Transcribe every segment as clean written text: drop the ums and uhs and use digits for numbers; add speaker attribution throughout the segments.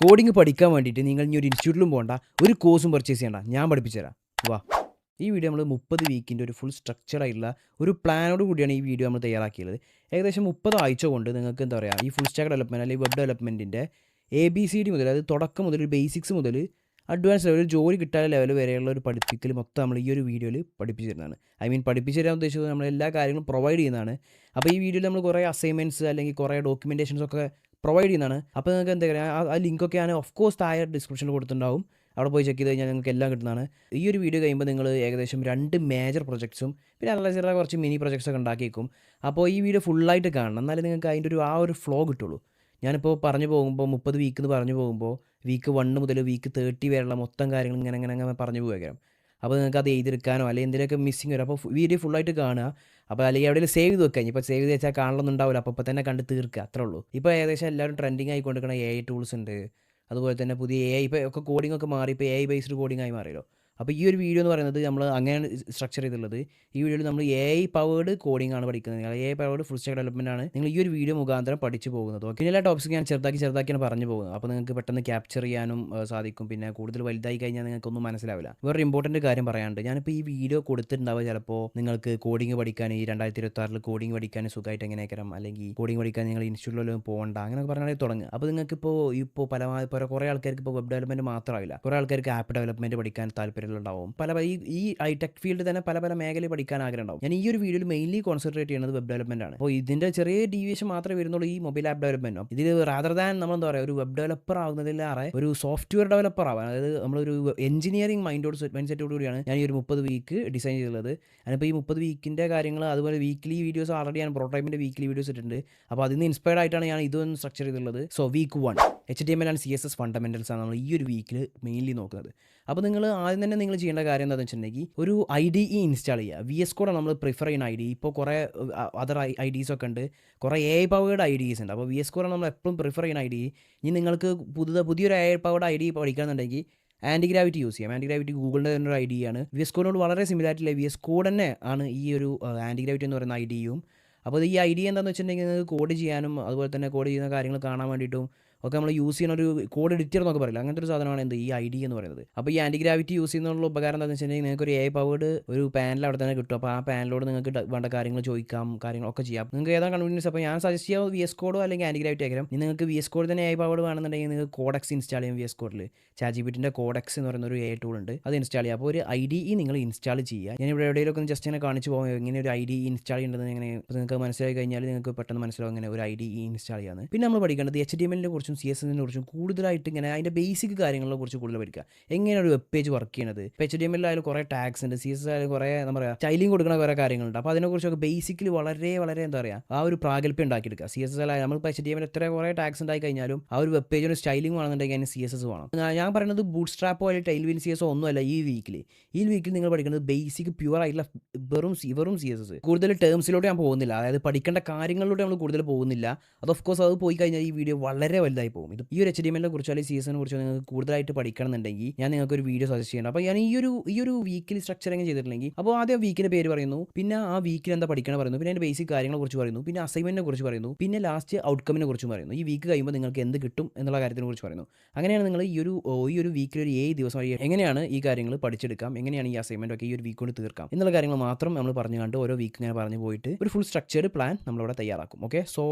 Speaker 1: Coding പഠിക്കാൻ വേണ്ടിയിട്ട് നിങ്ങൾ ഇനി ഒരു ഇൻസ്റ്റിറ്റ്യൂട്ടിലും പോകണ്ട, ഒരു കോഴ്സും പർച്ചേസ് ചെയ്യണ്ട, ഞാൻ പഠിപ്പിച്ചു തരാം. വാ. ഈ വീഡിയോ നമ്മൾ 30 വീക്കിൻ്റെ ഒരു ഫുൾ സ്ട്രക്ചർഡ് ആയിട്ടുള്ള ഒരു പ്ലാനോട് കൂടിയാണ് ഈ വീഡിയോ നമ്മൾ തയ്യാറാക്കിയത്. ഏകദേശം 30 ആഴ്ച കൊണ്ട് നിങ്ങൾക്ക് എന്താ പറയുക, ഈ ഫുൾ സ്റ്റാക്ക് ഡെവലപ്മെൻറ്റ് അല്ലെങ്കിൽ വെബ് ഡെവലപ്മെൻറ്റിൻ്റെ ABCD മുതൽ, അതായത് തുടക്കം മുതൽ ബേസിക്സ് മുതൽ അഡ്വാൻസ് ലെവൽ, ജോലി കിട്ടാൻ ലെവൽ വരെയുള്ള ഒരു പഠിപ്പിക്കൽ മൊത്തം നമ്മൾ ഈ ഒരു വീഡിയോയിൽ പഠിപ്പിച്ചു തരുന്നതാണ്. പഠിപ്പിച്ചു തരാൻ ഉദ്ദേശിച്ചത് നമ്മൾ എല്ലാ കാര്യങ്ങളും പ്രൊവൈഡ് ചെയ്യുന്നതാണ്. അപ്പോൾ ഈ വീഡിയോയിൽ നമ്മൾ കുറേ അസൈൻമെൻറ്റ്സ് അല്ലെങ്കിൽ കുറേ ഡോക്യുമെൻറ്റേഷൻസ് ഒക്കെ പ്രൊവൈഡ് ചെയ്യുന്നതാണ്. അപ്പോൾ നിങ്ങൾക്ക് എന്താ പറയുക, ആ ലിങ്കൊക്കെ ഞാൻ ഓഫ് കോഴ്സ് താഴെ ഡിസ്ക്രിപ്ഷനിൽ കൊടുത്തിട്ടുണ്ടാവും. അവിടെ പോയി ചെക്ക് ചെയ്ത് കഴിഞ്ഞാൽ നിങ്ങൾക്ക് എല്ലാം കിട്ടുന്നതാണ്. ഈ ഒരു വീഡിയോ കഴിയുമ്പോൾ നിങ്ങൾ ഏകദേശം 2 മേജർ പ്രൊജക്ട്സും പിന്നെ നല്ല ചെറിയ കുറച്ച് മിനി പ്രൊജക്ട്സൊക്കെ ഉണ്ടാക്കിയേക്കും. അപ്പോൾ ഈ വീഡിയോ ഫുള്ളായിട്ട് കാണണം, എന്നാലേ നിങ്ങൾക്ക് അതിൻ്റെ ഒരു ഫ്ലോ കിട്ടുള്ളൂ. ഞാനിപ്പോൾ പറഞ്ഞു പോകുമ്പോൾ 30 വീക്ക് എന്ന് പറഞ്ഞു പോകുമ്പോൾ വീക്ക് 1 മുതൽ വീക്ക് 30 വരെയുള്ള മൊത്തം കാര്യങ്ങൾ ഇങ്ങനെ പറഞ്ഞു പോയേക്കാം. അപ്പോൾ നിങ്ങൾക്ക് അത് എഴുതിയെടുക്കാനോ അല്ലെങ്കിൽ എന്തെങ്കിലുമൊക്കെ മിസ്സിങ് വരും. അപ്പോൾ വീഡിയോ ഫുള്ളായിട്ട് കാണുക. അപ്പോൾ അല്ലെങ്കിൽ എവിടെയെങ്കിലും സേവ് ചെയ്ത് വെക്കാം. ഇപ്പോൾ സേവ് ചെയ്ത് വെച്ചാൽ കാണലൊന്നും ഉണ്ടാവില്ല, അപ്പോൾ തന്നെ കണ്ട് തീർക്കുക, അത്രേ ഉള്ളൂ. ഇപ്പോൾ ഏകദേശം എല്ലാവരും ട്രെൻഡിങ് ആയിക്കൊണ്ടിരിക്കുന്ന AI ടൂൾസ് ഉണ്ട്. അതുപോലെ തന്നെ പുതിയ AI ഇപ്പോൾ ഒക്കെ കോഡിംഗ് ഒക്കെ മാറി, ഇപ്പോൾ AI ബേസ്ഡ് കോഡിംഗ് ആയി മാറിയല്ലോ. അപ്പോൾ ഈ ഒരു വീഡിയോ എന്ന് പറയുന്നത് നമ്മൾ അങ്ങനെയാണ് സ്ട്രക്ചർ ചെയ്തിട്ടുള്ളത്. ഈ വീഡിയോയിൽ നമ്മൾ AI പവേർഡ് കോഡിംഗ് ആണ് പഠിക്കുന്നത്. AI powered full stack development ആണ് നിങ്ങൾ ഈ ഒരു വീഡിയോ മുഖാന്തരം പഠിച്ചു പോകുന്നത്. ഓക്കെ, എല്ലാ ടോപ്പിക്സ് ഞാൻ ചെറുതാക്കിയാണ് പറഞ്ഞു പോകുന്നത്. അപ്പോൾ നിങ്ങൾക്ക് പെട്ടെന്ന് ക്യാപ്ചർ ചെയ്യാനും സാധിക്കും. പിന്നെ കൂടുതൽ വലുതായി കഴിഞ്ഞാൽ നിങ്ങൾക്കൊന്നും മനസ്സിലാവില്ല. വേറൊരു ഇമ്പോർട്ടൻറ്റ് കാര്യം പറയാനുണ്ട്. ഞാനിപ്പോൾ ഈ വീഡിയോ കൊടുത്തിട്ടുണ്ടാവുക ചിലപ്പോൾ നിങ്ങൾക്ക് കോഡിംഗ് പഠിക്കാൻ, ഈ 2026 കോഡിംഗ് പഠിക്കാൻ സുഖമായിട്ട് എങ്ങനെയൊക്കെ, അല്ലെങ്കിൽ കോഡിംഗ് പഠിക്കാൻ നിങ്ങൾ ഇൻസ്റ്റിറ്റ്യൂട്ടിലൊന്നും പോകണ്ട അങ്ങനെയൊക്കെ പറഞ്ഞാൽ തുടങ്ങുക. അപ്പോൾ നിങ്ങൾക്കിപ്പോൾ കുറേ ആൾക്കാർക്ക് ഇപ്പോൾ വെബ് ഡെവലപ്മെൻറ്റ് മാത്രമാവില്ല, കുറേ ആൾക്കാർക്ക് ആപ്പ് ഡെവലപ്മെൻറ്റ് പഠിക്കാൻ താല്പര്യമുണ്ടാവും. ഈ ടെക് ഫീൽഡ് തന്നെ പല മേഖല പഠിക്കാൻ ആഗ്രഹം ഉണ്ടാവും. ഞാൻ ഈ ഒരു വീഡിയോയിൽ മെയിൻലി കോൺസെൻട്രേറ്റ് ചെയ്യുന്നത് വെബ് ഡെവലപ്മെന്റ് ആണ്. അപ്പോൾ ഇതിന്റെ ചെറിയ ഡീവിയേഷൻ മാത്രമേ വരുന്നുള്ളൂ ഈ മൊബൈൽ ആപ്പ് ഡെവലപ്മെന്റും. ഇതിൽ റാദർ ദാൻ നമ്മൾ എന്താ പറയുക, ഒരു വെബ് ഡെവലപ്പർ ആവുന്നതിലേറെ ഒരു സോഫ്റ്റ്വെയർ ഡെവലപ്പർ ആവാൻ, അതായത് നമ്മളൊരു എഞ്ചിനീയറിംഗ് മൈൻഡ് സെറ്റോട് കൂടിയാണ് ഞാൻ ഈ ഒരു 30 വീക്ക് ഡിസൈൻ ചെയ്തിട്ടുള്ളത്. അതിപ്പോൾ ഈ 30 വീക്കിൻ്റെ കാര്യങ്ങൾ, അതുപോലെ വീക്ക്ലി വീഡിയോസ് ഓൾറെഡി ഞാൻ പ്രോട്ടോടൈപ്പിൻ്റെ വീക്ക്ലി വീഡിയോസ് ഇട്ടിട്ടുണ്ട്. അപ്പോൾ അതിൽ നിന്ന് ഇൻസ്പയർഡ് ആയിട്ടാണ് ഞാൻ ഇതൊന്ന് സ്ട്രക്ചർ ചെയ്തിട്ടുള്ളത്. So week 1 HTML and CSS fundamentals ആണ് നമ്മൾ ഈ ഒരു വീക്കിൽ മെയിൻലി നോക്കുന്നത്. അപ്പോൾ നിങ്ങൾ ആദ്യം തന്നെ നിങ്ങൾ ചെയ്യേണ്ട കാര്യം എന്താണെന്ന് വെച്ചിട്ടുണ്ടെങ്കിൽ ഒരു IDE ഇൻസ്റ്റാൾ ചെയ്യുക. VS Code നമ്മൾ പ്രിഫർ ചെയ്യുന്ന IDE. ഇപ്പോൾ കുറേ അതർ IDEs ഒക്കെ ഉണ്ട്, കുറേ AI പവേർഡ് IDEs ഉണ്ട്. അപ്പോൾ VS Code നമ്മൾ എപ്പോഴും പ്രിഫർ ചെയ്യുന്ന IDE. ഇനി നിങ്ങൾക്ക് പുതിയൊരു AI പവേർഡ് IDE പഠിക്കുകയാണെന്നുണ്ടെങ്കിൽ ആൻറ്റിഗ്രാവിറ്റി യൂസ് ചെയ്യാം. ആൻറ്റിഗ്രാവിറ്റി ഗൂഗിളിൻ്റെ തന്നെ ഒരു IDE ആണ്. VS Codeനോട് വളരെ സിമിലാരിറ്റില്ല. VS Code തന്നെ ആണ് ഈ ഒരു ആൻറ്റിഗ്രാവിറ്റി എന്ന് പറയുന്ന IDEയും. അപ്പോൾ ഈ IDE എന്താണെന്ന് വെച്ചിട്ടുണ്ടെങ്കിൽ നിങ്ങൾക്ക് കോഡ് ചെയ്യാനും അതുപോലെ തന്നെ കോഡ് ചെയ്യുന്ന കാര്യങ്ങൾ കാണാൻ വേണ്ടിയിട്ടും ഒക്കെ നമ്മൾ യൂസ് ചെയ്യുന്ന ഒരു കോഡ് എഡിറ്റർ എന്നൊക്കെ പറയില്ല, അങ്ങനത്തെ ഒരു സാധനമാണ് ഈ IDE എന്ന് പറയുന്നത്. അപ്പോൾ ഈ ആൻറ്റിഗ്രാവിറ്റി യൂസ് ചെയ്യുന്നതിനുള്ള ഉപകാരം എന്താണെന്ന് വെച്ചിട്ടുണ്ടെങ്കിൽ നിങ്ങൾക്ക് ഒരു AI പവേർഡ് ഒരു പാനൽ അവിടെ തന്നെ കിട്ടും. അപ്പോൾ ആ പാനലോട് നിങ്ങൾക്ക് വേണ്ട കാര്യങ്ങൾ ചോദിക്കാം, കാര്യങ്ങളൊക്കെ ചെയ്യാം. നിങ്ങൾക്ക് ഏതാണ് കൺവീനിയൻസ്. അപ്പോൾ ഞാൻ സജസ്റ്റ് ചെയ്യാം VS Code അല്ലെങ്കിൽ ആൻറ്റിഗ്രാവിറ്റി ആയിരിക്കും. നിങ്ങൾക്ക് VS Code തന്നെ AI പവേർഡ് വേണമെന്നുണ്ടെങ്കിൽ നിങ്ങൾക്ക് കോഡെക്സ് ഇൻസ്റ്റാൾ ചെയ്യാം. VS Codeൽ ChatGPTൻ്റെ കോഡെക്സ് എന്ന് പറയുന്ന ഒരു AI ടൂൾ ഉണ്ട്, അത് ഇൻസ്റ്റാൾ ചെയ്യുക. അപ്പോൾ ഒരു IDE നിങ്ങൾ ഇൻസ്റ്റാൾ ചെയ്യുക. ഞാൻ ഇവിടെ എവിടെയെങ്കിലും ജസ്റ്റ് ഇങ്ങനെ കാണിച്ച് പോകാം എങ്ങനെ ഒരു IDE ഇൻസ്റ്റാൾ ചെയ്യേണ്ടത്. എങ്ങനെ നിങ്ങൾക്ക് മനസ്സിലായി കഴിഞ്ഞാൽ നിങ്ങൾക്ക് പെട്ടെന്ന് മനസ്സിലാവും എങ്ങനെ ഒരു IDE ഇൻസ്റ്റാൾ ചെയ്യാമെന്ന്. പിന്നെ നമ്മൾ പഠിക്കേണ്ടത് HTMLനെ കുറിച്ചും CSSനെ കുറിച്ചും കൂടുതലായിട്ട് ഇങ്ങനെ അതിൻ്റെ ബേസിക് കാര്യങ്ങളെ കുറിച്ച് കൂടുതൽ പഠിക്കുക. എങ്ങനെയാണ് ഒരു വെബ് പേജ് വർക്ക് ചെയ്യുന്നത്. ഇപ്പോൾ HTML ആയാലും കുറേ ടാഗ്സ് ഉണ്ട്, CSS ആയാലും കുറേ എന്താ പറയുക സ്റ്റൈലിംഗ് കൊടുക്കുന്ന കുറേ കാര്യങ്ങളുണ്ട്. അപ്പോൾ അതിനെക്കുറിച്ചൊക്കെ ബേസിക്കലി വളരെ എന്താ പറയുക ആ ഒരു പ്രാഗൽഭ്യം ഉണ്ടാക്കിയെടുക്കുക. CSS ആയാലും നമ്മളിപ്പോൾ HTML എത്ര കുറേ ടാഗ്സ് ഉണ്ടായി കഴിഞ്ഞാലും ആ ഒരു വെബ് പേജിന് സ്റ്റൈലിംഗ് വേണമെന്നുണ്ടെങ്കിൽ അതിന് CSS വേണം. ഞാൻ പറയുന്നത് ബൂട്ട് സ്ട്രാപ്പോ അല്ലെങ്കിൽ ടൈൽവിൻ CSS ഒന്നുമല്ല. ഈ വീക്കിൽ നിങ്ങൾ പഠിക്കുന്നത് ബേസിക് പ്യുവർ ആയിട്ടുള്ള വെറും CSS. കൂടുതൽ ടേംസിലോട്ട് ഞാൻ പോകുന്നില്ല, അതായത് പഠിക്കേണ്ട കാര്യങ്ങളിലൂടെ നമ്മൾ കൂടുതൽ പോകുന്നില്ല. അത് ഓഫ് കോഴ്സ് അത് പോയി കഴിഞ്ഞാൽ ഈ വീഡിയോ വളരെ വലുതായി പോകും. ഇത് ഈ ഒരു HTMLനെ കുറിച്ചോ അല്ലെങ്കിൽ CSSനെ കുറിച്ചോ നിങ്ങൾക്ക് കൂടുതലായിട്ട് പഠിക്കണമെന്നുണ്ടെങ്കിൽ ഞാൻ നിങ്ങൾക്ക് ഒരു വീഡിയോ സജസ്റ്റ് ചെയ്യണം. അപ്പോൾ ഞാൻ ഈ ഒരു വീക്കിൽ സ്ട്രക്ചറിങ് ചെയ്തിട്ടുണ്ടെങ്കിൽ അപ്പോൾ ആദ്യം വീക്കിൻ്റെ പേര് പറയുന്നു, പിന്നെ ആ വീക്കിൽ എന്താ പഠിക്കണം പറയുന്നു, പിന്നെ അതിൻ്റെ ബേസിക് കാര്യങ്ങളെ കുറിച്ച് പറയുന്നു, പിന്നെ അസൈൻമെൻറ്റിനെ കുറിച്ച് പറയുന്നു, പിന്നെ ലാസ്റ്റ് ഔട്ട്കമ്മിനെ കുറിച്ച് പറയുന്നു. ഈ വീക്ക് കഴിയുമ്പോൾ നിങ്ങൾക്ക് എന്ത് കിട്ടും എന്നുള്ള കാര്യത്തിനെ കുറിച്ച് പറയുന്നു. അങ്ങനെയാണ് നിങ്ങൾ ഈ ഒരു വീക്കിൽ ഒരു 7 ദിവസം എങ്ങനെയാണ് ഈ കാര്യങ്ങൾ പഠിച്ചെടുക്കാം, എങ്ങനെയാണ് ഈ അസൈൻമെൻറ്റ് ഒക്കെ ഈ ഒരു വീക്ക് കൊണ്ട് തീർക്കാം എന്നുള്ള കാര്യങ്ങൾ മാത്രം നമ്മൾ പറഞ്ഞു കണ്ട് ഓരോ വീക്ക് ഇങ്ങനെ പറഞ്ഞു പോയിട്ട് ഒരു ഫുൾ സ്ട്രക്ചർഡ് പ്ലാൻ നമ്മളിവിടെ തയ്യാറാക്കും. ഓക്കെ, സോ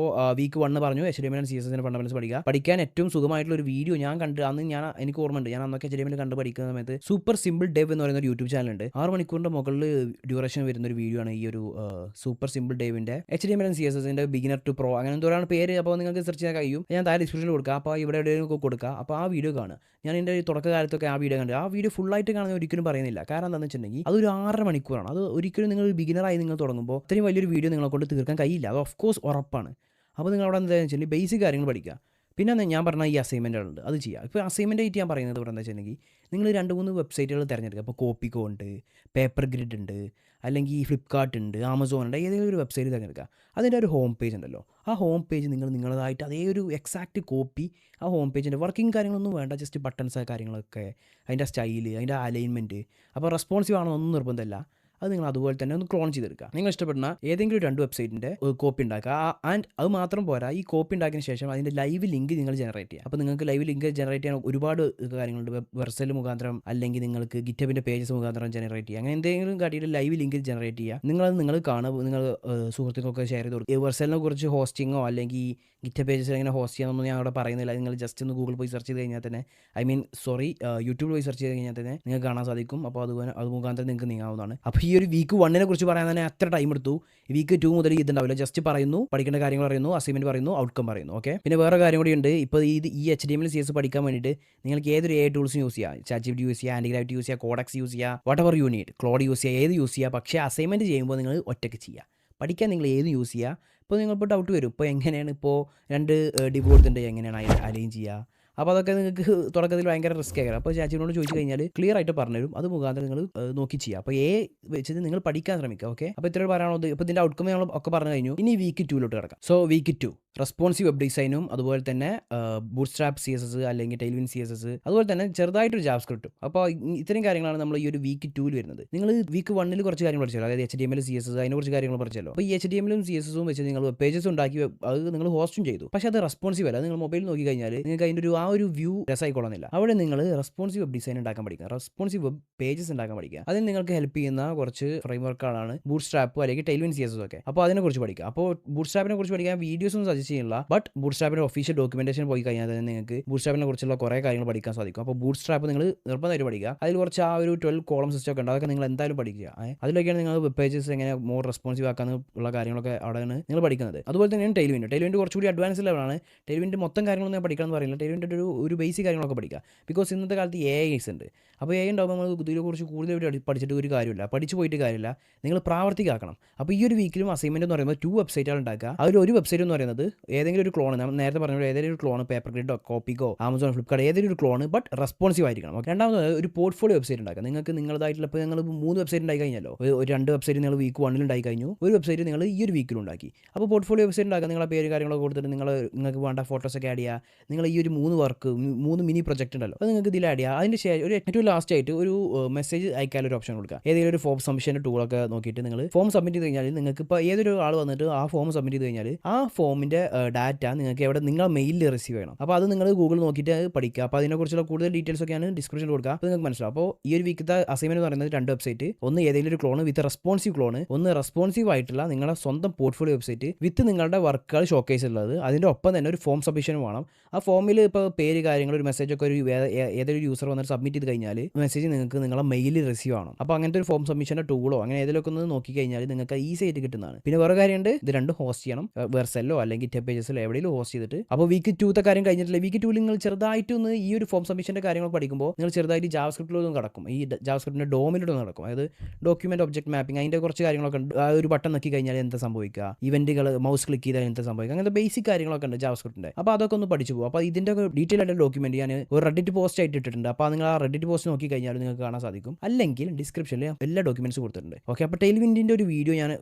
Speaker 1: വീക്ക് 1 പറഞ്ഞു HTML ആൻഡ് CSSൻ്റെ ഫണ്ടമെന്റൽസ് പഠിക്കാൻ ഏറ്റവും സുഖമായിട്ടുള്ള ഒരു വീഡിയോ ഞാൻ കണ്ട് അന്ന് എനിക്ക് ഓർമ്മയുണ്ട്. ഞാൻ അന്നൊക്കെ HTML കണ്ട് പഠിക്കുന്ന സമയത്ത് സൂപ്പർ സിമ്പിൾ ഡെവ് എന്ന് പറയുന്ന ഒരു യൂട്യൂബ് ചാനലുണ്ട്. 6 മണിക്കൂറിൻ്റെ മുകളിൽ ഡ്യൂറേഷൻ വരുന്ന ഒരു വീഡിയോ ആണ് ഈ ഒരു സൂപ്പർ സിമ്പിൾ ഡെവിൻ്റെ HTML ആൻഡ് CSSൻ്റെ ബിഗിനർ ടു പ്രോ അങ്ങനെ എന്തോരാണ് പേര്. അപ്പോൾ നിങ്ങൾക്ക് സെർച്ച് ചെയ്യാൻ കഴിയും. ഞാൻ താഴെ ഡിസ്ക്രിപ്ഷനിൽ കൊടുക്കുക. അപ്പോൾ ഇവിടെ എവിടെയെങ്കിലും കൊടുക്കുക. അപ്പോൾ ആ വീഡിയോ കാണുക. ഞാൻ എൻ്റെ തുടക്കകാലത്തൊക്കെ ആ വീഡിയോ കണ്ട് ആ വീഡിയോ ഫുള്ളായിട്ട് കാണാൻ ഒരിക്കലും പറയുന്നില്ല. കാരണം എന്താണെന്ന് വെച്ചിട്ടുണ്ടെങ്കിൽ അതൊരു 6.5 മണിക്കൂറാണ്. അത് ഒരിക്കലും നിങ്ങൾ ബിഗിനറായി നിങ്ങൾ തുടങ്ങുമ്പോൾ ഇത്രയും വലിയൊരു വീഡിയോ നിങ്ങളെ കൊണ്ട് തീർക്കാൻ കഴിയില്ല. അത് ഓഫ് കോഴ്സ് ഉറപ്പാണ്. അപ്പോൾ നിങ്ങൾ അവിടെ എന്താണെന്ന് വെച്ചിട്ടുണ്ടെങ്കിൽ ബേസിക് കാര്യങ്ങൾ പഠിക്കുക. പിന്നെ ഞാൻ പറഞ്ഞ ഈ അസൈൻമെൻറ്റുകളുണ്ട്, അത് ചെയ്യുക. ഇപ്പോൾ അസൈൻമെൻ്റ് ആയിട്ട് ഞാൻ പറയുന്നത് ഇവിടെ എന്താ വെച്ചിട്ടുണ്ടെങ്കിൽ നിങ്ങൾ 2-3 വെബ്സൈറ്റുകൾ തിരഞ്ഞെടുക്കുക. ഇപ്പോൾ കോപ്പിക്കോ ഉണ്ട്, പേപ്പർ ഗ്രിഡ് ഉണ്ട്, അല്ലെങ്കിൽ ഫ്ലിപ്കാർട്ട് ഉണ്ട്, ആമസോൺ ഉണ്ട്. ഏതെങ്കിലും ഒരു വെബ്സൈറ്റ് തിരഞ്ഞെടുക്കുക. അതിൻ്റെ ഒരു ഹോം പേജ് ഉണ്ടല്ലോ, ആ ഹോം പേജ് നിങ്ങളതായിട്ട് അതേ ഒരു എക്സാക്റ്റ് കോപ്പി ആ ഹോം പേജിൻ്റെ വർക്കിംഗ് കാര്യങ്ങളൊന്നും വേണ്ട, ജസ്റ്റ് ബട്ടൺസ് കാര്യങ്ങളൊക്കെ, അതിൻ്റെ സ്റ്റൈല്, അതിൻ്റെ അലൈൻമെൻറ്റ്. അപ്പോൾ റെസ്പോൺസീവ് ആണെന്നൊന്നും നിർബന്ധമില്ല. അത് നിങ്ങൾ അതുപോലെ തന്നെ ഒന്ന് ക്ലോൺ ചെയ്തെടുക്കുക. നിങ്ങൾ ഇഷ്ടപ്പെടുന്ന ഏതെങ്കിലും 2 വെബ്സൈറ്റിൻ്റെ കോപ്പി ഉണ്ടാക്കുക. ആൻഡ് അത് മാത്രം പോരാ, ഈ കോപ്പി ഉണ്ടാക്കിയതിന് ശേഷം അതിൻ്റെ ലൈവ് ലിങ്ക് നിങ്ങൾ ജനറേറ്റ് ചെയ്യുക. അപ്പോൾ നിങ്ങൾക്ക് ലൈവ് ലിങ്ക് ജനറേറ്റ് ചെയ്യാൻ ഒരുപാട് കാര്യങ്ങളുണ്ട്. വെർസൽ മുഖാന്തരം അല്ലെങ്കിൽ നിങ്ങൾക്ക് ഗിറ്റബിൻ്റെ പേജസ് മുഖാന്തരം ജനറേറ്റ് ചെയ്യുക. അങ്ങനെ എന്തെങ്കിലും കാട്ടിയിട്ട് ലൈവ് ലിങ്ക് ജനറേറ്റ് ചെയ്യുക. നിങ്ങൾ കാണുക, നിങ്ങൾ സുഹൃത്തുക്കൾക്കൊക്കെ ഷെയർ ചെയ്ത് കൊടുക്കുക. വെർസലിനെ കുറിച്ച് ഹോസ്റ്റിങ്ങോ അല്ലെങ്കിൽ ഗിറ്റബ് പേജസ് എങ്ങനെ ഹോസ്റ്റ് ചെയ്യാമെന്നൊന്നും ഞാൻ അവിടെ പറയുന്നില്ല. നിങ്ങൾ ജസ്റ്റ് ഒന്ന് ഗൂഗിൾ പോയി സെർച്ച് ചെയ്ത് കഴിഞ്ഞാൽ തന്നെ, യൂട്യൂബിൽ പോയി സെർച്ച് ചെയ്ത് കഴിഞ്ഞാൽ തന്നെ നിങ്ങൾക്ക് കാണാൻ സാധിക്കും. അപ്പോൾ അത് മുഖാന്തരം നിങ്ങൾക്ക് നീങ്ങാവുന്നതാണ്. അപ്പോൾ ഈ ഒരു വീക്ക് 1 കുറിച്ച് പറയാൻ തന്നെ അത്ര ടൈം എടുത്തു. വീക്ക് 2 മുതൽ ഇതുണ്ടാവില്ല. ജസ്റ്റ് പറയുന്നു, പഠിക്കേണ്ട കാര്യങ്ങൾ പറയുന്നു, അസൈൻമെൻറ്റ് പറയുന്നു, ഔട്ട്കം പറയുന്നു. ഓക്കെ, പിന്നെ വേറെ കാര്യം കൂടി ഉണ്ട്. ഇപ്പോൾ ഈ HTML CSS പഠിക്കാൻ വേണ്ടിയിട്ട് നിങ്ങൾക്ക് ഏതൊരു AI ടൂൾസും യൂസ് ചെയ്യാം. ChatGPT യൂസ് ചെയ്യുക, ആൻറ്റിഗ്രാഫിറ്റി യൂസ് ചെയ്യുക, കോഡെക്സ് യൂസ് ചെയ്യുക, what ever you need, Claude use ചെയ്യുക, ഏത് യൂസ് ചെയ്യുക. പക്ഷേ അസൈൻമെൻറ്റ് ചെയ്യുമ്പോൾ നിങ്ങൾ ഒറ്റയ്ക്ക് ചെയ്യുക. പഠിക്കാൻ നിങ്ങൾ ഏത് യൂസ് ചെയ്യുക. ഇപ്പോൾ നിങ്ങളിപ്പോൾ ഡൗട്ട് വരും, ഇപ്പോൾ എങ്ങനെയാണ് ഇപ്പോൾ 2 ഡിവ് കൊടുത്തിട്ടുണ്ട്, എങ്ങനെയാണ് അലൈൻ ചെയ്യുക. അപ്പോൾ അതൊക്കെ നിങ്ങൾക്ക് തുടക്കത്തിൽ ഭയങ്കര റിസ്ക് ആയിരിക്കും. അപ്പോൾ ചാച്ചിനോട് ചോദിച്ചു കഴിഞ്ഞാൽ ക്ലിയർ ആയിട്ട് പറഞ്ഞുതരും. അത് മുഖാന്തരം നിങ്ങൾ നോക്കി ചെയ്യുക. അപ്പോൾ വെച്ചിട്ട് നിങ്ങൾ പഠിക്കാൻ ശ്രമിക്കുക. ഓക്കെ, അപ്പോൾ ഇത്രയും പറയാനുള്ളത്. ഇപ്പോൾ ഇതിൻ്റെ ഔട്ട്കം നമ്മൾ ഒക്കെ പറഞ്ഞു കഴിഞ്ഞു. ഇനി വീക്ക് 2 കിടക്കാം. സോ വീക്ക് 2 റെസ്പോൺസീവ് വെബ് ഡിസൈനും അതുപോലെ തന്നെ ബൂട്ട്സ്ട്രാപ്പ് CSS അല്ലെങ്കിൽ ടൈൽവിൻ CSS, അതുപോലെ തന്നെ ചെറുതായിട്ടൊരു ജാവാസ്ക്രിപ്റ്റും. അപ്പോൾ ഇത്രയും കാര്യങ്ങളാണ് നമ്മൾ ഈ ഒരു വീക്ക് 2 വരുന്നത്. നിങ്ങൾ വീക്ക് 1 കുറച്ച് കാര്യങ്ങൾ പഠിച്ചല്ലോ, അതായത് HTML CSS അതിനെ കുറച്ച് കാര്യങ്ങൾ പഠിച്ചല്ലോ. അപ്പോൾ ഈ HTML CSS വെച്ച് നിങ്ങൾ വെബ് പേജസ് ഉണ്ടാക്കി അത് നിങ്ങൾ ഹോസ്റ്റും ചെയ്തു. പക്ഷേ അത് റെസ്പോൺസീവ് അല്ല. നിങ്ങൾ മൊബൈൽ നോക്കി കഴിഞ്ഞാൽ നിങ്ങൾക്ക് അതിൻ്റെ ഒരു വ്യൂ രസമായിക്കൊള്ളുന്നില്ല. അവിടെ നിങ്ങൾ റെസ്പോൺസീവ് വെബ് ഡിസൈൻ ഉണ്ടാക്കാൻ പഠിക്കുക, റെസ്പോൺസീവ് വെബ് പേജസ് ഉണ്ടാക്കാൻ പഠിക്കുക. അതിന് നിങ്ങൾക്ക് ഹെൽപ്പ് ചെയ്യുന്ന കുറച്ച് ഫ്രെയിംവർക്കുകളാണ് ബൂട്ട്സ്ട്രാപ്പ് അല്ലെങ്കിൽ ടൈൽവിൻ CSS ഒക്കെ. അപ്പോൾ അതിനെക്കുറിച്ച് പഠിക്കുക. അപ്പോൾ ബൂട്ട്സ്ട്രാപ്പിനെ കുറിച്ച് പഠിക്കാൻ വീഡിയോസ് ഒന്നും സജസ്റ്റ് ചെയ്യില്ല. ബട്ട് ബൂട്ട്സ്ട്രാപ്പിൻ്റെ ഒഫീഷ്യൽ ഡോക്യുമെന്റേഷൻ പോയി കഴിഞ്ഞാൽ തന്നെ നിങ്ങൾക്ക് ബൂട്ട്സ്ട്രാപ്പിനെ കുറിച്ചുള്ള കുറേ കാര്യങ്ങൾ പഠിക്കാൻ സാധിക്കും. അപ്പോൾ ബൂട്ട്സ്ട്രാപ്പ് നിങ്ങൾ നിർബന്ധമായിട്ട് പഠിക്കുക. അതിൽ കുറച്ച് ഒരു 12 കോളം സിസ്റ്റം ഒക്കെ ഉണ്ട്. അതൊക്കെ നിങ്ങൾ എന്തായാലും പഠിക്കുക. അതിലൊക്കെയാണ് നിങ്ങൾ വെബ് പേജസ് എങ്ങനെ മോർ റെസ്പോൺസീവ് ആക്കാനുള്ള കാര്യങ്ങളൊക്കെ അവിടെയാണ് നിങ്ങൾ പഠിക്കുന്നത്. അതുപോലെ തന്നെയാണ് ടൈൽവിൻ്റെ കുറച്ചുകൂടി അഡ്വാൻസ് ലെവലാണ്. ടൈൽവിൻ്റെ മൊത്തം കാര്യങ്ങളൊന്നും ഞാൻ പഠിക്കണം എന്ന് പറയില്ല. ടൈൽവിൻ്റെ ഒരു ബേസിക് കാര്യങ്ങളൊക്കെ പഠിക്കുക. ബിക്കോസ് ഇന്നത്തെ കാലത്ത് AI ഉണ്ട്. അപ്പോൾ AI ഉണ്ടാകുമ്പോൾ നമ്മൾ ഇതിനെക്കുറിച്ച് കൂടുതലായിട്ട് പഠിച്ചിട്ട് ഒരു കാര്യമില്ല, പഠിച്ചു പോയിട്ട് കാര്യമില്ല. നിങ്ങൾ പ്രാവർത്തികമാക്കണം. അപ്പോൾ ഈ ഒരു വീക്കിലും അസൈൻമെൻറ്റ് എന്ന് പറയുമ്പോൾ 2 വെബ്സൈറ്റുകൾ ഉണ്ടാക്കുക. ഒരു വെബ്സൈറ്റ് എന്ന് പറയുന്നത് ഏതെങ്കിലും ഒരു ക്ലോൺ, ഞാൻ നേരത്തെ പറഞ്ഞ ഏതെങ്കിലും ഒരു ക്ലോൺ, പേപ്പർ ഗ്രിഡോ, കോപ്പിക്കോ, ആമസോൺ, ഫ്ലിപ്കാർട്ട്, ഏതെങ്കിലും ഒരു ക്ലോൺ ബട്ട് റെസ്പോൺസീവ് ആയിരിക്കണം. രണ്ടാമത് ഒരു പോർട്ട്ഫോളിയോ വെബ്സൈറ്റ് ഉണ്ടാക്കുക. നിങ്ങൾക്ക് നിങ്ങളതായിട്ടുള്ള, ഇപ്പോൾ നിങ്ങൾ 3 വെബ്സൈറ്റ് ഉണ്ടായി കഴിഞ്ഞല്ലോ, ഒരു 2 വെബ്സൈറ്റ് നിങ്ങൾ വീക്ക് 1 ഉണ്ടായി കഴിഞ്ഞു, ഒരു വെബ്സൈറ്റ് നിങ്ങൾ ഈ ഒരു വീക്കിലും ഉണ്ടാക്കി. അപ്പോൾ പോർട്ട്ഫോളിയോ വെബ്സൈറ്റ് ഉണ്ടാക്കുക. നിങ്ങളെ പേര് കാര്യങ്ങളൊക്കെ കൊടുത്തിട്ട് നിങ്ങൾക്ക് വേണ്ട ഫോട്ടോസൊക്കെ ആഡ് ചെയ്യുക. നിങ്ങൾ ഈ ഒരു 3 മിനി പ്രൊജക്റ്റ് ഉണ്ടല്ലോ, അത് നിങ്ങൾക്ക് ഇതിൽ ആഡ് ചെയ്യുക. അതിൻ്റെ ശേഷം ഒരു ഏറ്റവും ലാസ്റ്റ് ആയിട്ട് ഒരു മെസ്സേജ് അയക്കാനൊരു ഓപ്ഷൻ കൊടുക്കുക. ഏതെങ്കിലും ഒരു ഫോം സബ്മിഷൻ്റെ ടൂളൊക്കെ നോക്കിയിട്ട് നിങ്ങൾ ഫോം സബ്മിറ്റ് ചെയ്ത് കഴിഞ്ഞാൽ നിങ്ങൾക്ക് ഇപ്പോൾ ഏതൊരു ആൾ വന്നിട്ട് ആ ഫോം സബ്മിറ്റ് ചെയ്ത് കഴിഞ്ഞാൽ ആ ഫോമിൻ്റെ ഡാറ്റ നിങ്ങൾക്ക് എവിടെ നിങ്ങളുടെ മെയിലിൽ റിസീവ് ചെയ്യണം. അപ്പോൾ അത് നിങ്ങൾ ഗൂഗിൾ നോക്കിയിട്ട് പഠിക്കുക. അപ്പോൾ അതിനെക്കുറിച്ചുള്ള കൂടുതൽ ഡീറ്റെയിൽസ് ഒക്കെയാണ് ഡിസ്ക്രിപ്ഷനിൽ കൊടുക്കുക. അപ്പോൾ നിങ്ങൾക്ക് മനസ്സിലാവും. അപ്പോൾ ഈ ഒരു വീക്കത്തെ അസൈൻമെൻറ്റ് എന്ന് പറയുന്നത് 2 വെബ്സൈറ്റ്, ഒന്ന് ഏതെങ്കിലും ഒരു ക്ലോൺ വിത്ത് റെസ്പോൺസീവ് ക്ലോൺ, ഒന്ന് റെസ്പോൺസീവ് ആയിട്ടുള്ള നിങ്ങളുടെ സ്വന്തം പോർട്ട്ഫോളിയോ വെബ്സൈറ്റ് വിത്ത് നിങ്ങളുടെ വർക്കുകൾ ഷോക്കേസ് ഉള്ളത്. അതിൻ്റെ ഒപ്പം തന്നെ ഒരു ഫോം സബ്മിഷനും വേണം. ആ ഫോമിൽ ഇപ്പോൾ പേര് കാര്യങ്ങൾ ഒരു മെസ്സേജ് ഒക്കെ ഏതൊരു യൂസർ വന്നിട്ട് സബ്മിറ്റ് ചെയ്ത് കഴിഞ്ഞാൽ മെസ്സേജ് നിങ്ങൾക്ക് നിങ്ങളുടെ മെയിലിൽ റിസീവ് ആവണം. അപ്പോൾ അങ്ങനത്തെ ഒരു ഫോം സബ്മിഷൻ്റെ ടൂളോ അങ്ങനെ ഏതെങ്കിലുമൊക്കെ ഒന്ന് നോക്കി കഴിഞ്ഞാൽ നിങ്ങൾക്ക് ഈസി ആയിട്ട് കിട്ടുന്നതാണ്. പിന്നെ വേറെ കാര്യമുണ്ട്, ഇത് രണ്ടും ഹോസ്റ്റ് ചെയ്യണം. വെർസെല്ലോ അല്ലെങ്കിൽ ടെബ് പേജസിലോ എവിടെയെങ്കിലും ഹോസ്റ്റ് ചെയ്തിട്ട്. അപ്പോൾ വീക്ക് 2 കാര്യം കഴിഞ്ഞിട്ടില്ല. വീക്ക് 2 നിങ്ങൾ ചെറുതായിട്ടൊന്ന് ഈ ഒരു ഫോം സബ്മിഷൻ്റെ കാര്യങ്ങൾ പഠിക്കുമ്പോൾ നിങ്ങൾ ചെറുതായിട്ട് ജാവാസ്ക്രിപ്റ്റിലൊന്നും കിടക്കും. ഈ ജാവാസ്ക്രിപ്റ്റിൻ്റെ ഡോമിലൂടെ നടക്കും. അതായത് ഡോക്യുമെന്റ് ഒബ്ജക്ട് മാപ്പിംഗ്, അതിൻ്റെ കുറച്ച് കാര്യങ്ങളൊക്കെ ഉണ്ട്. ആ ഒരു ബട്ടൺ നോക്കി കഴിഞ്ഞാൽ എന്താ സംഭവിക്കുക, ഇവന്റുകൾ മൗസ് ക്ലിക്ക് ചെയ്താൽ എന്താ സംഭവിക്കുക, അങ്ങനത്തെ ബേസിക് കാര്യങ്ങളൊക്കെ ഉണ്ട് ജാവാസ്ക്രിപ്റ്റിൻ്റെ. അപ്പോൾ അതൊക്കെ ഒന്ന് പഠിച്ചു പോകും. അപ്പോൾ ഇതിൻ്റെ ഡീറ്റെയിൽ ആയിട്ട് ഡോക്യുമെന്റ് ഞാൻ ഒരു റെഡിറ്റ് പോസ്റ്റ് ആയിട്ട് ഇട്ടിട്ടുണ്ട്. അപ്പോൾ നിങ്ങൾ ആ റെഡിറ്റ് പോസ്റ്റ് നോക്കി കഴിഞ്ഞാൽ നിങ്ങൾക്ക് കാണാൻ സാധിക്കും. അല്ലെങ്കിൽ ഡിസ്ക്രിപ്ഷനിൽ എല്ലാ ഡോക്യുമെന്റ്സ് കൊടുത്തിട്ടുണ്ട്. ഓക്കെ, അപ്പോൾ ടൈൽവിൻ്റെ ഒരു വീഡിയോ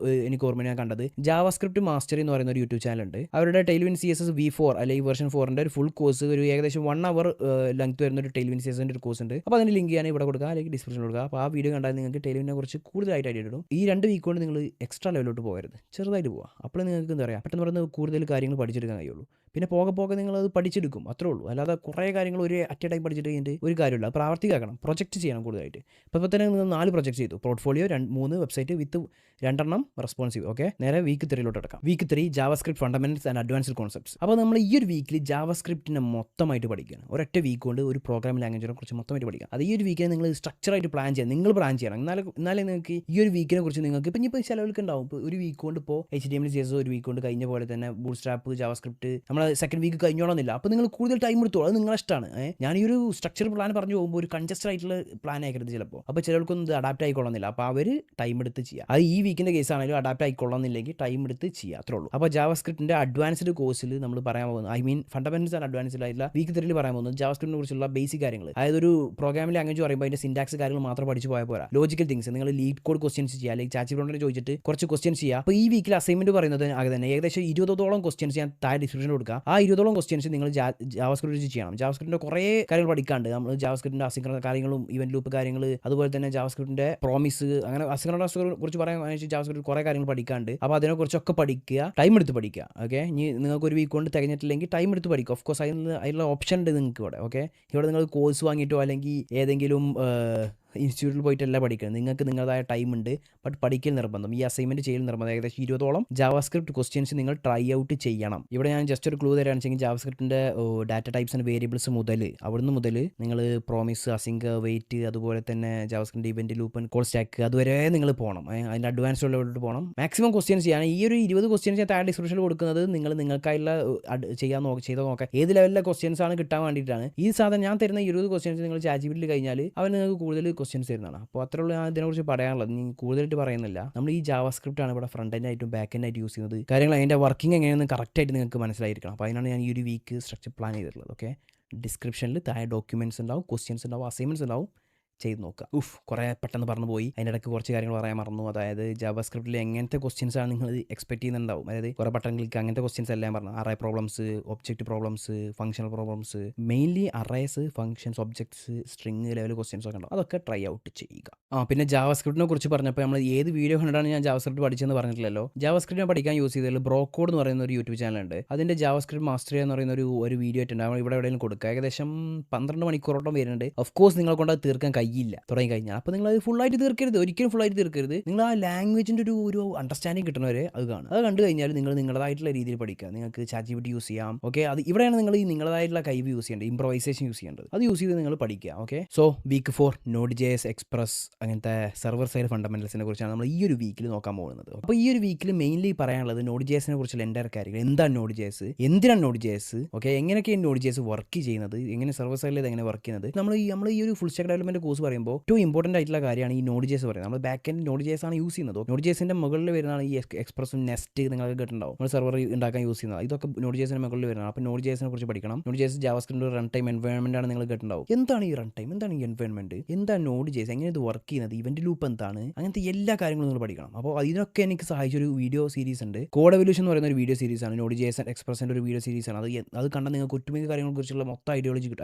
Speaker 1: എനിക്ക് ഓർമ്മ ഞാൻ കണ്ടത് ജാവാസ്ക്രിപ്റ്റ് മാസ്റ്ററി എന്ന് പറയുന്ന ഒരു യൂട്യൂബ് ചാനൽ ഉണ്ട്. അവരുടെ ടൈൽവിൻ CSS V4 അല്ലെങ്കിൽ വേർഷൻ 4ൻ്റെ ഒരു ഫുൾ കോഴ്സ്, ഒരു ഏകദേശം 1 hour ലെങ്ത് വരുന്ന ഒരു ടൈൽവിൻ CSSൻ്റെ ഒരു കോഴ്സ് ഉണ്ട്. അപ്പോൾ അതിൻ്റെ ലിങ്ക് ഞാൻ ഇവിടെ കൊടുക്കുക അല്ലെങ്കിൽ ഡിസ്ക്രിപ്ഷനിൽ കൊടുക്കുക. അപ്പോൾ ആ വീഡിയോ കണ്ടാൽ നിങ്ങൾക്ക് ടൈൽവിനെ കുറിച്ച് കൂടുതലായിട്ട് ഐഡിയ കിട്ടും. ഈ 2 വീക്ക് കൊണ്ട് നിങ്ങൾ എക്സ്ട്രാ ലെവലിലോട്ട് പോകരുത്, ചെറുതായിട്ട് പോവുക. അപ്പോൾ നിങ്ങൾക്ക് എന്താ പറയുക, പെട്ടെന്ന് പറഞ്ഞ് കൂടുതൽ കാര്യങ്ങൾ പഠിച്ചെടുക്കാൻ കഴിയുള്ളൂ. പിന്നെ പോകെ നിങ്ങളത് പഠിച്ചെടുക്കും, അത്രേ ഉള്ളൂ. അല്ലാതെ കുറേ കാര്യങ്ങൾ ഒരു ടൈം പഠിച്ചിട്ട് കഴിഞ്ഞിട്ട് ഒരു കാര്യമില്ല. പ്രാവർത്തികമാക്കണം, പ്രൊജക്റ്റ് ചെയ്യണം കൂടുതലായിട്ട്. ഇപ്പോൾ തന്നെ നിങ്ങൾ 4 പ്രൊജക്റ്റ് ചെയ്തു. Portfolio 3 website with 2 responsive. Okay, നേരെ വീക്ക് 3 എടുക്കാം. Week 3 JavaScript fundamentals and advanced concepts. അപ്പോൾ നമ്മൾ ഈ ഒരു വീക്കിൽ ജാവാസ്ക്രിപ്റ്റിനെ മൊത്തമായിട്ട് പഠിക്കുകയാണ്. ഒരൊറ്റ വീക്ക് കൊണ്ട് ഒരു പ്രോഗ്രാമിംഗ് ലാംഗ്വേജിനെ കുറിച്ച് മൊത്തമായിട്ട് പഠിക്കാം. അത് ഈ ഒരു വീക്കിൽ നിങ്ങൾ സ്ട്രക്ചറായിട്ട് പ്ലാൻ ചെയ്യണം. നിങ്ങൾ പ്ലാൻ ചെയ്യണം. എന്നാലേ നിങ്ങൾക്ക് ഈ ഒരു വീക്കിനെ കുറിച്ച് നിങ്ങൾക്ക് ഇപ്പോൾ ചിലവർക്ക് ഉണ്ടാവും. ഇപ്പോൾ ഒരു വീക്ക് കൊണ്ട് ഇപ്പോൾ HTML CSS ഒരു വീക്ക് കൊണ്ട് കഴിഞ്ഞ പോലെ തന്നെ ബൂട്ട്സ്ട്രാപ്പ് ജാവാസ്ക്രിപ്റ്റ് നമ്മൾ സെക്കൻഡ് വീക്ക് കഴിഞ്ഞോളന്നില്ല. അപ്പോൾ നിങ്ങൾ കൂടുതൽ ടൈം എടുത്തോളൂ, അത് നിങ്ങളുടെ ഇഷ്ടമാണ്. ഞാൻ ഈ ഒരു സ്ട്രക്ചർ പ്ലാൻ പറഞ്ഞു പോകുമ്പോൾ ഒരു കൺജസ്റ്റഡ് ആയിട്ടുള്ള പ്ലാൻ ആക്കരുത് ചിലപ്പോൾ. അപ്പോൾ ചിലർക്കൊന്നും ഇത് അഡാപ്റ്റ് ആയിക്കൊള്ളുന്നില്ല. അപ്പോൾ അവർ ടൈം എടുത്ത് ചെയ്യുക. അത് ഈ വീക്കിൻ്റെ കേസ് ആണെങ്കിലും അഡാപ്റ്റ് ആയിക്കൊള്ളുന്നില്ലെങ്കിൽ ടൈം എടുത്ത് ചെയ്യുക, അത്രേ ഉള്ളൂ. അപ്പോൾ ജാവാസ്ക്രിപ്റ്റിൻ്റെ അഡ്വാൻസ്ഡ് കോഴ്സിൽ നമ്മൾ പറയാൻ പോകുന്നത്, I mean fundamentals and advanced ആയിട്ടുള്ള വീക്ക് 3 പറയാൻ പോകുന്നത് ജാവാസ്ക്രിപ്റ്റിനെ കുറിച്ചുള്ള ബേസിക് കാര്യങ്ങൾ. അതായത് ഒരു പ്രോഗ്രാമിംഗ് ലാംഗ്വേജ് പറയുമ്പോൾ അതിന്റെ സിന്റാക്സ് കാര്യങ്ങൾ മാത്രം പഠിച്ചു പോയാൽ പോരാ. ലോജിക്കൽ തിങ്സ് നിങ്ങൾ ലീഡ് കോഡ് ക്വസ്റ്റ്യൻസ് ചെയ്യുക, അല്ലെങ്കിൽ ചാറ്റ് ചോദിച്ചിട്ട് കുറച്ച് ക്വസ്റ്റ്യൻസ് ചെയ്യുക. അപ്പോൾ ഈ വീക്കിൽ അസൈൻമെന്റ് പറയുന്നത് ആകെ തന്നെ ഏകദേശം 20ഓളം ക്വസ്റ്റ്യൻസ് ഞാൻ താഴെ ഡിസ്ക്രിപ്ഷനിൽ കൊടുക്കുക. ആ 20ഓളം ക്വസ്റ്റ്യൻസ് നിങ്ങൾ ജാവാസ്ക്രിപ്റ്റ് ചെയ്യണം. ജാവാസ്ക്രിപ്റ്റിന്റെ കുറേ കാര്യങ്ങൾ പഠിക്കാണ്ട്. നമ്മൾ ജാവാസ്ക്രിപ്റ്റിന്റെ അസിൻക്രണസ് കാര്യങ്ങളും ഇവന്റ് ലൂപ്പ് കാര്യങ്ങൾ, അതുപോലെ തന്നെ ജാവാസ്ക്രിപ്റ്റിന്റെ പ്രോമിസ്, അങ്ങനെ അസിൻക്രണസ് കുറിച്ച് പറയാൻ ജാവാസ്ക്രിപ്റ്റ് കുറേ കാര്യങ്ങൾ പഠിക്കാണ്ട്. അപ്പോൾ അതിനെക്കുറിച്ചൊക്കെ പഠിക്കുക, ടൈം എടുത്ത് പഠിക്കുക. ഓക്കെ, ഇനി നിങ്ങൾക്ക് ഒരു വീക്ക് കൊണ്ട് തികഞ്ഞിട്ടില്ലെങ്കിൽ ടൈം എടുത്ത് പഠിക്കുക. ഓഫ് കോഴ്സ് അതിനുള്ള ഓപ്ഷൻ ഉണ്ട് നിങ്ങൾക്ക് ഇവിടെ. ഓക്കെ, ഇവിടെ നിങ്ങൾ കോഴ്സ് വാങ്ങിയിട്ടോ അല്ലെങ്കിൽ ഏതെങ്കിലും ഇൻസ്റ്റിറ്റ്യൂട്ടിൽ പോയിട്ടല്ല പഠിക്കുന്നത്. നിങ്ങൾക്ക് നിങ്ങളുടേതായ ടൈം ഉണ്ട്, ബട്ട് പഠിക്കൽ നിർബന്ധം. ഈ അസൈൻമെന്റ് ചെയ്യൽ നിർബന്ധം. ഏകദേശം 20ഓളം ജാവാസ്ക്രിപ്റ്റ് ക്വസ്റ്റ്യൻസ് നിങ്ങൾ ട്രൈ ഔട്ട് ചെയ്യണം. ഇവിടെ ഞാൻ ജസ്റ്റ് ഒരു ക്ലൂ തരാണെന്ന് വെച്ചെങ്കിൽ ജാവാസ്ക്രിപ്റ്റിന്റെ ഡാറ്റ ടൈപ്സ് ആൻഡ് വേരിയബിൾസ് മുതൽ നിങ്ങൾ പ്രോമിസ്, അസിങ്ക്, വെയിറ്റ്, അതുപോലെ തന്നെ JavaScript event loop, call stack, അതുവരെ നിങ്ങൾ പോകണം. അതിൻ്റെ അഡ്വാൻസ് ലെവലിലോട്ട് പോകണം. മാക്സിമം ക്വസ്റ്റ്യൻസ് ചെയ്യാൻ ഈ ഒരു 20 ക്വസ്റ്റ്യൻസ് ഞാൻ താഴെ ഡിസ്ക്രിപ്ഷനിൽ കൊടുക്കുന്നത് നിങ്ങൾക്കായുള്ള ചെയ്ത് നോക്കാം ഏത് ലെവലിലെ ക്വസ്റ്റ്യൻസ് ആണ് കിട്ടാൻ വേണ്ടിയിട്ടാണ്. ഈ സാധനം ഞാൻ തരുന്ന 20 ക്വസ്റ്റ്യൻസ് നിങ്ങൾ ചാറ്റ് കഴിഞ്ഞാൽ അവർ നിങ്ങൾക്ക് കൂടുതൽ ക്വസ്റ്റ്യൻസ് തരുന്നതാണ്. അപ്പോൾ അത്രയുള്ള ഞാൻ ഇതിനെക്കുറിച്ച് പറയാനുള്ളത്. നീ കൂടുതലായിട്ട് പറയുന്നില്ല. നമ്മൾ ഈ ജാവാസ്ക്രിപ്റ്റ് ആണ് ഇവിടെ ഫ്രണ്ട് എൻഡ് ആയിട്ടും ബാക്ക് എൻഡ് ആയിട്ട് യൂസ് ചെയ്യുന്നത്. കാര്യങ്ങൾ അതിൻ്റെ വർക്കിംഗ് എങ്ങനെയാണെന്ന് കറക്റ്റായിട്ട് നിങ്ങൾക്ക് മനസ്സിലായിരിക്കണം. അപ്പോൾ അതിനാണ് ഞാൻ ഈ ഒരു വീക്ക് സ്ട്രക്ചർ പ്ലാൻ ചെയ്തിട്ടുള്ളത്. ഓക്കെ, ഡിസ്ക്രിപ്ഷനിൽ താഴെ ഡോക്യുമെൻറ്റ്സ് ഉണ്ടാവും, ക്വസ്റ്റ്യൻസ് ഉണ്ടാവും, അസൈൻമെൻറ്റ്സ് ഉണ്ടാവും. ചെയ്ത് നോക്കുക. കുറേ പെട്ടെന്ന് പറഞ്ഞു പോയി. അതിൻ്റെ ഇടയ്ക്ക് കുറച്ച് കാര്യങ്ങൾ പറയാൻ മറന്നു. അതായത് ജാവാസ്ക്രിപ്റ്റിൽ എങ്ങനത്തെ ക്വസ്റ്റ്യൻസ് ആണ് നിങ്ങൾ എക്സ്പെക്ട് ചെയ്യുന്നുണ്ടാവും. അതായത് കുറേ ബട്ടൺ ക്ലിക്ക് അങ്ങനത്തെ ക്വസ്റ്റ്യൻസ് എല്ലാം പറഞ്ഞു. Array problems, object problems, functional problems, mainly arrays, functions, objects, string level questions ഒക്കെ ഉണ്ടാവും. അതൊക്കെ ട്രൈ ഔട്ട് ചെയ്യുക. പിന്നെ ജാവാസ്ക്രിപ്റ്റിനെ കുറിച്ച് പറഞ്ഞപ്പോൾ നമ്മൾ ഏത് വീഡിയോ കണ്ടാണ് ഞാൻ ജാവാസ്ക്രിപ്റ്റ് പഠിച്ചെന്ന് പറഞ്ഞിട്ടില്ലല്ലോ. ജാവാസ്ക്രിപ്റ്റിനെ പഠിക്കാൻ യൂസ് ചെയ്തതിൽ ബ്രോക്കോഡ് എന്ന് പറയുന്ന ഒരു യൂട്യൂബ് ചാനലുണ്ട്. അതിൻ്റെ ജാവാസ്ക്രിപ്റ്റ് മാസ്റ്ററി എന്ന് പറയുന്ന ഒരു വീഡിയോ ആയിട്ടുണ്ട്. നമ്മൾ ഇവിടെ എവിടെയെങ്കിലും കൊടുക്കുക. ഏകദേശം 12 മണിക്കൂറോളം വരുന്നുണ്ട്. ഓഫ് കോഴ്സ് നിങ്ങളെ കൊണ്ട് അത് തീർക്കാൻ കഴിയില്ല തുടങ്ങി കഴിഞ്ഞാൽ. അപ്പോൾ നിങ്ങൾ അത് ഫുള്ളായിട്ട് തീർക്കരുത്, ഒരിക്കലും ഫുള്ളായിട്ട് തീർക്കരുത്. നിങ്ങൾ ആ ലാംഗ്വേജിൻ്റെ ഒരു അണ്ടർസ്റ്റാൻഡിങ് കിട്ടുന്നവരെ അത് കാണും. അത് കണ്ടു കഴിഞ്ഞാൽ നിങ്ങൾ നിങ്ങളുടേതായിട്ടുള്ള രീതിയിൽ പഠിക്കുക. നിങ്ങൾക്ക് ചാറ്റ് ജിപിടി യൂസ് ചെയ്യാം. ഓക്കെ, അത് ഇവിടെയാണ് നിങ്ങൾ ഈ നിങ്ങളുടേതായിട്ടുള്ള കഴിവ് യൂസ് ചെയ്യേണ്ടത്, ഇംപ്രൊവൈസേഷൻ യൂസ് ചെയ്യേണ്ടത്. അത് യൂസ് ചെയ്ത് നിങ്ങൾ പഠിക്കുക. Okay, so week 4 Node.js, Express, അങ്ങനത്തെ സെർവർ സൈഡ് ഫണ്ടമെന്റൽസിനെ കുറിച്ചാണ് നമ്മൾ ഈ ഒരു വീക്കിൽ നോക്കാൻ പോകുന്നത്. അപ്പോൾ ഈ ഒരു വീക്കിൽ മെയിൻലി പറയാനുള്ളത് Node.jsനെ കുറിച്ചുള്ള എൻ്റെ കാര്യങ്ങൾ. എന്താണ് Node.js, എന്തിനാണ് Node.js, ഓക്കെ, എങ്ങനെയൊക്കെയാണ് Node.js വർക്ക് ചെയ്യുന്നത്, എങ്ങനെ സെർവർ സൈഡിൽ ഇത് എങ്ങനെ വർക്ക് ചെയ്യുന്നത്. നമ്മൾ ഈ ഒരു ഫുൾ സ്റ്റാക്ക് ഡെവലപ്മെന്റ് കോഴ്സ് പറയുമ്പോൾ ഏറ്റവും ഇമ്പോർട്ടൻ്റ് ആയിട്ടുള്ള കാര്യമാണ് ഈ Node.js പറയുന്നത്. നമ്മൾ ബാക്ക് എൻഡ് Node.js ആണ് യൂസ് ചെയ്യുന്നത്. Node.jsന്റെ മുകളിൽ വരുന്നതാണ് ഈ എക്സ്പ്രസും നെസ്റ്റ് നിങ്ങൾക്ക് കേട്ടിട്ടുണ്ടാവും. നമ്മൾ സെർവർ ഉണ്ടാക്കാൻ യൂസ് ചെയ്യുന്നത്. ഇതൊക്കെ Node.jsന്റെ മുകളിൽ വരുന്നതാണ്. അപ്പോൾ Node.jsനെ കുറിച്ച് പഠിക്കണം. Node.js JavaScript run time environment ആണ് നിങ്ങൾ കേട്ടിട്ടുണ്ടാവും. എന്താണ് ഈ റൺ ടൈം, എന്താണ് ഈ എൻവയോൺമെന്റ്, എന്താണ് Node.js, എങ്ങനെ ഇത് വർക്ക് ചെയ്യുന്നത്, ഇവന്റ് ലൂപ്പ് എന്താണ്, അങ്ങനത്തെ എല്ലാ കാര്യങ്ങളും നിങ്ങൾ പഠിക്കണം. അപ്പോൾ ഇതിനൊക്കെ എനിക്ക് സഹായിച്ച ഒരു വീഡിയോ സീരീസ് ഉണ്ട്. കോഡ് എവല്യൂഷൻ എന്ന് പറയുന്ന ഒരു വീഡിയോ സീരീസ് ആണ്. Node.js എക്സ്പ്രസിന്റെ ഒരു വീഡിയോ സീരീസ് ആണ്. അത് കണ്ടാൽ നിങ്ങൾക്ക് ഒട്ടുമിക്ക കാര്യങ്ങളെ കുറിച്ചുള്ള മൊത്തം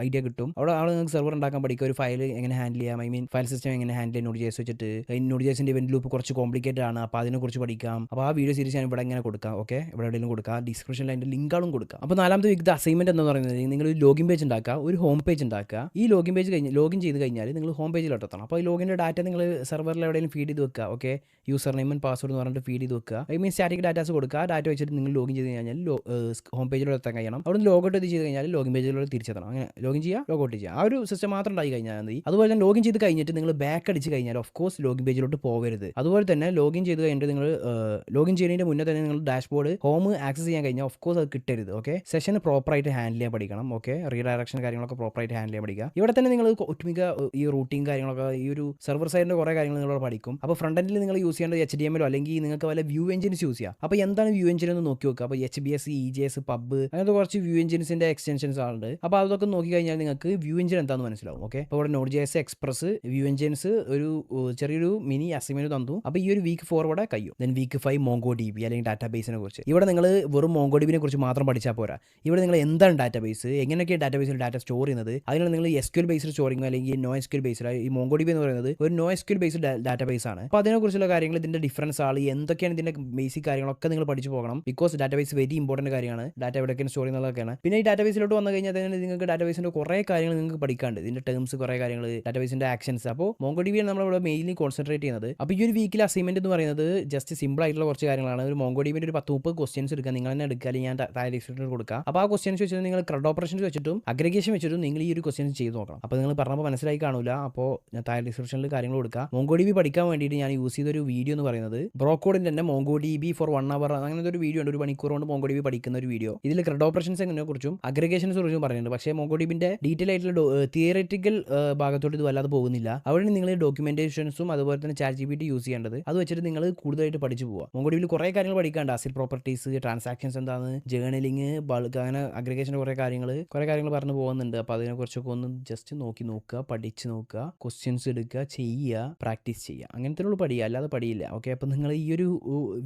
Speaker 1: ഐഡിയ കിട്ടും. അവിടെ നിങ്ങൾക്ക് സെർവർ ഉണ്ടാക്കാൻ പഠിക്കുക, ഒരു ഫയൽ എങ്ങനെ ഹാൻഡിൽ ചെയ്യാം, ഐ മീൻ ഫയൽ സിസ്റ്റം എങ്ങനെ ഹാൻഡിൽ ചെയ്യാം Node.js വെച്ചിട്ട്. Node.jsന്റെ ഇവന്റ് ലൂപ്പ് കുറച്ച് കോംപ്ലിക്കേറ്റഡ് ആണ്. അപ്പോൾ അതിനെക്കുറിച്ച് പഠിക്കാം. അപ്പോൾ ആ വീഡിയോ സീരീസ് ഞാൻ ഇവിടെ ഇങ്ങനെ കൊടുക്കാം. ഓക്കെ, ഇവിടെ എവിടെയെങ്കിലും കൊടുക്കാം, ഡിസ്ക്രിപ്ഷനിൽ അതിൻ്റെ ലിങ്കുകളും കൊടുക്കാം. അപ്പോൾ 4ാമത്തെ വീക്ക് അസൈൻമെന്റ് എന്ന് പറയുന്നത് നിങ്ങൾ ഒരു ലോഗിൻ പേജ് ഉണ്ടാക്കുക, ഒരു ഹോം പേജ് ഉണ്ടാക്കുക. ഈ ലോഗിൻ ചെയ്ത് കഴിഞ്ഞാൽ നിങ്ങൾ ഹോം പേജിലോട്ട് എത്തണം. അപ്പോൾ ഈ ലോഗിൻ്റെ ഡാറ്റ നിങ്ങൾ സെർവറിൽ എവിടെയെങ്കിലും ഫീഡ് ചെയ്ത് വെക്കുക. Okay, user name and password എന്ന് പറഞ്ഞിട്ട് ഫീഡ് ചെയ്ത് വെക്കുക. ഐ മീൻ സ്റ്റാറ്റിക് ഡാറ്റാസ് കൊടുക്കുക. ഡാറ്റ വെച്ചിട്ട് നിങ്ങൾ ലോഗിൻ ചെയ്ത് കഴിഞ്ഞാൽ ഹോം പേജിലോട്ട് എത്താൻ കഴിയണം. അവിടെ നിന്ന് ലോഗൗട്ട് ചെയ്ത് കഴിഞ്ഞാൽ ലോഗിൻ പേജിലോട്ട് തിരിച്ചെത്തണം. അങ്ങനെ ലോഗിൻ ചെയ്യുക, ലോഗൗട്ട് ചെയ്യുക. ആ ഒരു സിസ്റ്റം മാത്രം ഉണ്ടായി കഴിഞ്ഞാൽ മതി. അതുപോലെ തന്നെ ലോഗിൻ ചെയ്ത് കഴിഞ്ഞിട്ട് നിങ്ങൾ ബാക്ക് അടിച്ച് കഴിഞ്ഞാൽ ഓഫ് കോഴ്സ് ലോഗിൻ പേജിലോട്ട് പോകരുത്. അതുപോലെ തന്നെ ലോഗിൻ ചെയ്ത് കഴിഞ്ഞിട്ട് നിങ്ങൾ ലോഗിൻ ചെയ്യുന്നതിൻ്റെ മുന്നേ തന്നെ നിങ്ങൾ ഡാഷ്ബോർഡ് ഹോം ആക്സസ് ചെയ്യാൻ കഴിഞ്ഞാൽ ഓഫ് കോഴ്സ് അത് കിട്ടരുത്. ഓക്കെ, സെഷൻ പ്രോപ്പറായിട്ട് ഹാൻഡിൽ ചെയ്യാൻ പഠിക്കണം. ഓക്കെ, റീഡയറക്ഷൻ കാര്യങ്ങളൊക്കെ പ്രോപ്പറായിട്ട് ഹാൻഡിൽ ചെയ്യാൻ പഠിക്കുക. ഇവിടെ തന്നെ നിങ്ങൾ ഒട്ടുമിക്ക ഈ റൂട്ടിങ് കാര്യങ്ങളൊക്കെ ഈ ഒരു സെർവർ സൈഡിൻ്റെ കുറേ കാര്യങ്ങൾ നിങ്ങൾ പഠിക്കും. അപ്പോൾ ഫ്രണ്ട് എൻഡിൽ നിങ്ങൾ യൂസ് ചെയ്യേണ്ടത് HTML അല്ലെങ്കിൽ നിങ്ങൾക്ക് വല്ല വ്യൂ എഞ്ചിൻസ് യൂസ് ചെയ്യാം. അപ്പോൾ എന്താണ് വ്യൂ എഞ്ചിൻ എന്ന് നോക്കി നോക്കുക. അപ്പോൾ HBS, EJS, PUB അങ്ങനത്തെ കുറച്ച് വ്യൂ എഞ്ചിൻസിൻ്റെ എക്സ്റ്റൻഷൻസ് ആണ്. അപ്പോൾ അതൊക്കെ നോക്കി കഴിഞ്ഞാൽ നിങ്ങൾക്ക് വ്യൂ എഞ്ചിൻ എന്താണെന്ന് മനസ്സിലാവും. ഓക്കെ, അപ്പോൾ ഇവിടെ Node.js, എക്സ്പ്രസ്, വ്യൂ എഞ്ചിൻസ് ഒരു ചെറിയൊരു മിനി അസൈൻമെന്റ് തന്നു. അപ്പോൾ ഈ ഒരു വീക്ക് 4 ഇവിടെ കഴിയും. ദെൻ വീക്ക് 5 MongoDB അല്ലെങ്കിൽ ഡാറ്റാബേസിനെ കുറിച്ച്. ഇവിടെ നിങ്ങൾ വെറും MongoDBനെ കുറിച്ച് മാത്രം പഠിച്ചാൽ പോരാ. ഇവിടെ നിങ്ങൾ എന്താണ് ഡാറ്റാബേസ്, എങ്ങനെയൊക്കെ ഡാറ്റാബേസിൽ ഡാറ്റ സ്റ്റോർ ചെയ്യുന്നത്, അതിനാണ് നിങ്ങൾ SQL ബേസ്ഡ് സ്റ്റോറിംഗ് അല്ലെങ്കിൽ NoSQL ബേസ്ഡ്. ഈ MongoDB എന്ന് പറയുന്നത് ഒരു NoSQL ബേസ്ഡ് ഡാറ്റാബേസ് ആണ്. അപ്പോൾ അതിനെക്കുറിച്ചുള്ള കാര്യങ്ങൾ, ഇതിന്റെ ഡിഫറൻസ് എന്തൊക്കെയാണ് ഇതിന്റെ ബേസിക് കാര്യങ്ങളൊക്കെ നിങ്ങൾ പഠിച്ചു പോകണം. ബിക്കോസ് ഡാറ്റാബേസ് വെരി ഇമ്പോർട്ടന്റ് കാര്യമാണ്. ഡാറ്റ എവിടെയൊക്കെ സ്റ്റോർ ചെയ്യുന്നതൊക്കെയാണ്. പിന്നെ ഈ ഡാറ്റാബേസിലോട്ട് വന്നു കഴിഞ്ഞാൽ തന്നെ നിങ്ങൾക്ക് ഡാറ്റാബേസിന്റെ കുറേ കാര്യങ്ങൾ നിങ്ങൾക്ക് പഠിക്കാണ്ട്. ഇതിന്റെ ടേംസ് കുറേ കാര്യങ്ങൾ, ഡാറ്റാബേസിന്റെ ആക്ഷൻസ്. അപ്പോൾ MongoDB ആണ് നമ്മളിവിടെ മെയിൻലി കോൺസെൻട്രേറ്റ് ചെയ്യുന്നത്. അപ്പോൾ ഈ ഒരു വീക്കിലെ അസൈൻമെന്റ് എന്ന് പറയുന്നത് ജസ്റ്റ് സിമ്പിൾ ആയിട്ടുള്ള കുറച്ച് കാര്യങ്ങളാണ്. ഒരു MongoDBന്റെ ഒരു 10-30 ക്വസ്റ്റ്യൻസ് എടുക്കുക. നിങ്ങൾ തന്നെ എടുക്കുക, അല്ലെങ്കിൽ ഞാൻ താഴെ ഡിസ്ക്രിപ്ഷനിൽ കൊടുക്കുക. അപ്പോൾ ആ ക്വസ്റ്റ്യൻസ് വെച്ചിട്ട് നിങ്ങൾ CRUD ഓപ്പറേഷൻസ് വെച്ചിട്ടും അഗ്രിഗേഷൻ വെച്ചിട്ടും നിങ്ങൾ ഈ ഒരു ക്വസ്റ്റ്യൻസ് ചെയ്ത് നോക്കണം. അപ്പോൾ നിങ്ങൾ പറഞ്ഞപ്പോൾ മനസ്സിലായി കാണില്ല. അപ്പോൾ ഞാൻ താഴെ ഡിസ്ക്രിപ്ഷനിൽ കാര്യങ്ങൾ കൊടുക്കുക. MongoDB പഠിക്കാൻ വേണ്ടിയിട്ട് ഞാൻ യൂസ് ചെയ്ത ഒരു വീഡിയോ എന്ന് പറയുന്നത് ബ്രോക്കോഡിന്റെ തന്നെ MongoDB for 1 hour അങ്ങനത്തെ ഒരു വീഡിയോ ഉണ്ട്. ഒരു മണിക്കൂർ കൊണ്ട് MongoDB പഠിക്കുന്ന ഒരു വീഡിയോ. ഇതിൽ CRUD ഓപ്പറേഷൻസിനെ കുറിച്ചും അഗ്രിഗേഷൻസിനെ കുറിച്ചും പറയുന്നുണ്ട്. പക്ഷേ MongoDBന്റെ ഡീറ്റെയിൽ ആയിട്ടുള്ള തിയററ്റിക്കൽ ഭാഗത്തോട്ട് ഇത് വല്ലാതെ അല്ലാതെ പോകുന്നില്ല. അവിടെ നിങ്ങൾ ഡോക്യുമെന്റേഷൻസും അതുപോലെ തന്നെ ChatGPT യൂസ് ചെയ്യേണ്ടത്. അത് വെച്ചിട്ട് നിങ്ങൾ കൂടുതലായിട്ട് പഠിച്ചു പോവുക. MongoDBയിൽ കുറേ കാര്യങ്ങൾ പഠിക്കാണ്ട്. അസിഡ് പ്രോപ്പർട്ടീസ്, ട്രാൻസാക്ഷൻസ് എന്താണ്, ജേർണലിങ്, ബൾക്ക്, അങ്ങനെ അഗ്രിഗേഷൻ്റെ കുറേ കാര്യങ്ങൾ പറഞ്ഞു പോകുന്നുണ്ട്. അപ്പോൾ അതിനെക്കുറിച്ചൊക്കെ ഒന്ന് ജസ്റ്റ് നോക്കുക, പഠിച്ച് നോക്കുക, ക്വസ്റ്റ്യൻസ് എടുക്കുക, ചെയ്യുക, പ്രാക്ടീസ് ചെയ്യുക. അങ്ങനത്തെ ഉള്ളൂ പഠിക്കുക, അല്ലാതെ പഠിയില്ല. ഓക്കെ, അപ്പോൾ നിങ്ങൾ ഈ ഒരു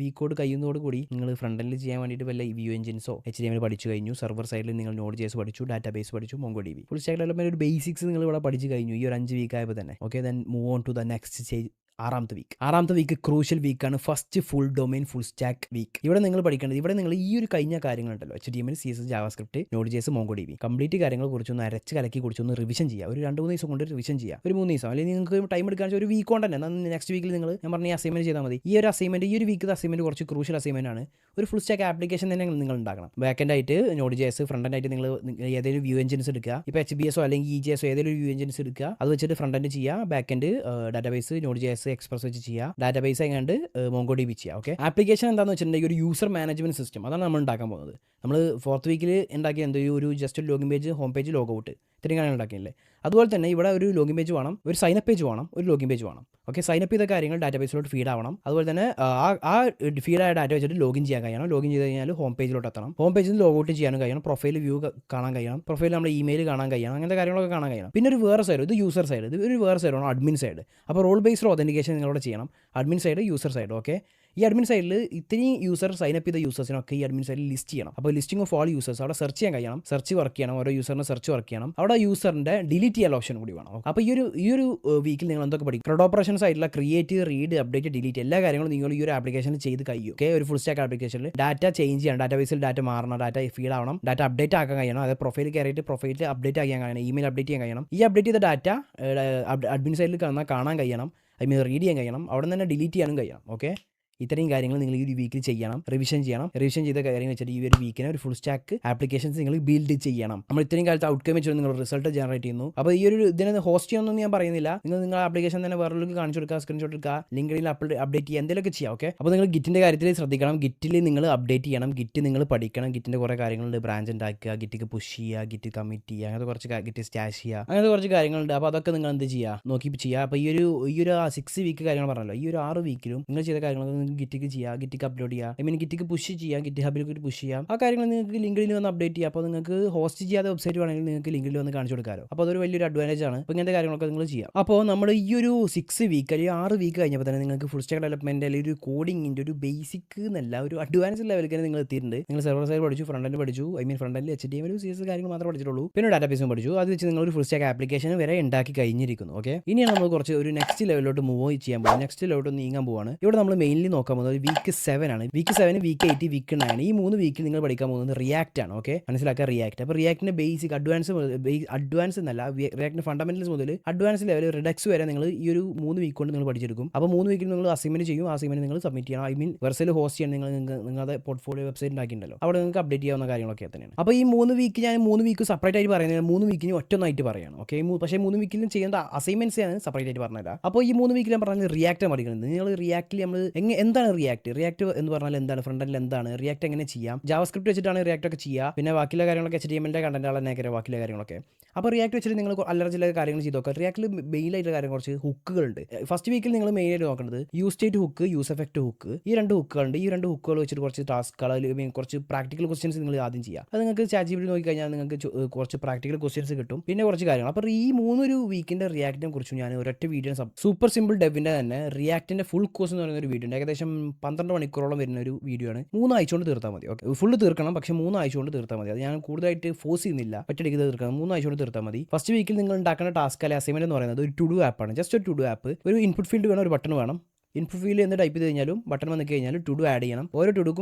Speaker 1: വീക്കോട് കഴിയുന്നതോട് കൂടി നിങ്ങൾ ഫ്രണ്ട് എൻഡിൽ ചെയ്യാൻ വേണ്ടിയിട്ട് വല്ല വ്യൂ എഞ്ചിൻസോ HTML പഠിച്ചു കഴിഞ്ഞു. സർവർ സൈഡിൽ നിങ്ങൾ Node.js പഠിച്ചു, ഡാറ്റാബേസ് പഠിച്ചു, MongoDB. ഫുൾ സ്റ്റാക്ക് ഡെവലപ്മെന്റ് ഒരു ബേസിക്സ് നിങ്ങൾ ഇവിടെ പഠിച്ചു കഴിഞ്ഞു ഈ ഒരു 5 വീക്ക് ആയപ്പോൾ തന്നെ. Okay, then move on to the next stage. ആറാമത്തെ വീക്ക് ക്രൂഷ്യൽ വീക്കാണ്. First full domain full stack week. ഇവിടെ നിങ്ങൾ പഠിക്കേണ്ടത്, ഇവിടെ നിങ്ങൾ ഈ ഒരു കഴിഞ്ഞ കാര്യങ്ങളുണ്ടല്ലോ, HTML, CSS, JavaScript, Node.js, MongoDB, complete കാര്യങ്ങൾ കുറിച്ചൊന്ന് അരച്ച് കലക്കി കുറിച്ചൊന്ന് റിവിഷൻ ചെയ്യുക. ഒരു 2-3 ദിവസം കൊണ്ട് റിവിഷൻ ചെയ്യുക. ഒരു 3 ദിവസം അല്ലെങ്കിൽ നിങ്ങൾക്ക് ടൈം എടുക്കാൻ ഒരു വീക്ക് കൊണ്ട് തന്നെ നെക്സ്റ്റ് വീക്കിൽ നിങ്ങൾ ഞാൻ പറഞ്ഞ അസൈൻമെന്റ് ചെയ്താൽ മതി. ഈ ഒരു വീക്ക് അസൈൻമെന്റ് കുറച്ച് ക്രൂഷ്യൽ അസൈൻമെന്റ് ആണ്. ഒരു ഫുൾ സ്റ്റാക്ക് ആപ്ലിക്കേഷൻ തന്നെ നിങ്ങൾ ഉണ്ടാക്കണം. ബാക്ക് ആയിട്ട് Node.js, ഫ്രണ്ട് ആയിട്ട് നിങ്ങൾ ഏതെങ്കിലും വ്യൂ എഞ്ചിൻസ് എടുക്കുക. ഇപ്പോൾ HBS അല്ലെങ്കിൽ EJS ഏതെങ്കിലും വ്യൂ എഞ്ചിൻസ് എടുക്കുക. അത് വെച്ചിട്ട് ഫ്രണ്ട് എൻഡ് ചെയ്യുക. Back end database Node.js express വെച്ച് ചെയ്യുക. ഡാറ്റാബേസ് എങ്ങാണ്ട് MongoDB ചെയ്യുക. ഓക്കെ, ആപ്ലിക്കേഷൻ എന്താണെന്ന് വെച്ചിട്ടുണ്ടെങ്കിൽ ഒരു യൂസർ മാനേജ്മെന്റ് സിസ്റ്റം, അതാണ് നമ്മൾ ഉണ്ടാക്കാൻ പോകുന്നത്. നമ്മൾ 4th വീക്കിൽ ഉണ്ടാക്കിയ ഒരു just login page, home page, log out, ഇത്രയും കാര്യങ്ങൾ ഉണ്ടാക്കിയില്ലേ. അതുപോലെ തന്നെ ഇവിടെ ഒരു ലോഗിൻ പേജ് വേണം, ഒരു സൈനപ്പ് പേജ് വേണം, ഒരു ലോഗിൻ പേജ് വേണം. ഓക്കെ, സൈനപ്പ് ചെയ്ത കാര്യങ്ങൾ ഡാറ്റാബേസിലോട്ട് ഫീഡ് ആവണം. അതുപോലെ തന്നെ ആ ഫീഡായ ഡാറ്റ വെച്ചിട്ട് ലോഗിൻ ചെയ്യാൻ കഴിയണം. ലോഗിൻ ചെയ്ത് കഴിഞ്ഞാൽ ഹോം പേജിലോട്ട് എത്തണം. ഹോം പേജിൽ നിന്ന് ലോഗ് ഔട്ട് ചെയ്യാനും കഴിയണം. പ്രൊഫൈൽ വ്യൂ കാണാൻ കഴിയണം. പ്രൊഫൈൽ നമ്മുടെ ഇമെയിൽ കാണാൻ കഴിയണം. അങ്ങനത്തെ കാര്യങ്ങളൊക്കെ കാണാൻ കഴിയണം. പിന്നെ ഒരു വേറെ സൈഡ്, ഇത് യൂസർ സൈഡ്, ഇത് ഒരു വേറെ സൈഡാണ് അഡ്മിൻ സൈഡ്. അപ്പോൾ റോൾ ബേസ്ഡ് ഒതന്റിക്കേഷൻ നിങ്ങളോട് ചെയ്യണം. Admin side, user side. Okay, ഈ അഡ്മിൻ സൈഡിൽ ഇത്രയും യൂസർ സൈനപ്പ് ചെയ്ത യൂസേഴ്സിനൊക്കെ ഈ അഡ്മിൻ സൈഡിൽ ലിസ്റ്റ് ചെയ്യണം. അപ്പോൾ ലിസ്റ്റിംഗ് ഓഫ് ഓൾ യൂസേഴ്സ് അവിടെ സെർച്ച് ചെയ്യാൻ കഴിയണം. സെർച്ച് വർക്ക് ചെയ്യണം. ഓരോ യൂസറിനെ സെർച്ച് വർക്ക് ചെയ്യണം. അവിടെ യൂസറിന്റെ ഡിലീറ്റ് ചെയ്യാൻ ഓപ്ഷൻ കൂടി വേണം. അപ്പോൾ ഈ ഒരു വീക്കിൽ നിങ്ങൾ എന്തൊക്കെ പഠിക്കും? ക്രഡ് ഓപ്പറേഷൻസ് ആയിട്ടുള്ള ക്രിയേറ്റ്, റീഡ്, അപ്ഡേറ്റ്, ഡിലീറ്റ് എല്ലാ കാര്യങ്ങളും നിങ്ങൾ ഈ ഒരു ആപ്ലിക്കേഷനിൽ ചെയ്ത് കഴിയും. ഓക്കെ, ഒരു ഫുൾ സ്റ്റാക്ക് ആപ്ലിക്കേഷനിൽ ഡാറ്റ ചേഞ്ച് ചെയ്യണം. ഡാറ്റാബേസിൽ ഡാറ്റ മാറണം, ഡാറ്റ ഫീഡ് ആവണം, ഡാറ്റ അപ്ഡേറ്റ് ആക്കാൻ കഴിയണം. അതായത് പ്രൊഫൈൽ കയറിയിട്ട് പ്രൊഫൈൽ അപ്ഡേറ്റ് ആക്കാൻ കഴിയണം, ഇമെയിൽ അപ്ഡേറ്റ് ചെയ്യാൻ കഴിയണം. ഈ അപ്ഡേറ്റ് ചെയ്ത ഡാറ്റ അഡ്മിൻ സൈഡിൽ കാണാൻ കഴിയണം. റീഡ് ചെയ്യാൻ കഴിയണം. അവിടെ നിന്ന് തന്നെ ഡിലീറ്റ് ചെയ്യാനും കഴിയണം. ഓക്കെ, ഇത്രയും കാര്യങ്ങൾ നിങ്ങൾ ഈ ഒരു വീക്കിൽ ചെയ്യണം, റിവിഷൻ ചെയ്ത കാര്യങ്ങൾ വെച്ചിട്ട് ഈ ഒരു വീക്കിനെ ഒരു ഫുൾ സ്റ്റാക്ക് ആപ്ലിക്കേഷൻസ് നിങ്ങൾ ബിൽഡ് ചെയ്യണം. നമ്മൾ ഇത്രയും കാലത്ത് ഔട്ട്കം വെച്ചിട്ട് നിങ്ങൾ റിസൾട്ട് ജനറേറ്റ് ചെയ്യുന്നു. അപ്പോൾ ഈ ഒരു ഇതിനെ ഹോസ്റ്റ് ചെയ്യണമെന്ന് ഞാൻ പറയുന്നില്ല. നിങ്ങൾ ആപ്ലിക്കേഷൻ തന്നെ വേറൊരു കാണിച്ചു കൊടുക്കുക, സ്ക്രീൻഷോട്ട് എടുക്കുക, ലിങ്ക്ഡിനിൽ അപ്ഡേറ്റ് ചെയ്യുക, എന്തെങ്കിലുമൊക്കെ ചെയ്യാം. ഓക്കെ, അപ്പോൾ നിങ്ങൾ ഗിറ്റിൻ്റെ കാര്യത്തിൽ ശ്രദ്ധിക്കണം. ഗിറ്റിൽ നിങ്ങൾ അപ്ഡേറ്റ് ചെയ്യണം. ഗിറ്റ് നിങ്ങൾ പഠിക്കണം. ഗിറ്റിൻ്റെ കുറേ കാര്യങ്ങളുണ്ട്. ബ്രാഞ്ച് ഉണ്ടാക്കുക, ഗിറ്റിക്ക് പുഷ് ചെയ്യുക, ഗിറ്റ് കമ്മിറ്റ് ചെയ്യുക, അങ്ങനത്തെ കുറച്ച് ഗിറ്റ് സ്റ്റാഷ് ചെയ്യുക, അങ്ങനത്തെ കുറച്ച് കാര്യങ്ങളുണ്ട്. അപ്പോൾ അതൊക്കെ നിങ്ങൾ എന്ത് ചെയ്യുക, നോക്കി ചെയ്യുക. അപ്പോൾ ഈ ഒരു 6 വീക്ക് കാര്യങ്ങൾ പറഞ്ഞല്ലോ, ഈ ഒരു 6 വീക്കിലും നിങ്ങൾ ചെയ്ത കാര്യങ്ങൾ ഗിറ്റിക്ക് ചെയ്യുക, ഗിറ്റിക്ക് അപ്ലോഡ് ചെയ്യുക, ഗിറ്റിക്ക് പുഷ് ചെയ്യുക, ഗിറ്റ് ഹബിലേക്ക് പുഷ് ചെയ്യാം. ആ കാര്യങ്ങൾ നിങ്ങൾക്ക് ലിങ്ക്ഡിനിൽ വന്ന് അപ്ഡേറ്റ് ചെയ്യുക. അപ്പോൾ നിങ്ങൾക്ക് ഹോസ്റ്റ് ചെയ്യാതെ വെബ്സൈറ്റ് വേണമെങ്കിൽ നിങ്ങൾക്ക് ലിങ്ക്ഡിനിൽ വന്ന് കാണിച്ചു കൊടുക്കാമല്ലോ. അപ്പോൾ അതൊരു വലിയൊരു അഡ്വാൻറ്റേജ് ആണ്. അപ്പോൾ ഇങ്ങനത്തെ കാര്യങ്ങളൊക്കെ നിങ്ങൾ ചെയ്യാം. അപ്പോൾ നമ്മൾ ഈ ഒരു 6 വീക്ക് അല്ലെങ്കിൽ 6 വീക്ക് കഴിഞ്ഞപ്പോൾ തന്നെ നിങ്ങൾക്ക് ഫുൾ സ്റ്റാക്ക് ഡെവലപ്മെന്റ് അല്ലെങ്കിൽ ഒരു കോഡിങ്ങിൻ്റെ ഒരു ബേസിക് എന്നല്ല ഒരു അഡ്വാൻസ് ലെവലിലേക്ക് നിങ്ങൾ എത്തിയിട്ടുണ്ട്. നിങ്ങൾ സെർവർ സൈഡ് പഠിച്ചു, ഫ്രണ്ട് എൻഡ് പഠിച്ചു, ഫ്രണ്ട് എൻഡിൽ HTML, CSS കാര്യങ്ങൾ മാത്രമേ പഠിച്ചിട്ടുള്ളൂ. പിന്നെ ഡാറ്റാബേസും പഠിച്ചു. അത് വെച്ച് നിങ്ങൾ ഒരു ഫുൾ സ്റ്റാക്ക് ആപ്ലിക്കേഷൻ വരെ ഉണ്ടാക്കി കഴിഞ്ഞിരിക്കുന്നു. ഓക്കെ, ഇനിയാണ് നമ്മൾ കുറച്ച് ഒരു നെക്സ്റ്റ് ലെവലിലോട്ട് മൂവ് ചെയ്യാൻ പോകുന്നത്. നെക്സ്റ്റ് ലെവലോട്ട് നീങ്ങാൻ പോവാണ്. ഇവിടെ നമ്മൾ മെയിൻലി നോക്കാൻ പോകുന്നത് വീക്ക് 7 ആണ്. വീക്ക് 7, വീക്ക് 8, വീക്ക് 9 ഈ 3 വീക്കിൽ നിങ്ങൾ പഠിക്കാൻ പോകുന്നത് റിയാക്റ്റ് ആണ്. ഓക്കെ, മനസ്സിലാക്കുക റിയാക്റ്റ്. അപ്പോൾ റിയാക്റ്റിന്റെ ബേസിക് അഡ്വാൻസ് എന്നല്ല, റിയാക്റ്റിന്റെ ഫണ്ടമെന്റൽസ് മുതൽ അഡ്വാൻസ് ലെവൽ റിഡക്സ് വരെ നിങ്ങൾ ഈ ഒരു 3 വീക്ക് കൊണ്ട് നിങ്ങൾ പഠിച്ചെടുക്കും. അപ്പോൾ 3 വീക്കിൽ നിങ്ങൾ അസൈൻമെന്റ് ചെയ്യും. ആ അസൈൻമെന്റ് നിങ്ങൾ സബ്മിറ്റ് ചെയ്യണം. വെർസൽ ഹോസ്റ്റ് ചെയ്യണം. നിങ്ങളുടെ പോർട്ട്ഫോളിയോ വെബ്സൈറ്റ് ഉണ്ടാക്കിയിട്ടുണ്ടല്ലോ, അവിടെ നിങ്ങൾക്ക് അപ്ഡേറ്റ് ചെയ്യാവുന്ന കാര്യങ്ങളൊക്കെ തന്നെയാണ്. അപ്പോൾ ഈ 3 വീക്ക് ഞാൻ 3 വീക്ക് സെപ്പറേറ്റ് ആയിട്ട് പറയുന്നത് 3 വീക്കിന് ഒറ്റൊന്നായിട്ട് പറയണം. ഓക്കെ, പക്ഷേ 3 വീക്കിലും ചെയ്യേണ്ട അസൈൻമെന്റ്സ് ആണ് സെപ്പറേറ്റ് ആയിട്ട് പറഞ്ഞുതരാം. അപ്പോൾ ഈ 3 വീക്കിൽ ഞാൻ പറഞ്ഞത് റിയാക്റ്റ് പഠിക്കുന്നത്. നിങ്ങൾ റിയാക്റ്റിൽ നമ്മൾ എന്താണ് റിയാക്റ്റ് എന്ന് പറഞ്ഞാൽ എന്താണ്, ഫ്രണ്ട് എൻഡിൽ എന്താണ്, റിയാക്റ്റ് എങ്ങനെ ചെയ്യാം, ജാവാസ്ക്രിപ്റ്റ് വെച്ചിട്ടാണ് റിയാക്റ്റ് ഒക്കെ ചെയ്യുക. പിന്നെ ബാക്കിയുള്ള കാര്യങ്ങളൊക്കെ HTML കണ്ടന്റ് ആളെ ബാക്കിയുള്ള കാര്യങ്ങളൊക്കെ. അപ്പോൾ റിയാക്ട് വെച്ചിട്ട് നിങ്ങൾ അല്ലറ ചില കാര്യങ്ങൾ ചെയ്ത് നോക്കുക. റിയാക്റ്റിൽ മെയിനായിട്ടുള്ള കാര്യം കുറച്ച് ഹുക്കുകളുണ്ട്. ഫസ്റ്റ് വീക്കിൽ നിങ്ങൾ മെയിനായിട്ട് നോക്കേണ്ടത് use state hook, use effect hook, ഈ 2 ഹുക്കുകളുണ്ട്. ഈ 2 ഹുക്കുകൾ വെച്ചിട്ട് കുറച്ച് ടാസ്കുകൾ, കുറച്ച് പ്രാക്ടിക്കൽ ക്വസ്റ്റ്യൻസ് നിങ്ങൾ ആദ്യം ചെയ്യുക. അത് നിങ്ങൾക്ക് ChatGPT നോക്കി കഴിഞ്ഞാൽ നിങ്ങൾക്ക് കുറച്ച് പ്രാക്ടിക്കൽ ക്വസ്റ്റ്യൻസ് കിട്ടും. പിന്നെ കുറച്ച് കാര്യങ്ങൾ. അപ്പോൾ ഈ 3 വീക്കിൻ്റെ റിയാക്റ്റിനെ കുറിച്ച് ഞാൻ ഒരൊറ്റ വീഡിയോ സൂപ്പർ സിമ്പിൾ ഡെവിൻ്റെ തന്നെ റിയാക്റ്റിൻ്റെ ഫുൾ കോഴ്സ് എന്ന് പറയുന്ന ഒരു വീഡിയോ ഉണ്ട്. ഏകദേശം 12 മണിക്കൂറോളം വരുന്ന ഒരു വീഡിയോ ആണ്. 3 ആഴ്ച കൊണ്ട് തീർത്താൽ മതി. ഓക്കെ, ഫുള്ള് തീർക്കണം, പക്ഷേ 3 ആഴ്ച കൊണ്ട് തീർത്താൽ മതി. അത് ഞാൻ കൂടുതലായിട്ട് ഫോഴ്സ് ചെയ്യുന്നില്ല, ഒറ്റയടിക്ക് തീർക്കണം. 3 ആഴ്ച കൊണ്ട് തീർത്താൽ മതി. ഫസ്റ്റ് വീക്കിൽ നിങ്ങൾ ഉണ്ടാക്കുന്ന ടാസ്ക് അല്ലെങ്കിൽ അസൈൻമെന്റ് എന്ന് പറയുന്നത് ഒരു ടു ഡു ആപ്പാണ്. ജസ്റ്റ് ഒരു ടു ഡു ആപ്പ്. ഒരു ഇൻപുട്ട് ഫീൽഡ് വേണം, ഒരു ബട്ടൺ വേണം. ഇൻപുട്ട് ഫീൽഡ് എന്ന് ടൈപ്പ് ചെയ്ത് കഴിഞ്ഞാലും ബട്ടൺ വന്ന് കഴിഞ്ഞാൽ ടു ഡു ആഡ് ചെയ്യണം. ഓരോ ടു ഡു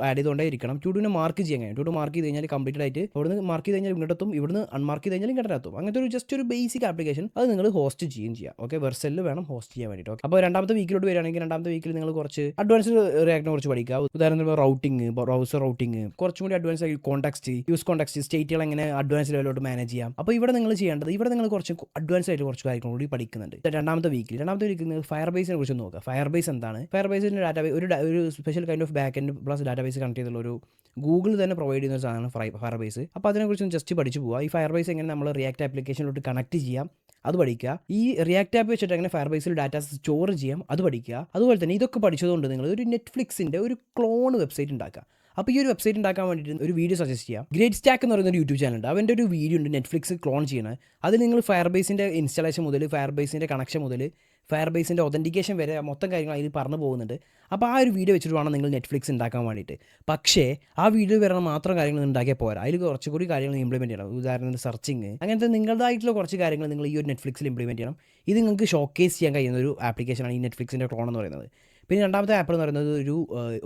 Speaker 1: ആഡ് ചെയ്തുകൊണ്ടേ ഇരിക്കണം. ടു ഡുവിനെ മാർക്ക് ചെയ്യാൻ കഴിയും. ടു ഡു മാർക്ക് ചെയ്ത് കഴിഞ്ഞാൽ കംപ്ലീറ്റ് ആയിട്ട് അവിടുന്ന് മാർക്ക് ചെയ്ത് കഴിഞ്ഞാൽ ഇങ്ങോട്ടെത്തും, ഇവിടുന്ന് അൺമാർക്ക് ചെയ്ത് കഴിഞ്ഞാൽ ഇങ്ങോട്ടെത്തും. അങ്ങനത്തെ ഒരു ജസ്റ്റ് ഒരു ബേസിക് ആപ്ലിക്കേഷൻ അത് നിങ്ങൾ ഹോസ്റ്റ് ചെയ്യുകയും ചെയ്യാം. ഓക്കെ, വെർസലിൽ വേണം ഹോസ്റ്റ് ചെയ്യാൻ വേണ്ടിയിട്ട്. ഓക്കെ, അപ്പോൾ രണ്ടാമത്തെ വീക്കിലോട്ട് വരികയാണെങ്കിൽ രണ്ടാമത്തെ വീക്കിൽ നിങ്ങൾ കുറച്ച് അഡ്വാൻസ്ഡ് റിയാക്റ്റിനെ കുറിച്ച് പഠിക്കുക. ഉദാഹരണത്തിന് റൗട്ടിങ്, ബ്രൗസർ റൗട്ടിങ്, കുറച്ചും കൂടി അഡ്വാൻസ് ആയി കോൺടാക്സ്റ്റ്, യൂസ് കോൺടാക്സ്റ്റ്, സ്റ്റേറ്റുകൾ എങ്ങനെ അഡ്വാൻസ് ലെവലിലോട്ട് മാനേജ് ചെയ്യാം. അപ്പോൾ ഇവിടെ നിങ്ങൾ ചെയ്യേണ്ടത്, ഇവിടെ നിങ്ങൾ കുറച്ച് അഡ്വാൻസ് ആയിട്ട് കുറച്ച് കാര്യങ്ങൾ കൂടി പഠിക്കുന്നുണ്ട്. രണ്ടാമത്തെ വീക്കിൽ നിങ്ങൾ ഫയർ ബേസിനെ കുറിച്ച് നോക്കുക. ഫയർ ബേസ് എന്താണ്? ഫയർ ബേസിൻ്റെ ഡാറ്റാബേസ് ഒരു special kind of back end plus database connect ചെയ്തുള്ള ഒരു ഗൂഗിൾ തന്നെ പ്രൊവൈഡ് ചെയ്യുന്ന ഒരു സാധനമാണ് ഫയർ ബേസ്. അപ്പോൾ അതിനെക്കുറിച്ച് ജസ്റ്റ് പഠിച്ചു പോവുക. ഈ ഫയർ ബേസ് എങ്ങനെ നമ്മൾ റിയാക്ട് ആപ്ലിക്കേഷനിലോട്ട് കണക്ട് ചെയ്യാം, അത് പഠിക്കുക. ഈ റിയാക്ട് ആപ്പ് വെച്ചിട്ട് എങ്ങനെ ഫയർബേസിൽ ഡാറ്റ സ്റ്റോർ ചെയ്യാം അത് പഠിക്കുക. അതുപോലെ തന്നെ ഇതൊക്കെ പഠിച്ചതുകൊണ്ട് നിങ്ങൾ ഒരു നെറ്റ്ഫ്ലിക്സിൻ്റെ ഒരു ക്ലോൺ വെബ്സൈറ്റ് ഉണ്ടാക്കുക. അപ്പോൾ ഈ ഒരു വെബ്സൈറ്റ് ഉണ്ടാക്കാൻ വേണ്ടിയിട്ട് ഒരു വീഡിയോ സജസ്റ്റ് ചെയ്യാം. ഗ്രേറ്റ് സ്റ്റാക്ക് എന്ന് പറയുന്ന ഒരു യൂട്യൂബ് ചാനൽ ഉണ്ട്. അവൻ്റെ ഒരു വീഡിയോ ഉണ്ട് നെറ്റ്ഫ്ലിക്സ് ക്ലോൺ ചെയ്യണത്. അതിൽ നിങ്ങൾ ഫയർബേസിൻ്റെ ഇൻസ്റ്റാളേഷൻ മുതൽ ഫയർബേസിൻ്റെ കണക്ഷൻ മുതൽ ഫയർബേസിൻ്റെ ഒതൻറ്റിക്കേഷൻ വരെ മൊത്തം കാര്യങ്ങൾ അതിൽ പറഞ്ഞു പോകുന്നുണ്ട്. അപ്പോൾ ആ ഒരു വീഡിയോ വെച്ചിട്ട് വേണം നിങ്ങൾ നെറ്റ്ഫ്ലിക്സ് ഉണ്ടാക്കാൻ വേണ്ടിയിട്ട്. പക്ഷേ ആ വീഡിയോ വരണ മാത്രം കാര്യങ്ങൾ ഉണ്ടാക്കിയാൽ പോരാ, അതിൽ കുറച്ചുകൂടി കാര്യങ്ങൾ ഇംപ്ലിമെൻറ്റ് ചെയ്യണം. ഉദാഹരണത്തിന് സെർച്ചിങ്, അങ്ങനത്തെ നിങ്ങളുടേതായിട്ടുള്ള കുറച്ച് കാര്യങ്ങൾ നിങ്ങൾ ഈ ഒരു നെറ്റ്ഫ്ലിക്സിൽ ഇംപ്ലിമെൻറ്റ് ചെയ്യണം. ഇത് നിങ്ങൾക്ക് ഷോക്കേസ് ചെയ്യാൻ കഴിയുന്ന ഒരു ആപ്ലിക്കേഷനാണ് ഈ നെറ്റ്ഫ്ലിക്സിൻ്റെ ക്ലോൺ എന്ന് പറയുന്നത്. പിന്നെ രണ്ടാമത്തെ ആപ്പ് എന്ന് പറയുന്നത് ഒരു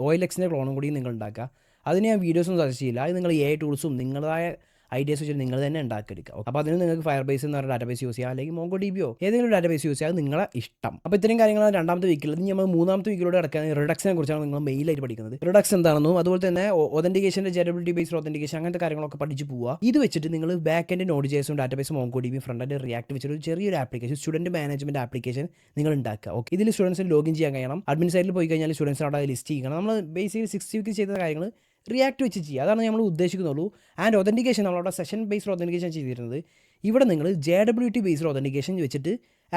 Speaker 1: OLXൻ്റെ ക്ലോണും കൂടി നിങ്ങൾ ഉണ്ടാക്കുക. അതിന് ഞാൻ വീഡിയോസൊന്നും സജസ്റ്റ് ചെയ്യില്ല. അത് നിങ്ങൾ AI ടൂൾസും നിങ്ങളുടേതായ ഐഡിയാസ് വെച്ചിട്ട് നിങ്ങൾ തന്നെ ഉണ്ടാക്കിയെടുക്കുക. അപ്പോൾ അതിന് നിങ്ങൾക്ക് ഫയർബേസ് എന്ന് പറഞ്ഞ ഡാറ്റാബേസ് യൂസ് ചെയ്യാം, അല്ലെങ്കിൽ MongoDBയോ ഏതെങ്കിലും ഡാറ്റാബേസ് യൂസ് ചെയ്യാം. അത് നിങ്ങളെ ഇഷ്ടം. അപ്പോൾ ഇത്രയും കാര്യങ്ങളാണ് രണ്ടാമത്തെ വീക്കിൽ. ഇനി നമ്മൾ മൂന്നാമത്തെ വീക്കിലൂടെ കിടക്കാൻ റിഡക്സിനെ കുറിച്ചാണ് നിങ്ങൾ മെയിലായിട്ട് പഠിക്കുന്നത്. റിഡക്സ് എന്താണെന്നും അതുപോലെ തന്നെ ഒതൻറ്റിക്കേഷൻ്റെ ജെറബിലിറ്റി ബേസ്ഡ് ഒതൻറ്റിക്കേഷൻ അങ്ങനത്തെ കാര്യങ്ങളൊക്കെ പഠിച്ച് പോവുക. ഇത് വെച്ചിട്ട് നിങ്ങൾ back end Node.js database MongoDB front end React വെച്ചിട്ട് ഒരു ചെറിയൊരു ആപ്ലിക്കേഷൻ, സ്റ്റുഡൻറ്റ് മാനേജ്മെൻറ്റ് ആപ്ലിക്കേഷൻ നിങ്ങൾ ഉണ്ടാക്കുക. ഓക്കെ, ഇതിൽ സ്റ്റുഡൻസിന് ലോഗിൻ ചെയ്യാൻ കഴിയണം. അഡ്മിൻ സൈഡിൽ പോയി കഴിഞ്ഞാൽ സ്റ്റുഡൻസിന് അവിടെ ലിസ്റ്റ് ചെയ്യണം. നമ്മൾ ബേസിക്കലി 6 വീക്ക് ചെയ്ത കാര്യങ്ങൾ റിയാക്ട് വെച്ച് ചെയ്യുക. അതാണ് നമ്മൾ ഉദ്ദേശിക്കുന്നുള്ളൂ. ആൻഡ് ഒതൻറ്റിക്കേഷൻ നമ്മളവിടെ സെഷൻ ബേസ്ഡ് ഒതൻറ്റിക്കേഷൻ ചെയ്തിരുന്നത്. ഇവിടെ നിങ്ങൾ JWT ബേസ്ഡ് ഒതൻറ്റിക്കേഷൻ വെച്ചിട്ട്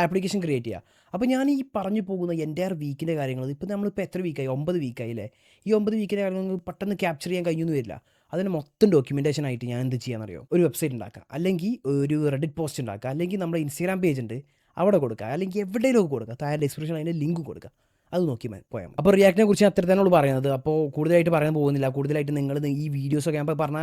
Speaker 1: ആപ്ലിക്കേഷൻ ക്രിയേറ്റ് ചെയ്യുക. അപ്പോൾ ഞാൻ ഈ പറഞ്ഞു പോകുന്ന എൻ്റയർ വീക്കിൻ്റെ കാര്യങ്ങൾ ഇപ്പോൾ നമ്മളിപ്പോൾ എത്ര വീക്കായി, 9 വീക്കായില്ലേ. ഈ 9 വീക്കിൻ്റെ കാര്യങ്ങൾ പെട്ടെന്ന് ക്യാപ്ചർ ചെയ്യാൻ കഴിഞ്ഞൊന്നും വരില്ല. അതിന് മൊത്തം ഡോക്യുമെൻറ്റേഷൻ ആയിട്ട് ഞാൻ എന്ത് ചെയ്യാമെന്നറിയോ, ഒരു വെബ്സൈറ്റ് ഉണ്ടാക്കുക, അല്ലെങ്കിൽ ഒരു റെഡിറ്റ് പോസ്റ്റ് ഉണ്ടാക്കുക, അല്ലെങ്കിൽ നമ്മുടെ ഇൻസ്റ്റാഗ്രാം പേജ് ഉണ്ട് അവിടെ കൊടുക്കുക, അല്ലെങ്കിൽ എവിടെയെങ്കിലും കൊടുക്കുക, താഴെ ഡിസ്ക്രിപ്ഷൻ അതിൻ്റെ ലിങ്ക് കൊടുക്കുക. അത് നോക്കി പോയാൽ മതി. അപ്പോൾ റിയാക്റ്റിനെ കുറിച്ച് അത്ര തന്നെയുള്ളൂ പറയുന്നത്. അപ്പോൾ കൂടുതലായിട്ട് പറയാൻ പോകുന്നില്ല. കൂടുതലായിട്ട് നിങ്ങൾ ഈ വീഡിയോസൊക്കെ ഞാൻ പറഞ്ഞ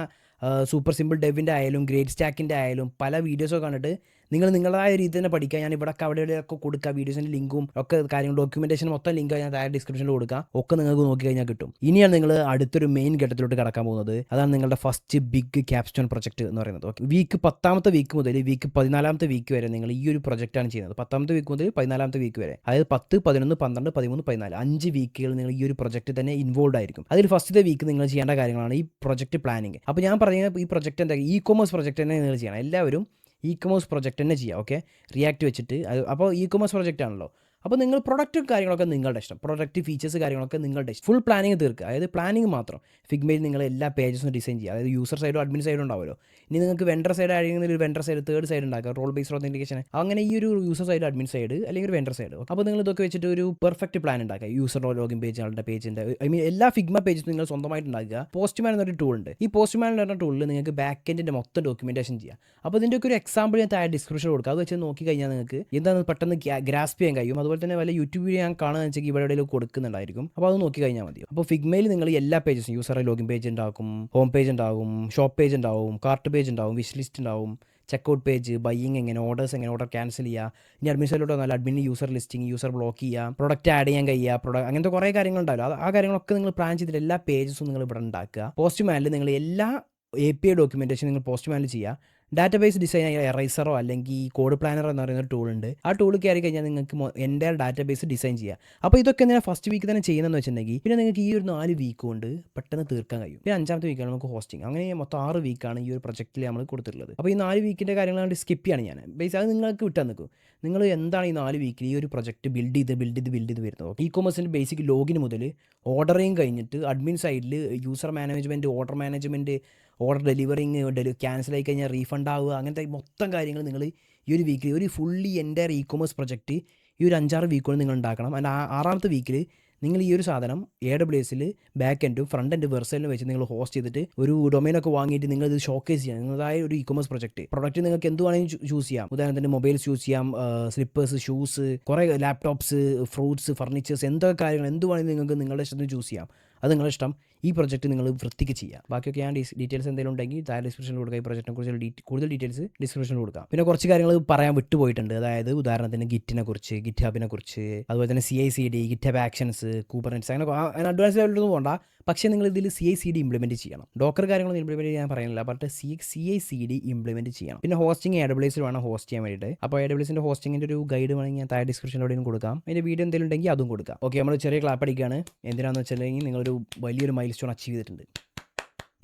Speaker 1: സൂപ്പർ സിമ്പിൾ ഡെവിൻ്റെ ആയാലും ഗ്രേറ്റ് സ്റ്റാക്കിൻ്റെ ആയാലും പല വീഡിയോസൊക്കെ കണ്ടിട്ട് നിങ്ങൾ നിങ്ങളായ രീതി തന്നെ പഠിക്കുക. ഞാൻ ഇവിടെയൊക്കെ അവിടെയൊക്കെ കൊടുക്കുക, വീഡിയോസിൻ്റെ ലിങ്കും ഒക്കെ കാര്യങ്ങൾ ഡോക്യുമെൻറ്റേഷൻ മൊത്തം ലിങ്ക് ഞാൻ താഴെ ഡിസ്ക്രിപ്ഷനിൽ കൊടുക്കുക. ഒക്കെ നിങ്ങൾക്ക് നോക്കി കഴിഞ്ഞാൽ കിട്ടും. ഇനിയാണ് നിങ്ങൾ അടുത്തൊരു മെയിൻ ഘട്ടത്തിലോട്ട് കടക്കാൻ പോകുന്നത്. അതാണ് നിങ്ങളുടെ ഫസ്റ്റ് ബിഗ് ക്യാപ്സ്റ്റോൺ പ്രൊജക്റ്റ് എന്ന് പറയുന്നത്. ഓക്കെ, വീക്ക് 10ാമത്തെ വീക്ക് മുതൽ വീക്ക് 14ാമത്തെ വീക്ക് വരെ നിങ്ങൾ ഈ ഒരു പ്രൊജക്റ്റാണ് ചെയ്യുന്നത്. 10ാമത്തെ വീക്ക് മുതൽ 14ാമത്തെ വീക്ക് വരെ, അതായത് 10, 11, 12, 13, 14 5 വീക്കുകൾ നിങ്ങൾ ഈ ഒരു പ്രൊജക്റ്റ് തന്നെ ഇൻവോൾവ് ആയിരിക്കും. അതിൽ ഫസ്റ്റത്തെ വീക്ക് നിങ്ങൾ ചെയ്യേണ്ട കാര്യങ്ങളാണ് ഈ പ്രൊജക്റ്റ് പ്ലാനിങ്. അപ്പോൾ ഞാൻ പറഞ്ഞ ഈ പ്രൊജക്റ്റ് എന്താ, ഇ-കൊമേഴ്സ് പ്രൊജക്റ്റ് തന്നെ നിങ്ങൾ ചെയ്യണം. എല്ലാവരും ഇ-കൊമേഴ്സ് പ്രൊജക്റ്റ് തന്നെ ചെയ്യുക. ഓക്കെ, റിയാക്ട് വെച്ചിട്ട് അപ്പോൾ ഇ-കൊമേഴ്സ് പ്രൊജക്റ്റ് ആണല്ലോ. അപ്പോൾ നിങ്ങൾ പ്രൊഡക്റ്റും കാര്യങ്ങളൊക്കെ നിങ്ങളുടെ ഇഷ്ടം, പ്രൊഡക്റ്റ് ഫീച്ചേഴ്സ് കാര്യങ്ങളൊക്കെ നിങ്ങളുടെ ഇഷ്ടം. ഫുൾ പ്ലാനിങ് തീർക്കുക. അതായത് പ്ലാനിങ് മാത്രം. ഫിഗ്മയിൽ നിങ്ങൾ എല്ലാ പേജസും ഡിസൈൻ ചെയ്യുക. അതായത് യൂസർ സൈഡും അഡ്മിൻ സൈഡും ഉണ്ടാവുമല്ലോ. ഇനി നിങ്ങൾക്ക് വെണ്ടർ സൈഡ് ആണെങ്കിൽ ഒരു വെണ്ടർ സൈഡ്, തേർഡ് സൈഡ് ഉണ്ടാക്കുക, റോൾ ബേസ്ഡ് ഒതൻറ്റിക്കേഷൻ. അങ്ങനെ ഈ ഒരു യൂസർ സൈഡ്, അഡ്മിൻ സൈഡ്, അല്ലെങ്കിൽ ഒരു വെണ്ടർ സൈഡ്. അപ്പോൾ നിങ്ങൾ ഇതൊക്കെ വെച്ചിട്ട് ഒരു പെർഫെക്റ്റ് പ്ലാൻ ഉണ്ടാക്കുക. യൂസർ ലോഗിൻ പേജ്, ആളുടെ പേജിൻ്റെ എല്ലാ ഫിഗ്മ പേജസും നിങ്ങൾ സ്വന്തമായിട്ട് ഉണ്ടാക്കുക. പോസ്റ്റ്മാൻ എന്നൊരു ടൂൾ ഉണ്ട്. ഈ പോസ്റ്റ്മാൻ എന്ന് പറഞ്ഞ ടൂളിൽ നിങ്ങൾക്ക് ബാക്ക് എൻഡിൻ്റെ മൊത്തം ഡോക്യുമെൻറ്റേഷൻ ചെയ്യാം. അപ്പോൾ ഇതിൻ്റെയൊക്കെ ഒരു എക്സാമ്പിൾ ഞാൻ താഴെ ഡിസ്ക്രിപ്ഷൻ കൊടുക്കുക. അത് വെച്ച് നോക്കി കഴിഞ്ഞാൽ നിങ്ങൾക്ക് എന്താണ് പെട്ടെന്ന് ഗ്രാസ്പ് ചെയ്യാൻ കഴിയും. അതുപോലെ തന്നെ വല്ല യൂട്യൂബ് ഞാൻ കാണുകയെന്ന് വെച്ചാൽ ഇവിടെ എവിടെയെങ്കിലും കൊടുക്കുന്നുണ്ടായിരിക്കും. അപ്പോൾ അത് നോക്കി കഴിഞ്ഞാൽ മതി. അപ്പോൾ ഫിഗ്മയിൽ നിങ്ങൾ എല്ലാ പേജസും, യൂസർ ലോഗിൻ പേജ് ഉണ്ടാകും, ഹോം പേജ് ഉണ്ടാകും, ഷോപ്പ് പേജ് ഉണ്ടാവും, കാർട്ട് പേജ് ഉണ്ടാവും, വിഷ് ലിസ്റ്റ് ഉണ്ടാവും, ചെക്കൗട്ട് പേജ്, ബൈയിങ് എങ്ങനെ, ഓർഡേഴ്സ് എങ്ങനെ, ഓർഡർ ക്യാൻസൽ ചെയ്യുക, ഇനി അഡ്മിൻ സൈഡിലോട്ട് വന്നാൽ admin user listing, user block ചെയ്യുക, പ്രൊഡക്റ്റ് ആഡ് ചെയ്യാൻ കഴിയുക, അങ്ങനത്തെ കുറേ കാര്യങ്ങളുണ്ടാവില്ല. ആ കാര്യങ്ങളൊക്കെ നിങ്ങൾ പ്ലാൻ ചെയ്തിട്ട് എല്ലാ പേജസും നിങ്ങൾ ഇവിടെ ഉണ്ടാക്കുക. പോസ്റ്റ്മാനിൽ നിങ്ങൾ എല്ലാ API ഡോക്യുമെൻറ്റേഷൻ നിങ്ങൾ പോസ്റ്റ്മാനിൽ ചെയ്യുക. ഡാറ്റാബേസ് ഡിസൈൻ ആയ എറൈസറോ അല്ലെങ്കിൽ കോഡ് പ്ലാനറോ എന്ന് പറയുന്ന ഒരു ടൂൾ ഉണ്ട്. ആ ടൂൾ കയറി കഴിഞ്ഞാൽ നിങ്ങൾക്ക് എൻ്റെ ഡാറ്റാബേസ് ഡിസൈൻ ചെയ്യാം. അപ്പോൾ ഇതൊക്കെ എന്തിനാണ് ഫസ്റ്റ് വീക്ക് തന്നെ ചെയ്യുന്നതെന്ന് വെച്ചിട്ടുണ്ടെങ്കിൽ പിന്നെ നിങ്ങൾക്ക് ഈ ഒരു 4 വീക്ക് കൊണ്ട് പെട്ടെന്ന് തീർക്കാൻ കഴിയും. പിന്നെ 5ാമത്തെ വീക്കാണ് നമുക്ക് ഹോസ്റ്റിംഗ്. അങ്ങനെ മൊത്തം 6 വീക്കാണ് ഈ ഒരു പ്രൊജക്റ്റിൽ നമ്മൾ കൊടുത്തിട്ടുള്ളത്. അപ്പോൾ ഈ 4 വീക്കിൻ്റെ കാര്യങ്ങളാണ് സ്കിപ്പ് ചെയ്യാണ് ഞാൻ. ബേസ് അത് നിങ്ങൾക്ക് വിട്ടാൽ നിൽക്കും. നിങ്ങൾ എന്താണ് ഈ 4 വീക്കിൽ ഈ ഒരു പ്രൊജക്റ്റ് ബിൽഡ് ചെയ്ത് വരുന്നത്. ഇ-കൊമേഴ്സിൻ്റെ ബേസിക് ലോഗിൻ മുതൽ ഓർഡറിങ് കഴിഞ്ഞിട്ട് അഡ്മിൻ സൈഡിൽ user management, order management, order delivering, cancel ആയി കഴിഞ്ഞാൽ റീഫണ്ട് ആവുക, അങ്ങനത്തെ മൊത്തം കാര്യങ്ങൾ നിങ്ങൾ ഈ ഒരു വീക്കിൽ ഒരു ഫുള്ളി എൻ്റെ ഇ-കൊമേഴ്സ് പ്രൊജക്റ്റ് ഈ ഒരു 5-6 വീക്കുകൾ നിങ്ങൾ ഉണ്ടാക്കണം. അതിൻ്റെ 6ാമത്തെ വീക്കിൽ നിങ്ങൾ ഈ ഒരു സാധനം AWSൽ ബാക്ക് എൻഡും ഫ്രണ്ട് എൻഡ് വെർസലിനും വെച്ച് നിങ്ങൾ ഹോസ്റ്റ് ചെയ്തിട്ട് ഒരു ഡൊമൈനൊക്കെ വാങ്ങിയിട്ട് നിങ്ങൾ ഇത് ഷോക്കേസ് ചെയ്യാം. നിങ്ങളതായ ഒരു ഇ-കൊമേഴ്സ് പ്രൊജക്റ്റ് നിങ്ങൾക്ക് എന്ത് വേണമെങ്കിലും ചൂസ് ചെയ്യാം. ഉദാഹരണത്തിന് മൊബൈൽസ് ചൂസ് ചെയ്യാം, സ്ലിപ്പേഴ്സ്, ഷൂസ്, കുറേ ലാപ്ടോപ്സ്, ഫ്രൂട്ട്സ്, ഫർണിച്ചേഴ്സ്, എന്തൊക്കെ കാര്യങ്ങൾ എന്ത് വേണമെങ്കിലും നിങ്ങൾക്ക് നിങ്ങളുടെ ഇഷ്ടത്തിന് ചൂസ് ചെയ്യാം. അത് നിങ്ങളുടെ ഇഷ്ടം. ഈ പ്രൊജക്റ്റ് നിങ്ങൾ വൃത്തിക്ക് ചെയ്യുക. ബാക്കിയൊക്കെ ഞാൻ ഡീറ്റെയിൽസ് എന്തെങ്കിലും ഉണ്ടെങ്കിൽ താഴെ ഡിസ്ക്രിപ്ഷനിൽ കൊടുക്കുക. ഈ പ്രൊജക്റ്റിനെ കുറിച്ച് കൂടുതൽ ഡീറ്റെയിൽസ് ഡിസ്ക്രിപ്ഷനിൽ കൊടുക്കാം. പിന്നെ കുറച്ച് കാര്യങ്ങൾ പറയാൻ വിട്ടുപോയിട്ടുണ്ട്. അതായത് ഉദാഹരണത്തിന് ഗിറ്റിനെ കുറിച്ച്, ഗിറ്റ് ഹബിനെ കുറിച്ച്, അതുപോലെ തന്നെ CI/CD, ഗിറ്റ് ഹബ് ആക്ഷൻസ്, കൂബർനെറ്റ്സ്, അങ്ങനെ അഡ്വാൻസ് ലെവലിലൊന്നും പോകണ്ട. പക്ഷേ നിങ്ങൾ ഇതിൽ CI/CD ഇംപ്ലിമെൻറ്റ് ചെയ്യണം. ഡോക്കർ കാര്യങ്ങളൊന്നും ഇംപ്ലിമെൻറ്റ് ചെയ്യാൻ പറയുന്നില്ല, ബട്ട് CI/CD ഇംപ്ലിമെൻറ്റ് ചെയ്യണം. പിന്നെ ഹോസ്റ്റിംഗ് AWSൽ വേണം ഹോസ്റ്റ് ചെയ്യാൻ വേണ്ടിയിട്ട്. അപ്പോൾ AWSൻ്റെ ഹോസ്റ്റിങ്ങിൻ്റെ ഒരു ഗൈഡ് വേണമെങ്കിൽ ഞാൻ താഴെ ഡിസ്ക്രിപ്ഷനിലൂടെയും കൊടുക്കാം. അതിൻ്റെ വീഡിയോ എന്തെങ്കിലും ഉണ്ടെങ്കിൽ അതും കൊടുക്കാം. ഓക്കെ, നമ്മൾ ചെറിയ ക്ലാപ്പ് അടിക്കുകയാണ്. എന്തിനാണെന്ന് വെച്ചിട്ടുണ്ടെങ്കിൽ നിങ്ങളൊരു വലിയൊരു മൈൽ സ്റ്റോൺ അച്ചീവ് ചെയ്തിട്ടുണ്ട്.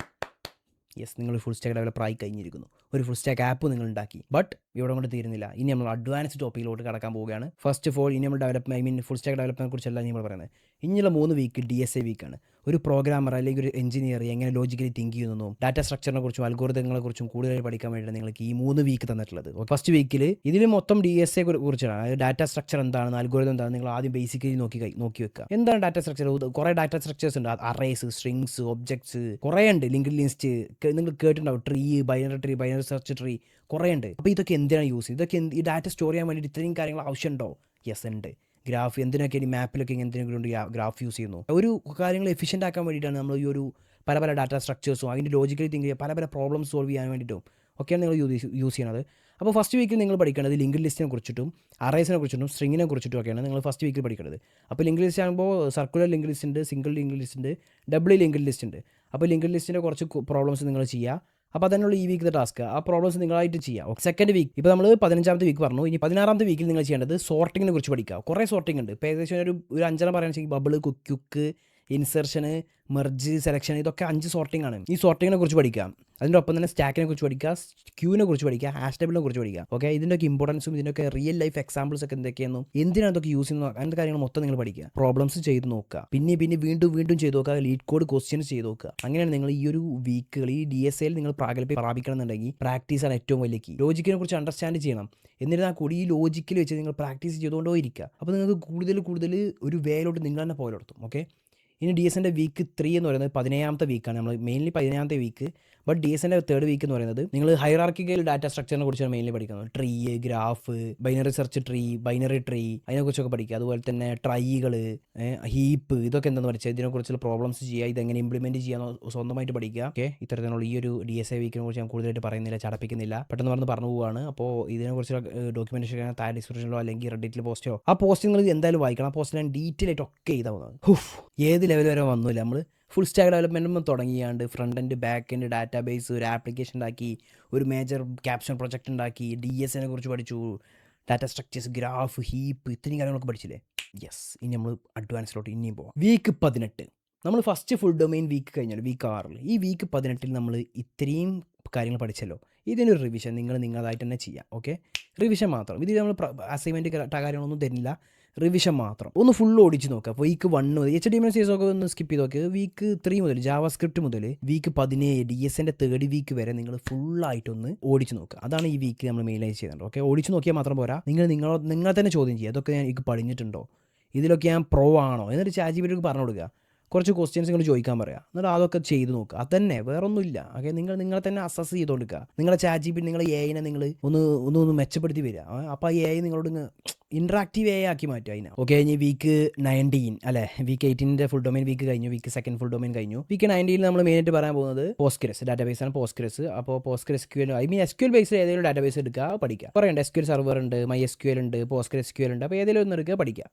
Speaker 1: യെസ്, നിങ്ങൾ ഫുൾ സ്റ്റാക്ക് ഡെവലപ്പർ ആയി കഴിഞ്ഞിരിക്കുന്നു. ഒരു ഫുൾ സ്റ്റാക്ക് ആപ്പ് നിങ്ങൾ ഉണ്ടാക്കി. ബട്ട് ഇവിടെ കൊണ്ട് തീരുന്നില്ല. ഇനി നമ്മൾ അഡ്വാൻസ് ടോപ്പിക്കിലോട്ട് കടക്കാൻ പോവുകയാണ്. ഫസ്റ്റ് ഓഫ് ഓൾ ഇനി നമ്മൾ ഫുൾ സ്റ്റാക്ക് ഡെവലപ്മെൻറ്റിനെ കുറിച്ചല്ല നമ്മൾ പറയുന്നത്. ഇനിയുള്ള 3 വീക്ക് DSA വീക്കാണ്. ഒരു പ്രോഗ്രാമർ അല്ലെങ്കിൽ ഒരു എഞ്ചിനീയർ എങ്ങനെ ലോജിക്കലി തിങ്ക് ചെയ്യുന്നതും ഡാറ്റ സ്ട്രക്ചറിനെ കുറിച്ചും അൽഗോരിതങ്ങളെ കുറിച്ചും കൂടുതൽ പഠിക്കാൻ വേണ്ടിയിട്ട് നിങ്ങൾക്ക് ഈ 3 വീക്ക് തന്നിട്ടുള്ളത്. ഫസ്റ്റ് വീക്കിൽ ഇതിൽ മൊത്തം DSA കുറിച്ചാണ്. അതായത് ഡാറ്റ സ്ട്രക്ചർ എന്താണെന്ന്, അൽഗോരിതം എന്താണ്, നിങ്ങൾ ആദ്യം ബേസിക്കലി നോക്കി വെക്കുക. എന്താണ് ഡാറ്റ സ്ട്രക്ചർ? കുറേ ഡാറ്റ സ്ട്രക്ചേഴ്സ് ഉണ്ട്. അറേസ്, സ്ട്രിങ്സ്, ഒബ്ജക്ട്സ് കുറേ ഉണ്ട്. ലിങ്ക്ഡ് ലിസ്റ്റ് നിങ്ങൾ കേട്ടിട്ടുണ്ടാവും. ട്രീ, ബൈനറി സെർച്ച് ട്രീ കുറേ ഉണ്ട്. അപ്പോൾ ഇതൊക്കെ എന്തിനാണ് യൂസ് ചെയ്യുന്നത്? ഇതൊക്കെ ഈ ഡാറ്റ സ്റ്റോർ ചെയ്യാൻ വേണ്ടിയിട്ട് ഇത്രയും കാര്യങ്ങൾ ആവശ്യമുണ്ടോ? യെസ് ഉണ്ട്. ഗ്രാഫ് എന്തിനൊക്കെ ഈ മാപ്പിലൊക്കെ എന്തെങ്കിലും ഗ്രാഫ് യൂസ് ചെയ്യുന്നു. ഒരു കാര്യങ്ങൾ എഫിഷ്യൻ്റ് ആക്കാൻ വേണ്ടിയിട്ടാണ് നമ്മൾ ഈ ഒരു പല ഡാറ്റ സ്ട്രക്ചേഴ്സും അതിൻ്റെ ലോജിക്കലി തിങ്ക് ചെയ്യുക, പല പ്രോബ്ലം സോൾവ് ചെയ്യാൻ വേണ്ടിയിട്ടും ഒക്കെയാണ് നിങ്ങൾ യൂസ് ചെയ്യുന്നത്. അപ്പോൾ ഫസ്റ്റ് വീക്കിൽ നിങ്ങൾ പഠിക്കേണ്ടത് ലിങ്ക്ഡ് ലിസ്റ്റിനെ കുറിച്ചിട്ടും അറേസിനെ കുറിച്ചിട്ടും സ്ട്രിങ്ങിനെ കുറിച്ചിട്ടും ഒക്കെയാണ് നിങ്ങൾ ഫസ്റ്റ് വീക്കിൽ പഠിക്കേണ്ടത്. അപ്പോൾ ലിങ്ക്ഡ് ലിസ്റ്റ് ആകുമ്പോൾ സർക്കുലർ ലിങ്ക്ഡ് ലിസ്റ്റ് ഉണ്ട്, സിംഗിൾ ലിങ്ക്ഡ് ലിസ്റ്റ് ഉണ്ട്, ഡബിൾ ലിങ്ക്ഡ് ലിസ്റ്റ് ഉണ്ട്. അപ്പോൾ ലിങ്ക്ഡ് ലിസ്റ്റിൻ്റെ കുറച്ച് പ്രോബ്ലംസ് നിങ്ങൾ ചെയ്യുക. അപ്പോൾ അതിനുള്ള ഈ വീക്കിലെ ടാസ്ക്, ആ പ്രോബ്ലംസ് നിങ്ങളായിട്ട് ചെയ്യുക. സെക്കൻഡ് വീക്ക് ഇപ്പോൾ നമ്മൾ 15ാമത്തെ വീക്ക് പറഞ്ഞു. ഇനി 16ാമത്തെ വീക്കിൽ നിങ്ങൾ ചെയ്യേണ്ടത് സോർട്ടിങ്ങിനെ കുറിച്ച് പഠിക്കുക. കുറേ സോർട്ടിംഗ് ഉണ്ട്. ഇപ്പോൾ ഏകദേശം ഒരു 5 പറയുകയാണെങ്കിൽ ബബിൾ, ക്യുക്ക്, ഇൻസെർഷന്, മെർജ്, സെലക്ഷൻ, ഇതൊക്കെ 5 സോർട്ടിംഗ് ആണ്. ഈ സോർട്ടിങ്ങിനെ കുറിച്ച് പഠിക്കാം. അതിൻ്റെ ഒപ്പം തന്നെ സ്റ്റാക്കിനെ കുറിച്ച് പഠിക്കുക, ക്യൂവിനെ കുറിച്ച് പഠിക്കുക, ഹാഷ് ടേബിളിനെ കുറിച്ച് പഠിക്കുക. ഓക്കെ, ഇതിൻ്റെയൊക്കെ ഇമ്പോർട്ടൻസും ഇതിൻ്റെയൊക്കെ റിയൽ ലൈഫ് എക്സാമ്പിൾസ് ഒക്കെ എന്തൊക്കെയാണെന്നും എന്തിനാണ് ഇതൊക്കെ യൂസ് ചെയ്യുന്നത് അങ്ങനത്തെ കാര്യങ്ങൾ മൊത്തം നിങ്ങൾ പഠിക്കുക. പ്രോബ്ലംസ് ചെയ്ത് നോക്കുക. പിന്നെ വീണ്ടും ചെയ്ത് നോക്കുക. ലീഡ് കോഡ് ക്വസ്റ്റ്യൻസ് ചെയ്ത് നോക്കുക. അങ്ങനെയാണ് നിങ്ങൾ ഈ ഒരു വീക്കുകൾ ഈ DSAയിൽ നിങ്ങൾ പ്രാപിക്കണം എന്നുണ്ടെങ്കിൽ പ്രാക്ടീസാണ് ഏറ്റവും വലിയ കീ. ലോജിക്കിനെ കുറിച്ച് അണ്ടർസ്റ്റാൻഡ് ചെയ്യണം. എന്നിരുന്നാൽ കൂടി ഈ ലോജിക്കിൽ വെച്ച് നിങ്ങൾ പ്രാക്ടീസ് ചെയ്തുകൊണ്ടോ ഇരിക്കുക. അപ്പോൾ നിങ്ങൾക്ക് കൂടുതൽ ഒരു വേയിലോട്ട് നിങ്ങൾ തന്നെ പോലെടുത്തും. ഓക്കെ, ഇനി DSAൻ്റെ വീക്ക് 3 എന്ന് പറയുന്നത് 17ാമത്തെ വീക്കാണ്. നമ്മൾ മെയിൻലി 17ാമത്തെ വീക്ക്. ബട്ട് DSAൻ്റെ തേർഡ് വീക്ക് എന്ന് പറയുന്നത് നിങ്ങൾ ഹൈറാർക്കിക്കൽ ഡാറ്റ സ്ട്രക്ചറിനെ കുറിച്ചാണ് മെയിൻലി പഠിക്കുന്നത്. Tree, graph, binary search tree, binary tree, അതിനെക്കുറിച്ചൊക്കെ പഠിക്കുക. അതുപോലെ തന്നെ ട്രൈകൾ, ഹീപ്പ്, ഇതൊക്കെ എന്താണെന്ന് പഠിച്ചാൽ ഇതിനെക്കുറിച്ചുള്ള പ്രോബ്ലംസ് ചെയ്യുക, ഇതെങ്ങനെ ഇംപ്ലിമെൻറ്റ് ചെയ്യാമെന്ന് സ്വന്തമായിട്ട് പഠിക്കുക. ഓക്കെ, ഇത്തരത്തിലുള്ള ഈ ഒരു DSA വീക്കിനെ കുറിച്ച് ഞാൻ കൂടുതലായിട്ട് പറയുന്നില്ല, ചടപ്പിക്കുന്നില്ല, പെട്ടെന്ന് പറഞ്ഞു പോവുകയാണ്. അപ്പോൾ ഇതിനെക്കുറിച്ചുള്ള ഡോക്യുമെൻറ്റേഷൻ താഴെ ഡിസ്ക്രിപ്ഷനിലോ അല്ലെങ്കിൽ റെഡിറ്റിൽ പോസ്റ്റോ ആ പോസ്റ്റ് നിങ്ങൾ എന്തായാലും വായിക്കണം. ആ പോസ്റ്റ് ഞാൻ ഡീറ്റെയിൽ ആയിട്ട് ഒക്കെ ചെയ്താൽ പോകുന്നത്. ഏത് ലെവൽ വരെ വന്നില്ല. നമ്മൾ ഫുൾ സ്റ്റാക്ക് ഡെവലപ്മെൻറ്റും തുടങ്ങിയാണ്ട് front end back end database ഒരു ആപ്ലിക്കേഷൻ ഉണ്ടാക്കി, ഒരു മേജർ ക്യാപ്ഷൻ പ്രൊജക്റ്റ് ഉണ്ടാക്കി, DSAനെ കുറിച്ച് പഠിച്ചു, ഡാറ്റ സ്ട്രക്ചേഴ്സ്, ഗ്രാഫ്, ഹീപ്പ്, ഇത്രയും കാര്യങ്ങളൊക്കെ പഠിച്ചില്ലേ? യെസ്, ഇനി നമ്മൾ അഡ്വാൻസിലോട്ട് ഇനിയും പോവാം. വീക്ക് 18 നമ്മൾ ഫസ്റ്റ് ഫുൾ ഡൊമൈൻ വീക്ക് കഴിഞ്ഞാൽ വീക്ക് 6. ഈ വീക്ക് 18 നമ്മൾ ഇത്രയും കാര്യങ്ങൾ പഠിച്ചല്ലോ. ഇതിനൊരു റിവിഷൻ നിങ്ങളതായിട്ട് തന്നെ ചെയ്യാം. ഓക്കെ, റിവിഷൻ മാത്രം. ഇതിൽ നമ്മൾ അസൈൻമെൻറ്റ് കാര്യങ്ങളൊന്നും തരില്ല, റിവിഷൻ മാത്രം. ഒന്ന് ഫുൾ ഓടിച്ച് നോക്കുക. വീക്ക് 1 മുതൽ HTML CSS ഒക്കെ ഒന്ന് സ്കിപ്പ് ചെയ്ത് നോക്കുക. വീക്ക് 3 മുതൽ ജാവാസ്ക്രിപ്റ്റ് മുതൽ വീക്ക് 17 DSAൻ്റെ തേർഡ് വീക്ക് വരെ നിങ്ങൾ ഫുള്ളായിട്ടൊന്ന് ഓടിച്ച് നോക്കുക. അതാണ് ഈ വീക്ക് നമ്മൾ മെയിനായി ചെയ്യുന്നുണ്ട്. ഓക്കെ, ഓടിച്ച് നോക്കിയാൽ മാത്രം പോരാ, നിങ്ങൾ തന്നെ ചോദ്യം ചെയ്യുക. അതൊക്കെ ഞാൻ എനിക്ക് പഠിഞ്ഞിട്ടുണ്ടോ, ഇതിലൊക്കെ ഞാൻ പ്രോ ആണോ എന്നിട്ട് ChatGPT പറഞ്ഞു കൊടുക്കുക. കുറച്ച് ക്വസ്റ്റ്യൻസ് നിങ്ങൾ ചോദിക്കാൻ പറയുക, എന്നിട്ട് അതൊക്കെ ചെയ്ത് നോക്കുക. അതന്നെ, വേറൊന്നുമില്ല. ഓക്കെ, നിങ്ങളെ തന്നെ അസസ് ചെയ്ത് കൊടുക്കുക. നിങ്ങളെ ChatGPT, നിങ്ങളെ AI-നെ നിങ്ങൾ ഒന്ന് മെച്ചപ്പെടുത്തി വരിക. അപ്പോൾ ആ AI നിങ്ങളോട് ഇൻട്രാക്റ്റീവ് AI ആക്കി മാറ്റുക അതിനെ. ഓക്കെ, ഇനി വീക്ക് 19 അല്ലേ, വീക്ക് 18ൻ്റെ ഫുൾ ഡൊമൈൻ വീക്ക് കഴിഞ്ഞു, വീക്ക് 2 ഫുൾ ഡൊമൈൻ കഴിഞ്ഞു. വീക്ക് 19 നമ്മൾ മെയിനായിട്ട് പറയാൻ പോകുന്നത് പോസ്റ്റ്ഗ്രസ് ഡാറ്റാബേസാണ്. പോസ്റ്റ്ഗ്രസ്, അപ്പോൾ പോസ്റ്റ്ഗ്രസ്ക്യൂഎൽ SQL ബേസിൽ ഏതെങ്കിലും ഡാറ്റാബേസ് എടുക്കുക, പഠിക്കുക. കുറേ ഉണ്ട്. SQL സെർവർ ഉണ്ട്, MySQL ഉണ്ട്, പോസ്റ്റ്ഗ്രസ്ക്യൂഎൽ ഉണ്ട്. അപ്പോൾ ഏതെങ്കിലും ഒന്ന് എടുക്കുക, പഠിക്കുക.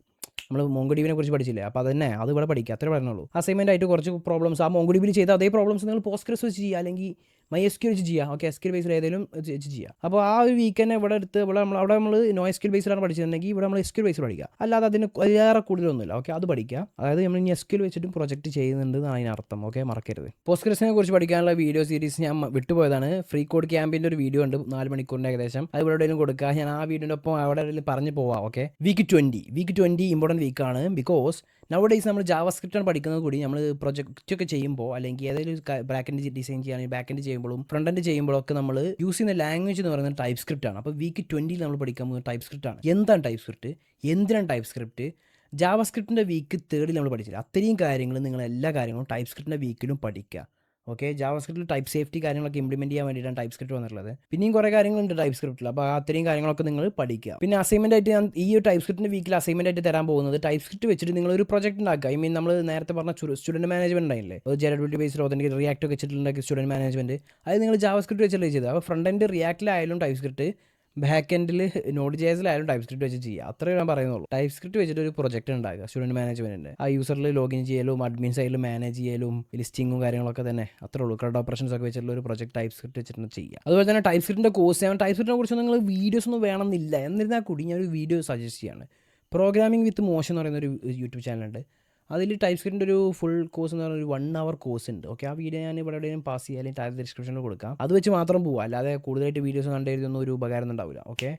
Speaker 1: നമ്മൾ മോങ്കോഡിബിനെ കുറിച്ച് പഠിച്ചില്ലേ, അപ്പോൾ അത് ഇവിടെ പഠിക്കുക. അത്രേ പറഞ്ഞുള്ളൂ. അസൈൻമെൻ്റ് ആയിട്ട് കുറച്ച് പ്രോബ്ലംസ് ആ മോങ്കോഡിബിൽ ചെയ്ത അതേ പ്രോബ്ലംസ് നിങ്ങൾ പോസ്റ്റ്ഗ്രസ് വെച്ച് ചെയ്യുക, അല്ലെങ്കിൽ MySQL വെച്ച് ചെയ്യുക. ഓക്കെ, SQL ബേസിൽ ഏതെങ്കിലും വെച്ച് ചെയ്യുക. അപ്പോൾ ആ ഒരു വീക്ക് തന്നെ ഇവിടെ നമ്മൾ NoSQL ബേസിലാണ് പഠിച്ചിട്ടുണ്ടെങ്കിൽ ഇവിടെ നമ്മൾ SQL ബേസിൽ പഠിക്കുക. അല്ലാതെ അതിന് വേറെ കൂടുതലൊന്നുമില്ല. ഓക്കെ, അത് പഠിക്കുക. അതായത് നമ്മൾ ഇനി SQL വെച്ചിട്ടും പ്രൊജക്റ്റ് ചെയ്യുന്നുണ്ട് എന്നാണ് അതിനർത്ഥം. ഓക്കെ, മറക്കരുത്. പോസ്റ്റ്ഗ്രസിനെ കുറിച്ച് പഠിക്കാനുള്ള വീഡിയോ സീരീസ് ഞാൻ വിട്ടുപോയതാണ്. ഫ്രീ കോഡ് ക്യാമ്പിൻ്റെ ഒരു വീഡിയോ ഉണ്ട് 4 മണിക്കൂറിൻ്റെ ഏകദേശം. അത് ഇവിടെ എവിടെയെങ്കിലും കൊടുക്കുക. ഞാൻ ആ വീഡിയോൻ്റെ ഒപ്പം അവിടെ പറഞ്ഞു പോവാം. ഓക്കെ, വീക്ക് 20 ഇമ്പോർട്ടൻറ്റ് വീക്കാണ്. ബിക്കോസ് നൗഡേയ്സ് നമ്മൾ ജാവാസ്ക്രിപ്റ്റാണ് പഠിക്കുന്നത് കൂടി നമ്മൾ പ്രൊജക്റ്റൊക്കെ ചെയ്യുമ്പോൾ അല്ലെങ്കിൽ ഏതെങ്കിലും ബാക്ക് ഡിസൈൻ ചെയ്യാനും ബാക്ക് എൻഡ് ചെയ്യുമ്പോഴും ഫ്രണ്ട് എൻഡ് ചെയ്യുമ്പോഴൊക്കെ നമ്മൾ യൂസ് ചെയ്യുന്ന ലാംഗ്വേജ് എന്ന് പറയുന്നത് ടൈപ്പ് സ്ക്രിപ്റ്റ് ആണ്. അപ്പോൾ വീക്ക് 20 നമ്മൾ പഠിക്കാൻ പോകുന്നത് ടൈപ്പ് സ്ക്രിപ്റ്റ് ആണ്. എന്താണ് ടൈപ്പ് സ്ക്രിപ്റ്റ്, എന്തിനാണ് ടൈപ്പ് സ്ക്രിപ്റ്റ്? ജാവാസ്ക്രിപ്റ്റിൻ്റെ വീക്ക് 3 നമ്മൾ പഠിച്ചില്ല. അത്രയും കാര്യങ്ങൾ നിങ്ങൾ എല്ലാ കാര്യങ്ങളും ടൈപ്പ് സ്ക്രിപ്റ്റിൻ്റെ വീക്കിലും പഠിക്കുക. ഓക്കെ, ജാവാസ്ക്രിപ്റ്റിൽ ടൈപ്പ് സേഫ്റ്റി കാര്യങ്ങളൊക്കെ ഇംപ്ലിമെൻറ്റ് ചെയ്യാൻ വേണ്ടിയിട്ടാണ് ടൈപ്പ് സ്ക്രിപ്റ്റ് വന്നിട്ടുള്ളത്. പിന്നെയും കുറേ കാര്യങ്ങളുണ്ട് ടൈപ്പ് സ്ക്രിപ്റ്റിൽ. അപ്പോൾ അത്രയും കാര്യങ്ങളൊക്കെ നിങ്ങൾ പഠിക്കുക. പിന്നെ അസൈൻമെൻ്റ് ആയിട്ട് ഞാൻ ഈ ടൈപ്പ് സ്ക്രിപ്റ്റിൻ്റെ വീക്കിൽ അസൈൻമെൻ്റ് ആയിട്ട് തരാൻ പോകുന്നത് ടൈപ്പ് സ്ക്രിപ്റ്റ് വെച്ചിട്ട് നിങ്ങളൊരു പ്രൊജക്റ്റ് ഉണ്ടാക്കുക. നമ്മൾ നേരത്തെ പറഞ്ഞ സ്റ്റുഡൻറ്റ് മാനേജ്മെൻറ്റ് ഉണ്ടായില്ലേ, ജെനറബിലിറ്റി ബേസ്ഡ് ഓതൻറ്റിക് റിയാക്ട് ഒക്കെ വെച്ചിട്ടുണ്ടെങ്കിൽ സ്റ്റുഡൻറ്റ് മാനേജ്മെൻറ്റ് അത് നിങ്ങൾ ജാവാസ്ക്രിപ്റ്റ് വെച്ചല്ലേ ചെയ്തത്. അപ്പോൾ ഫ്രണ്ട് എൻഡ് റിയാക്റ്റിലായാലും ടൈപ്പ് സ്ക്രിപ്റ്റ്, ബാക്ക് എൻഡിൽ Node.js-ലായാലും ടൈപ്പ് സ്ക്രിപ്റ്റ് വെച്ച് ചെയ്യുക. അത്രയും ഞാൻ പറയുന്നുള്ളൂ. ടൈപ്പ് സ്ക്രിപ്റ്റ് വെച്ചിട്ട് ഒരു പ്രൊജക്റ്റ് ഉണ്ടാക്കുക സ്റ്റുഡൻറ്റ് മാനേജ്മെൻറ്റിൻ്റെ. ആ യൂസറിൽ ലോഗിൻ ചെയ്യലും അഡ്മിൻ സൈഡിൽ മാനേജ് ചെയ്യലും ലിസ്റ്റിങ്ങും കാര്യങ്ങളൊക്കെ തന്നെ അത്രേ ഉള്ളൂ. ക്രഡ് ഓപ്പറേഷൻസ് ഒക്കെ വെച്ചിട്ടുള്ള ഒരു പ്രൊജക്റ്റ് ടൈപ്പ് സ്ക്രിപ്റ്റ് വെച്ചിട്ട് ചെയ്യുക. അതുപോലെ തന്നെ ടൈപ്പ് സ്ക്രിപ്റ്റിൻ്റെ കോഴ്സ് ചെയ്യാൻ ടൈപ്പ് സ്ക്രിപ്റ്റിനെ കുറിച്ച് നിങ്ങൾ വീഡിയോസ് ഒന്നും വേണമെന്നില്ല. എന്നിരുന്നാൽ കൂടി ഞാനൊരു വീഡിയോ സജസ്റ്റ് ചെയ്യാണ്. പ്രോഗ്രാമിംഗ് വിത്ത് മോഷൻ എന്ന് പറയുന്ന ഒരു യൂട്യൂബ് ചാനലുണ്ട്. അതിൽ ടൈപ്പ് സ്ക്രിപ്റ്റിൻ്റെ ഒരു ഫുൾ കോഴ്സ് എന്ന് പറഞ്ഞാൽ ഒരു 1 hour കോഴ്സ് ഉണ്ട്. ഓക്കെ, ആ വീഡിയോ ഞാൻ ഇവിടെ എവിടെയും പാസ് ചെയ്യുക അല്ലെങ്കിൽ താഴെ ഡിസ്ക്രിപ്ഷനിൽ കൊടുക്കാം. അത് വെച്ച് മാത്രം പോവുക, അല്ലാതെ കൂടുതലായിട്ട് വീഡിയോസ് കണ്ടുകഴിഞ്ഞൊന്നും ഒരു ഉപകാരം ഉണ്ടാവില്ല. ഓക്കെ,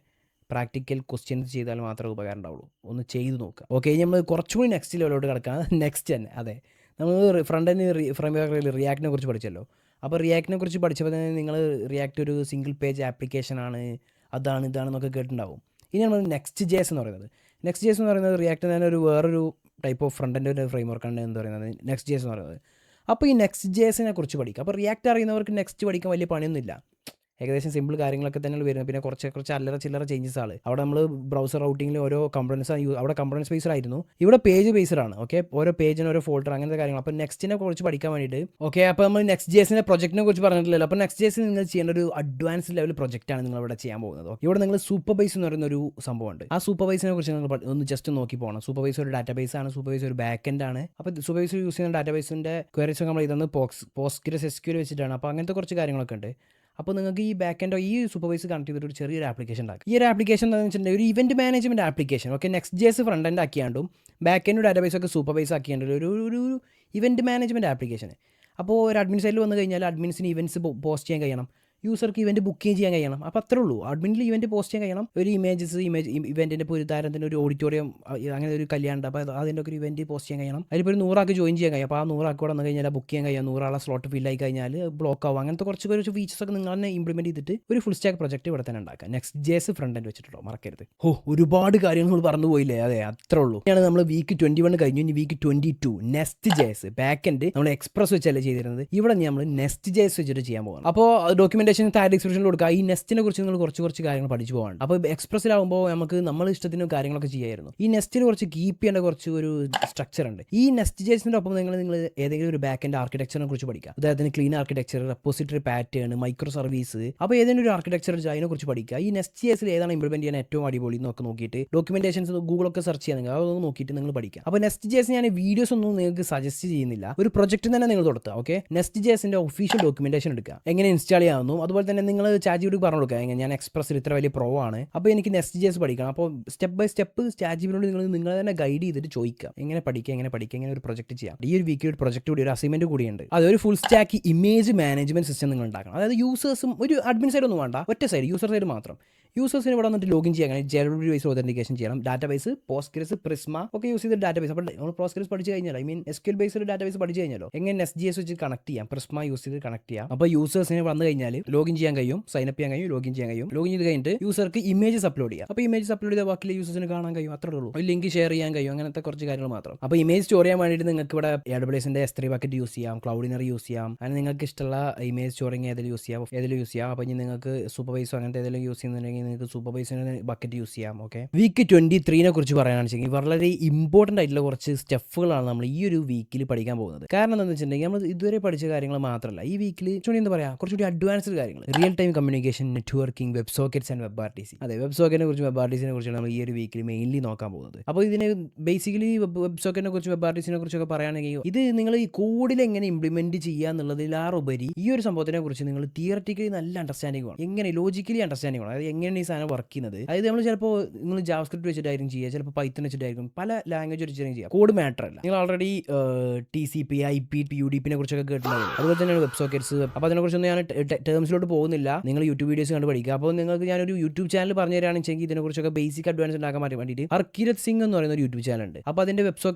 Speaker 1: പ്രാക്ടിക്കൽ ക്വസ്റ്റ്യൻസ് ചെയ്താൽ മാത്രമേ ഉപകാരം ഉണ്ടാവുള്ളൂ. ഒന്ന് ചെയ്ത് നോക്കുക. ഓക്കെ, നമ്മൾ കുറച്ചുകൂടി നെക്സ്റ്റ് ലെവലോട്ട് കിടക്കാം. നെക്സ്റ്റ് തന്നെ അതെ, നമ്മൾ ഫ്രണ്ട് എൻഡ് ഫ്രെയിംവർക്കിൽ റിയാക്റ്റിനെ കുറിച്ച് പഠിച്ചല്ലോ. അപ്പോൾ റിയാക്റ്റിനെ കുറിച്ച് പഠിച്ചപ്പോൾ തന്നെ നിങ്ങൾ റിയാക്റ്റ് ഒരു സിംഗിൾ പേജ് ആപ്ലിക്കേഷനാണ്, അതാണ് ഇതാണെന്നൊക്കെ കേട്ടിട്ടുണ്ടാവും. ഇനി നമ്മൾ നെക്സ്റ്റ് ജേസ് എന്ന് പറയുന്നത്, നെക്സ്റ്റ് ജേസ് എന്ന് പറയുന്നത് റിയാക്റ്റ് തന്നെ വേറൊരു ടൈപ്പ് ഓഫ് ഫ്രണ്ട് എൻഡ് ഫ്രെയിംവർക്കാണ് എന്ന് പറയുന്നത് നെക്സ്റ്റ് ജേസ് എന്ന് പറയുന്നത്. അപ്പോൾ ഈ നെക്സ്റ്റ് ജേസിനെ കുറിച്ച് പഠിക്കുക. അപ്പോൾ റിയാക്റ്റ് അറിയുന്നവർക്ക് നെക്സ്റ്റ് പഠിക്കാൻ വലിയ പണിയൊന്നുമില്ല. ഏകദേശം സിമ്പിൾ കാര്യങ്ങളൊക്കെ തന്നെ വരുന്നത്. പിന്നെ കുറച്ച് അല്ലറ ചില്ലറ ചേഞ്ചസ് ആണ്. അവിടെ നമ്മൾ ബ്രൗസർ റൗട്ടിങ്ങിൽ ഓരോ കമ്പോണൻസ് അവിടെ കമ്പോണൻസ് ബേസ്ഡ് ആയിരുന്നു, ഇവിടെ പേജ് ബേസ്ഡ് ആണ്. ഓക്കെ, ഓരോ പേജിന് ഓരോ ഫോൾഡർ അങ്ങനത്തെ കാര്യങ്ങൾ. അപ്പോൾ നെക്സ്റ്റിനെ കുറിച്ച് പഠിക്കാൻ വേണ്ടിയിട്ട് ഓക്കെ, അപ്പോൾ നമ്മൾ നെക്സ്റ്റ് ജേസിൻ്റെ പ്രൊജക്റ്റിനെ കുറിച്ച് പറഞ്ഞിട്ടില്ലല്ലോ. അപ്പോൾ നെക്സ്റ്റ് ജേസിൽ നിങ്ങൾ ചെയ്യേണ്ട ഒരു അഡ്വാൻസ് ലെവൽ പ്രൊജക്റ്റാണ് നിങ്ങൾ ഇവിടെ ചെയ്യാൻ പോകുന്നത്. ഇവിടെ നിങ്ങൾ സൂപ്പർവൈസ് എന്ന് പറയുന്ന ഒരു സംഭവമുണ്ട്. ആ സൂപ്പർവൈസിനെ കുറിച്ച് നിങ്ങൾ ഒന്ന് ജസ്റ്റ് നോക്കി പോകണം. സൂപ്പർവൈസ് ഒരു ഡാറ്റാബേസ് ആണ്, സൂപ്പർവൈസ് ഒരു ബാക്ക് എൻഡ് ആണ്. അപ്പോൾ സൂപ്പർവൈസ് യൂസ് ചെയ്യുന്ന ഡാറ്റാബേസിൻ്റെ ക്വയറീസ് നമ്മൾ ഇതൊന്ന് പോസ്റ്റ്ഗ്രെസ് SQL വെച്ചിട്ടാണ്. അപ്പോൾ അങ്ങനത്തെ കുറച്ച് കാര്യങ്ങളൊക്കെ ഉണ്ട്. അപ്പോൾ നിങ്ങൾക്ക് ഈ ബാക്ക് എൻഡോ ഈ സൂപ്പർവൈസ് കണക്ട് ചെയ്തിട്ട് ഒരു ചെറിയൊരു ആപ്ലിക്കേഷൻ ഉണ്ടാക്കും. ഈ ഒരു ആപ്ലിക്കേഷൻ എന്താണെന്ന് വെച്ചിട്ടുണ്ടെങ്കിൽ ഒരു event management application. Okay, next JS front end ആക്കിയാണ്ടും ബാക്ക് എൻഡ് ഡാറ്റാബേസ് ഒക്കെ സൂപ്പർവൈസ് ആക്കിയാണ്ടും ഒരു ഇവൻറ്റ് മാനേജ്മെൻറ്റ് ആപ്ലിക്കേഷൻ. അപ്പോൾ ഒരു അഡ്മിൻ സൈഡിൽ വന്നു കഴിഞ്ഞാൽ അഡ്മിൻസിന് ഇവൻറ്റ്സ് പോസ്റ്റ് ചെയ്യാൻ കഴിയണം, യൂസർക്ക് ഇവൻറ്റ് ബുക്ക് ചെയ്യാൻ കഴിയണം. അപ്പോൾ അത്രേ ഉള്ളൂ. അഡ്മിനിൽ ഇവൻറ്റ് പോസ്റ്റ് ചെയ്യാൻ കഴിയണം. ഒരു ഇമേജ് ഇവൻറ്റിൻ്റെ ഇപ്പോൾ ഒരു താരത്തിൻ്റെ ഒരു ഓഡിറ്റോറിയം അങ്ങനെ ഒരു കല്യാണം, അപ്പോൾ അതിൻ്റെ ഒക്കെ ഒരു ഇവൻറ്റ് പോസ്റ്റ് ചെയ്യാൻ കഴിയണം. അതിലിപ്പോൾ ഒരു 100 ആൾക്ക് ജോയിൻ ചെയ്യാൻ കഴിയും. അപ്പോൾ ആ 100 ആൾക്ക് വന്നു കഴിഞ്ഞാൽ ബുക്ക് ചെയ്യാൻ കഴിയാം. 100 ആളെ സ്ലോട്ട് ഫില്ലായി കഴിഞ്ഞാൽ ബ്ലോക്ക് ആവും. അങ്ങനത്തെ കുറച്ച് ഫീച്ചേഴ്സ് ഒക്കെ നിങ്ങൾ തന്നെ ഇംപ്ലിമെൻറ്റ് ചെയ്തിട്ട് ഒരു ഫുൾ സ്റ്റാക്ക് പ്രൊജക്റ്റ് ഇവിടെ തന്നെ ഉണ്ടാക്കുക. നെക്സ്റ്റ് ജേസ് ഫ്രണ്ട് എൻഡ് വെച്ചിട്ടോ, മറക്കരുത്. ഒരുപാട് കാര്യങ്ങൾ പറഞ്ഞു പോയില്ലേ? അതെ, അത്രേ ഉള്ളൂ. ആണ് നമ്മൾ വീക്ക് 21 കഴിഞ്ഞു. ഇനി വീക്ക് 22 നെക്സ്റ്റ് ജേസ് ബാക്ക് എൻഡ് നമ്മൾ എക്സ്പ്രസ് വെച്ചല്ലേ ചെയ്തിരുന്നത്. ഇവിടെ നമ്മൾ നെക്സ്റ്റ് ജേസ് വെച്ചിട്ട് ചെയ്യാൻ പോകണം. അപ്പോൾ ഡോക്യുമെന്റേഷൻ താഴെ ഡിസ്ക്രിപ്ഷനിൽ കൊടുക്കുക. ഈ നെസ്റ്റിനെ കുറിച്ച് നിങ്ങൾ കുറച്ച് കാര്യങ്ങൾ പഠിച്ചു പോകാണ്ട്. അപ്പോൾ എക്സ്പ്രസ്സിലാവുമ്പോൾ നമുക്ക് നമ്മൾ ഇഷ്ടത്തിന് കാര്യങ്ങളൊക്കെ ചെയ്യായിരുന്നു. ഈ നെസ്റ്റിൽ കുറച്ച് കീപ്പ് ചെയ്യേണ്ട ഒരു സ്ട്രക്ചർ ഉണ്ട്. ഈ നെസ്റ്റ് ജേസിൻ്റെ ഒപ്പം നിങ്ങൾ ഏതെങ്കിലും ഒരു ബാക്ക് എൻഡ് ആർക്കിടെക്ചറിനെ കുറിച്ച് പഠിക്കുക. ഉദാഹരണത്തിന് clean architecture, repository pattern, micro service. അപ്പോൾ ഏതെങ്കിലും ഒരു ആർക്കിടെക്ചർ അതിനെക്കുറിച്ച് പഠിക്കുക. ഈ നെസ്റ്റ് ജേസിൽ ഏതാണ് ഇംപ്ലിമെന്റ് ചെയ്യാൻ ഏറ്റവും അടിപൊളി എന്നൊക്കെ നോക്കിയിട്ട് ഡോക്യുമെന്റേഷൻസ് ഗൂഗിളൊക്കെ സെർച്ച് ചെയ്യാൻ നിങ്ങൾ അതൊന്ന് നോക്കിയിട്ട് നിങ്ങൾ പഠിക്കുക. അപ്പോൾ നെസ്റ്റ് ജേസ് ഞാൻ വീഡിയോസ് ഒന്നും നിങ്ങൾക്ക് സജസ്റ്റ് ചെയ്യുന്നില്ല, ഒരു പ്രൊജക്റ്റ് തന്നെ നിങ്ങൾ തുടത്തുക. ഓക്കെ, നെസ്റ്റ് ജേസിൻ്റെ ഒഫീഷ്യൽ ഡോക്യുമെന്റേഷൻ എടുക്കുക, എങ്ങനെ ഇൻസ്റ്റാൾ ചെയ്യാവുന്നു. അതുപോലെ തന്നെ നിങ്ങൾ ചാറ്റ്ജിപിടി പറഞ്ഞു കൊടുക്കുക, ഞാൻ എക്സ്പ്രസ്സിൽ ഇത്ര വലിയ പ്രോ ആണ്, അപ്പോൾ എനിക്ക് നെസ്റ്റ് ജേസ് പഠിക്കണം. അപ്പോൾ സ്റ്റെപ്പ് ബൈ സ്റ്റെപ്പ് ചാറ്റ്ജിപിടിയോട് നിങ്ങൾ തന്നെ ഗൈഡ് ചെയ്തിട്ട് ചോദിക്കുക, എങ്ങനെ പഠിക്കുക, എങ്ങനെ ഒരു പ്രൊജക്റ്റ് ചെയ്യാം. ഈ ഒരു വീക്കിൽ ഒരു പ്രൊജക്റ്റ് കൂടി, ഒരു അസൈൻമെന്റ് കൂടിയുണ്ട്. അതൊരു full stack image management system നിങ്ങൾ ഉണ്ടാക്കണം. അതായത് യൂസേഴ്സും ഒരു അഡ്മിൻ സൈഡ് ഒന്നും വേണ്ട, ഒറ്റ സൈഡ് യൂസർ സൈഡ് മാത്രം. യൂസേഴ്സിന് ഇവിടെ വന്നിട്ട് ലോഗിൻ ചെയ്യാൻ ജെറബിൾ വൈസ് ഒതന്റിക്കേഷൻ ചെയ്യണം. ഡാറ്റാബേസ് പോസ്റ്റ്ഗ്രെസ്, പ്രിസ്മ ഒക്കെ യൂസ് ചെയ്ത് ഡാറ്റാബേസ്. അപ്പോൾ നമ്മൾ പോസ്റ്റ്ഗ്രെസ് പഠിച്ചു കഴിഞ്ഞാൽ SQL ബേസ്ഡ് ഡാറ്റാബേസ് പഠിച്ചു കഴിഞ്ഞാലോ എങ്ങനെ SGS വെച്ച് കണക്ട് ചെയ്യാം, പ്രിസ്മ യൂസ് ചെയ്ത് കണക്ട് ചെയ്യാം. അപ്പോൾ യൂസേഴ്സിന് വന്നു കഴിഞ്ഞാൽ ലോഗിൻ ചെയ്യാൻ കഴിയും, സൈനപ്പ് ചെയ്യാൻ കഴിയും, ലോഗിൻ ചെയ്യാൻ കഴിയും. ലോഗിൻ ചെയ്ത് കഴിഞ്ഞിട്ട് യൂസർക്ക് ഇമേജസ് അപ്ലോഡ് ചെയ്യാം. അപ്പോൾ ഇമേജസ് അപ്ലോഡ് ചെയ്ത ബാക്കിയുള്ള യൂസേഴ്സിന് കാണാൻ കഴിയും. അത്രേ ഉള്ളൂ. ഒരു ലിങ്ക് ഷെയർ ചെയ്യാൻ കഴിയും. അങ്ങനത്തെ കുറച്ച് കാര്യങ്ങൾ മാത്രം. അപ്പോൾ ഇമേജ് സ്റ്റോർ ചെയ്യാൻ വേണ്ടിയിട്ട് നിങ്ങൾക്ക് ഇവിടെ AWSന്റെ S3 ബക്കറ്റ് യൂസ് ചെയ്യാം, ക്ലൗഡിനറി യൂസ് ചെയ്യാം. അങ്ങനെ നിങ്ങൾക്ക് ഇഷ്ടമുള്ള ഇമേജ് സ്റ്റോറിങ് ഏതെങ്കിലും യൂസ് ചെയ്യാം. അപ്പോൾ ഇനി നിങ്ങൾക്ക് സൂപ്പർവൈസോ അങ്ങനത്തെ ഏതെങ്കിലും യൂസ് ചെയ്യുന്നുണ്ടെങ്കിൽ നിങ്ങൾക്ക് സൂപ്പർവൈസിന് ബക്കറ്റ് യൂസ് ചെയ്യാം. ഓക്കെ, വീക്ക് 23 കുറിച്ച് പറയാനാണെന്നുവെച്ചെങ്കിൽ വളരെ ഇമ്പോർട്ടൻ്റ് ആയിട്ടുള്ള കുറച്ച് സ്റ്റെപ്പുകളാണ് നമ്മൾ ഈ ഒരു വീക്കിൽ പഠിക്കാൻ പോകുന്നത്. കാരണം എന്താണെന്ന് വെച്ചിട്ടുണ്ടെങ്കിൽ നമ്മൾ ഇതുവരെ പഠിച്ച കാര്യങ്ങൾ മാത്രമല്ല, ഈ വീക്കിൽ എന്താ പറയുക, കുറച്ചുകൂടി അഡ്വാൻസ്ഡ് കാര്യങ്ങൾ, real time communication, networking, web sockets and web RTC. അതെ, വെബ് സോക്കറ്റിനെ കുറിച്ച് വെബ് RTCനെ കുറിച്ചാണ് നമ്മൾ ഈ ഒരു വീക്കിൽ മെയിൻലി നോക്കാൻ പോകുന്നത്. അപ്പോൾ ഇതിന് ബേസിക്കലി വെബ് സോക്കറ്റിനെ കുറിച്ച് വെബ് RTCനെ കുറിച്ചൊക്കെ പറയുകയാണെങ്കിൽ ഇത് നിങ്ങൾ ഈ കോഡിൽ എങ്ങനെ ഇംപ്ലിമെന്റ് ചെയ്യുക എന്നുള്ളതിലാറുപരി ഈ ഒരു സംഭവത്തിനെ കുറിച്ച് നിങ്ങൾ തിയററ്റിക്കലി നല്ല അണ്ടർസ്റ്റാൻഡിംഗ് വേണം, എങ്ങനെ ലോജിക്കലി അണ്ടർസ്റ്റാൻഡിംഗ് വേണം, അതായത് എങ്ങനെയാണ് ഈ സാധനം വർക്ക് ചെയ്യുന്നത്. അതായത് നമ്മൾ ചിലപ്പോൾ നിങ്ങൾ ജാവാസ്ക്രിപ്റ്റ് വെച്ചിട്ടായിരിക്കും ചെയ്യുക, ചിലപ്പോൾ പൈത്തൺ വെച്ചിട്ടായിരിക്കും, പല ലാംഗ്വേജ് വെച്ചിട്ടായിരിക്കും ചെയ്യുക. കോഡ് മാറ്റർ അല്ല. നിങ്ങൾ ഓൾറെഡി TCP, IP, UDP കുറിച്ചൊക്കെ കേട്ടിട്ടുണ്ടാവും. അതുപോലെ തന്നെയാണ് വെബ് സോക്കറ്റ്സ്. അപ്പോൾ അതിനെക്കുറിച്ചൊന്നും ഞാൻ ടേംസിലോട്ട് പോകുന്നില്ല, നിങ്ങൾ യൂട്യൂബ് വീഡിയോസ് കണ്ട് പഠിക്കുക. അപ്പോൾ നിങ്ങൾക്ക് ഞാനൊരു യൂട്യൂബ് ചാനൽ പറഞ്ഞു തരാണെന്നുവെച്ചെങ്കിൽ ഇതിനെക്കുറിച്ചൊക്കെ ബേസിക് അഡ്വാൻസ് ഉണ്ടാക്കാൻ വേണ്ടിയിട്ട് ഹർക്കിരത് സിംഗ് എന്ന് പറയുന്ന ഒരു യൂട്യൂബ് ചാനൽ ഉണ്ട്. അപ്പോൾ അതിൻ്റെ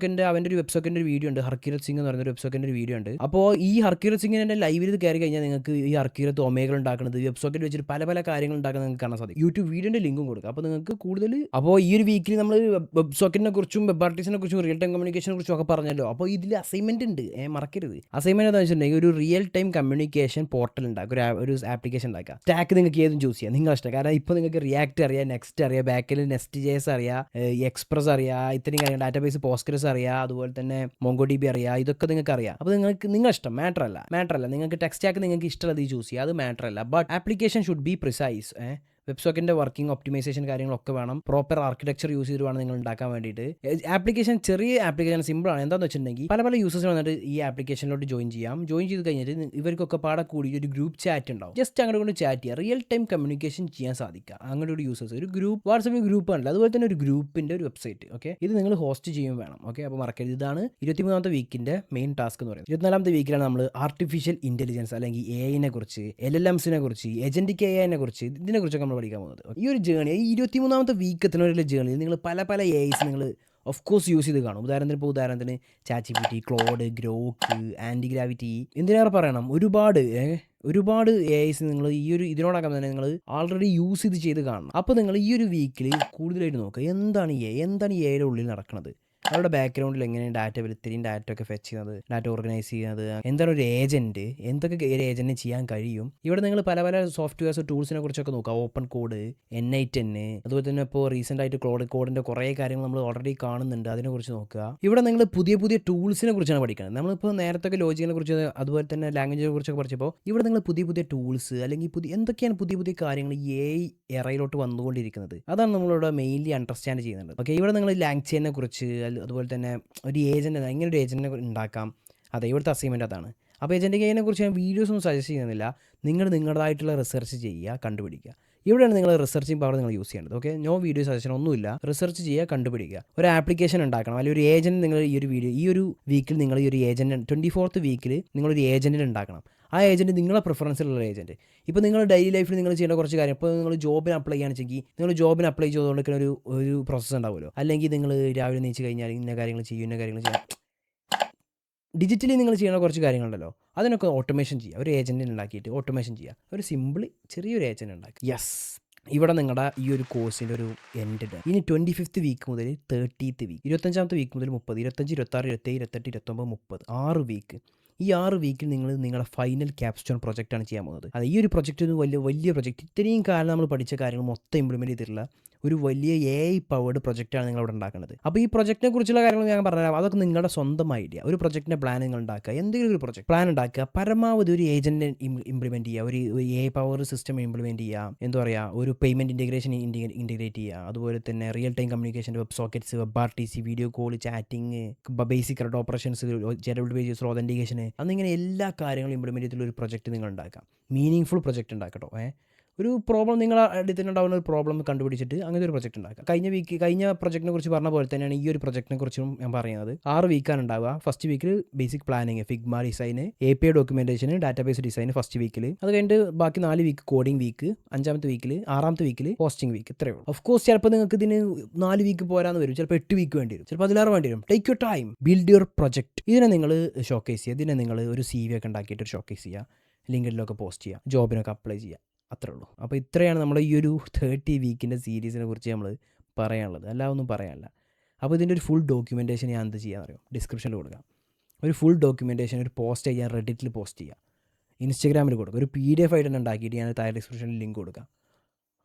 Speaker 1: അവൻ്റെ ഒരു വെബ് സോക്കറ്റിൻ്റെ ഒരു വീഡിയോ ഉണ്ട്, ഹർക്കിരത് സിംഗ് എന്ന് പറയുന്ന ഒരു വെബ് സോക്കറ്റിൻ്റെ ഒരു വീഡിയോ ഉണ്ട്. അപ്പോൾ ഈ ഹർക്കിരത് സിംഗിൻ്റെ ലൈവിൽ ഇത് കയറി കഴിഞ്ഞാൽ നിങ്ങൾക്ക് ഈ ഹർക്കിരത്ത് ഒമേഗകൾ ഉണ്ടാക്കുന്നത്, വെബ് സോക്കറ്റ് വെച്ചിട്ട് പല കാര്യങ്ങൾ ഉണ്ടാക്കുന്നത് നിങ്ങൾക്ക് കാണാൻ സാധിക്കും. യൂട്യൂബ് വീഡിയോൻ്റെ ലിങ്കും കൊടുക്കുക. അപ്പോൾ നിങ്ങൾക്ക് കൂടുതൽ, അപ്പോൾ ഈ ഒരു വീക്കിൽ നമ്മൾ വെബ് സോക്കറ്റിനെ കുറിച്ചും വെബ് RTCനെ കുറിച്ചും റിയൽ ടൈം കമ്മ്യൂണിക്കേഷനെ കുറിച്ചും ഒക്കെ പറഞ്ഞല്ലോ. അപ്പോൾ ഇതിൽ അസൈൻമെന്റ് ഉണ്ട്, മറക്കരുത്. അസൈൻമെന്റ് എന്താ വെച്ചിട്ടുണ്ടെങ്കിൽ ഒരു റിയൽ ടൈം കമ്മ്യൂണിക്കേഷൻ പോർട്ടൽ ഉണ്ടാക്കുക, ഒരു ആപ്ലിക്കേഷൻ ഉണ്ടാക്കുക. സ്റ്റാക്ക് നിങ്ങൾക്ക് ഏതും ചൂസ് ചെയ്യാം, നിങ്ങൾ ഇഷ്ടം. കാരണം ഇപ്പോൾ നിങ്ങൾക്ക് റിയാക്ട് അറിയാം, നെക്സ്റ്റ് അറിയാം, ബാക്കിൽ നെസ്റ്റ് ജേസ് അറിയാം, എക്സ്പ്രസ് അറിയാം, ഇത്രയും കാര്യങ്ങൾ, ഡാറ്റാബേസ് പോസ്റ്റ്ഗ്രെസ് അറിയാം, അതുപോലെ തന്നെ MongoDB അറിയാം. ഇതൊക്കെ നിങ്ങൾക്ക് അറിയാം. അപ്പോൾ നിങ്ങൾ ഇഷ്ടം, മാറ്റർ അല്ല. നിങ്ങൾക്ക് ടെക്സ്റ്റ് സ്റ്റാക്ക് നിങ്ങൾക്ക് ഇഷ്ടമുള്ളത് ചൂസ് ചെയ്യുക, അത് മാറ്റർ അല്ല. But application should be precise. Web സോക്കറ്റിൻ്റെ വർക്കിംഗ്, ഒപ്റ്റിമൈസേഷൻ കാര്യങ്ങളൊക്കെ വേണം. പ്രോപ്പർ ആർക്കിടെക്ചർ യൂസ് ചെയ്ത് വേണം നിങ്ങൾ ഉണ്ടാക്കാൻ വേണ്ടിയിട്ട്. ആപ്ലിക്കേഷൻ ചെറിയ ആപ്ലിക്കേഷൻ സിമ്പിളാണ്. എന്താണെന്ന് വെച്ചിട്ടുണ്ടെങ്കിൽ പല യൂസേഴ്സ് വന്നിട്ട് ഈ ആപ്ലിക്കേഷനിലോട്ട് ജോയിൻ ചെയ്ത് കഴിഞ്ഞിട്ട് ഇവർക്കൊക്കെ പാടെ കൂടി ഒരു ഗ്രൂപ്പ് ചാറ്റ് ഉണ്ടാവും. ജസ്റ്റ് അങ്ങോട്ട് കൊണ്ട് ചാറ്റ് ചെയ്യുക, റിയൽ ടൈം കമ്മ്യൂണിക്കേഷൻ ചെയ്യാൻ സാധിക്കുക. അങ്ങനെ ഒരു യൂസേഴ്സ് ഒരു ഗ്രൂപ്പ്, വാട്സപ്പിൽ ഗ്രൂപ്പ് ആണല്ലോ, അതുപോലെ തന്നെ ഒരു ഗ്രൂപ്പിൻ്റെ ഒരു വെബ്സൈറ്റ്. ഓക്കെ, ഇത് നിങ്ങൾ ഹോസ്റ്റ് ചെയ്യും വേണം. ഓക്കെ, അപ്പോൾ മറക്കരുത്. ഇതാണ് 23ാമത്തെ വീക്കിൻ്റെ മെയിൻ ടാസ്ക് എന്ന് പറയുന്നത്. 24ാമത്തെ വീക്കിലാണ് നമ്മൾ ആർട്ടിഫിഷ്യൽ ഇൻ്റലിജൻസ് അല്ലെങ്കിൽ AI കുറിച്ച്, LLMs കുറിച്ച്, ഏജന്റിക് AI കുറിച്ച്, ഇതിനെക്കുറിച്ചൊക്കെ നമ്മൾ നമ്മൾ പഠിക്കാൻ പോകുന്നത്. ഈ ഒരു ജേണി ഈ 23ാമത്തെ വീക്ക് എത്തുന്നവരുള്ള ജേണിയിൽ നിങ്ങൾ പല എഐസ് നിങ്ങൾ ഓഫ് കോഴ്സ് യൂസ് ചെയ്ത് കാണും. ഉദാഹരണത്തിന് ചാറ്റ്ജിപിറ്റി, ക്ലോഡ്, ഗ്രോക്ക്, ആൻറ്റി ഗ്രാവിറ്റി, എന്തിനേറെ പറയണം, ഒരുപാട് എഐസ് നിങ്ങൾ ഇതിനോടകം തന്നെ നിങ്ങൾ ആൾറെഡി യൂസ് ചെയ്ത് കാണണം. അപ്പോൾ നിങ്ങൾ ഈ ഒരു വീക്കിൽ കൂടുതലായിട്ട് നോക്കുക എന്താണ് ഈ എയുടെ ഉള്ളിൽ നടക്കുന്നത്, അവരുടെ ബാക്ക്ഗ്രൗണ്ടിൽ എങ്ങനെയാണ് ഡാറ്റ ഇത്രയും ഡാറ്റ ഒക്കെ ഫെച്ച് ചെയ്യുന്നത്, ഡാറ്റ ഓർഗനൈസ് ചെയ്യുന്നത്, എന്താണ് ഒരു ഏജൻറ്റ്, എന്തൊക്കെ ഒരു ഏജൻറ്റിന് ചെയ്യാൻ കഴിയും. ഇവിടെ നിങ്ങൾ പല സോഫ്റ്റ്വെയർസ് ടൂൾസിനെ കുറിച്ചൊക്കെ നോക്കുക. ഓപ്പൺ കോഡ്, N8N, അതുപോലെ തന്നെ ഇപ്പോൾ റീസെൻ്റ് ആയിട്ട് കോഡിൻ്റെ കുറേ കാര്യങ്ങൾ നമ്മൾ ഓൾറെഡി കാണുന്നുണ്ട്, അതിനെക്കുറിച്ച് നോക്കുക. ഇവിടെ നിങ്ങൾ പുതിയ ടൂൾസിനെ കുറിച്ചാണ് പഠിക്കുന്നത്. നമ്മളിപ്പോൾ നേരത്തെ ലോജിക്കിനെ കുറിച്ച് അതുപോലെ തന്നെ ലാംഗ്വേജിനെ കുറിച്ചൊക്കെ പഠിച്ചപ്പോൾ ഇവിടെ നിങ്ങൾ പുതിയ ടൂൾസ് അല്ലെങ്കിൽ എന്തൊക്കെയാണ് പുതിയ കാര്യങ്ങൾ ഈ എറയിലോട്ട് വന്നുകൊണ്ടിരിക്കുന്നത്, അതാണ് നമ്മളിവിടെ മെയിൻലി അണ്ടർസ്റ്റാൻഡ് ചെയ്യുന്നത്. ഓക്കെ, ഇവിടെ നിങ്ങൾ ലാംഗ്വേജിനെ കുറിച്ച് അതുപോലെ തന്നെ ഒരു ഏജൻറ്റ് എങ്ങനെ ഒരു ഏജൻറ്റിനെ ഉണ്ടാക്കാം, അതെ ഇവിടുത്തെ അസൈൻമെൻറ്റ് അതാണ്. അപ്പോൾ ഏജൻറ്റിനെ കുറിച്ച് ഞാൻ വീഡിയോസ് ഒന്നും സജസ്റ്റ് ചെയ്യുന്നില്ല, നിങ്ങളുടേതായിട്ടുള്ള റിസർച്ച് ചെയ്യുക, കണ്ടുപിടിക്കുക. ഇവിടെയാണ് നിങ്ങൾ റിസർച്ചിങ് പവർ നിങ്ങൾ യൂസ് ചെയ്യേണ്ടത്. ഓക്കെ, നോ വീഡിയോ സജഷൻ ഒന്നുമില്ല, റിസർച്ച് ചെയ്യുക, കണ്ടുപിടിക്കുക. ഒരു ആപ്ലിക്കേഷൻ ഉണ്ടാക്കണം, അല്ലെങ്കിൽ ഒരു ഏജൻറ്റ് നിങ്ങൾ ഈ ഒരു വീക്കിൽ നിങ്ങൾ ഈ ഒരു ഏജൻറ്റ് 24th വീക്കിൽ നിങ്ങളൊരു ഏജൻറ്റിനെ ഉണ്ടാക്കണം. ആ ഏജൻറ്റ് നിങ്ങളെ പ്രിഫറൻസിലുള്ള ഏജൻറ്റ്. ഇപ്പോൾ നിങ്ങൾ ഡെയിലി ലൈഫിൽ നിങ്ങൾ ചെയ്യേണ്ട കുറച്ച് കാര്യം, ഇപ്പോൾ നിങ്ങൾ ജോബിന് അപ്ലൈ ചെയ്യുകയാണെന്ന് വെച്ചെങ്കിൽ നിങ്ങൾ ജോബിന് അപ്ലൈ ചെയ്തുകൊണ്ടിരിക്കുന്ന ഒരു പ്രോസസ്സ് ഉണ്ടാവുമല്ലോ. അല്ലെങ്കിൽ നിങ്ങൾ രാവിലെ നീച്ച് കഴിഞ്ഞാൽ ഇന്ന കാര്യങ്ങൾ ചെയ്യും. ഡിജിറ്റലി നിങ്ങൾ ചെയ്യുന്ന കുറച്ച് കാര്യങ്ങളുണ്ടല്ലോ, അതിനൊക്കെ ഓട്ടോമേഷൻ ചെയ്യുക. ഒരു ഏജൻറ്റിനെ ഉണ്ടാക്കിയിട്ട് ഓട്ടോമേഷൻ ചെയ്യുക. ഒരു ചെറിയൊരു ഏജൻറ്റ് ഉണ്ടാക്കുക. യെസ്, ഇവിടെ നിങ്ങളുടെ ഈ ഒരു കോഴ്സിൻ്റെ ഒരു എൻഡ്. ഇനി 25th വീക്ക് മുതൽ 30th വീക്ക്, 25ാമത്തെ വീക്ക് മുതൽ 30, 25, 26, 27, 28, 29, 30, 6 വീക്ക്. ഈ 6 വീക്കിൽ നിങ്ങൾ നിങ്ങളുടെ ഫൈനൽ ക്യാപ്സ്റ്റോൺ പ്രൊജക്റ്റാണ് ചെയ്യാൻ പോകുന്നത്. അത് ഈ ഒരു പ്രൊജക്റ്റ് ഒരു വലിയ പ്രൊജക്റ്റ്, ഇത്രയും കാലം നമ്മൾ പഠിച്ച കാര്യങ്ങൾ മൊത്തം ഇംപ്ലിമെൻറ്റ് ചെയ്തിട്ടുള്ള ഒരു വലിയ AI പവേർഡ് പ്രൊജക്റ്റാണ് നിങ്ങൾ ഇവിടെ ഉണ്ടാക്കുന്നത്. അപ്പോൾ ഈ പ്രൊജക്റ്റിനെ കുറിച്ചുള്ള കാര്യങ്ങൾ ഞാൻ പറഞ്ഞുതരാം. അതൊക്കെ നിങ്ങളുടെ സ്വന്തം ഐഡിയ. ഒരു പ്രൊജക്റ്റിൻ്റെ പ്ലാൻ നിങ്ങൾ ഉണ്ടാക്കുക, എന്തെങ്കിലും ഒരു പ്രൊജക്റ്റ് പ്ലാൻ ഉണ്ടാക്കുക, പരമാവധി ഒരു ഏജൻറ്റ് ഇംപ്ലിമെൻറ്റ് ചെയ്യുക, ഒരു AI പവർ സിസ്റ്റം ഇംപ്ലിമെൻറ്റ് ചെയ്യുക, എന്താ പറയുക, ഒരു പേയ്മെൻറ്റ് ഇൻറ്റിഗ്രേറ്റ് ചെയ്യുക, അതുപോലെ തന്നെ real time communication, web sockets, web RTC, video call, chatting, basic read operations, JWT authentication, എന്നിങ്ങനെ എല്ലാ കാര്യങ്ങളും ഇംപ്ലിമെൻറ്റ് ചെയ്തിട്ടുള്ള ഒരു പ്രൊജക്റ്റ് നിങ്ങൾ ഉണ്ടാക്കാം. മീനിങ് ഫുൾ പ്രൊജക്റ്റ് ഉണ്ടാക്കട്ടോ. ഒരു പ്രോബ്ലം നിങ്ങളുടെ അടുത്തുണ്ടാവുന്ന ഒരു പ്രോബ്ലം കണ്ടുപിടിച്ചിട്ട് അങ്ങനെ ഒരു പ്രൊജക്റ്റ് ഉണ്ടാക്കുക. കഴിഞ്ഞ പ്രൊജക്റ്റിനെ കുറിച്ച് പറഞ്ഞ പോലെ തന്നെയാണ് ഈ ഒരു പ്രൊജക്റ്റിനെ കുറിച്ചും ഞാൻ പറയുന്നത്. 6 വീക്കാണ് ഉണ്ടാവുക. ഫസ്റ്റ് വീക്കിൽ basic planning, Figma design, API documentation, database design first വീക്കിൽ. അത് കഴിഞ്ഞിട്ട് ബാക്കി 4 വീക്ക് കോഡിംഗ് വീക്ക്, 5ാമത്തെ വീക്കിൽ, 6ാമത്തെ വീക്കിൽ പോസ്റ്റിംഗ് വീക്ക്. ഇത്രയേ ഉള്ളൂ. ഓഫ് കോഴ്സ് ചിലപ്പോൾ നിങ്ങൾക്ക് ഇതിന് 4 വീക്ക് പോരാന്ന് വരും, ചിലപ്പോൾ 8 വീക്ക് വേണ്ടി വരും, ചിലപ്പോൾ 16 വേണ്ടി വരും. Take your time, build your project. ഇതിനെ നിങ്ങൾ ഷോക്കേസ് ചെയ്യുക. ഇതിനെ നിങ്ങൾ ഒരു CV ഒക്കെ ഉണ്ടാക്കിയിട്ട് ഷോക്കേസ് ചെയ്യുക, ലിങ്ക്ഡിനിലൊക്കെ പോസ്റ്റ് ചെയ്യുക, ജോബിനൊക്കെ അപ്ലൈ ചെയ്യുക. അത്രേ ഉള്ളൂ. അപ്പോൾ ഇത്രയാണ് നമ്മുടെ ഈ ഒരു 30 വീക്കിൻ്റെ സീരീസിനെ കുറിച്ച് നമ്മൾ പറയാനുള്ളത്. അല്ല ഒന്നും പറയാനില്ല. അപ്പോൾ ഇതിൻ്റെ ഒരു ഫുൾ ഡോക്യുമെൻറ്റേഷൻ ഞാൻ എന്ത് ചെയ്യാൻ അറിയാം, ഡിസ്ക്രിപ്ഷനിൽ കൊടുക്കാം. ഒരു ഫുൾ ഡോക്യുമെൻറ്റേഷൻ ഒരു പോസ്റ്റ് ചെയ്യാൻ റെഡിറ്റിൽ പോസ്റ്റ് ചെയ്യുക, ഇൻസ്റ്റാഗ്രാമിൽ കൊടുക്കുക. ഒരു PDF ആയിട്ട് തന്നെ ഉണ്ടാക്കിയിട്ട് ഞാൻ താഴെ ഡിസ്ക്രിപ്ഷനിൽ ലിങ്ക് കൊടുക്കാം.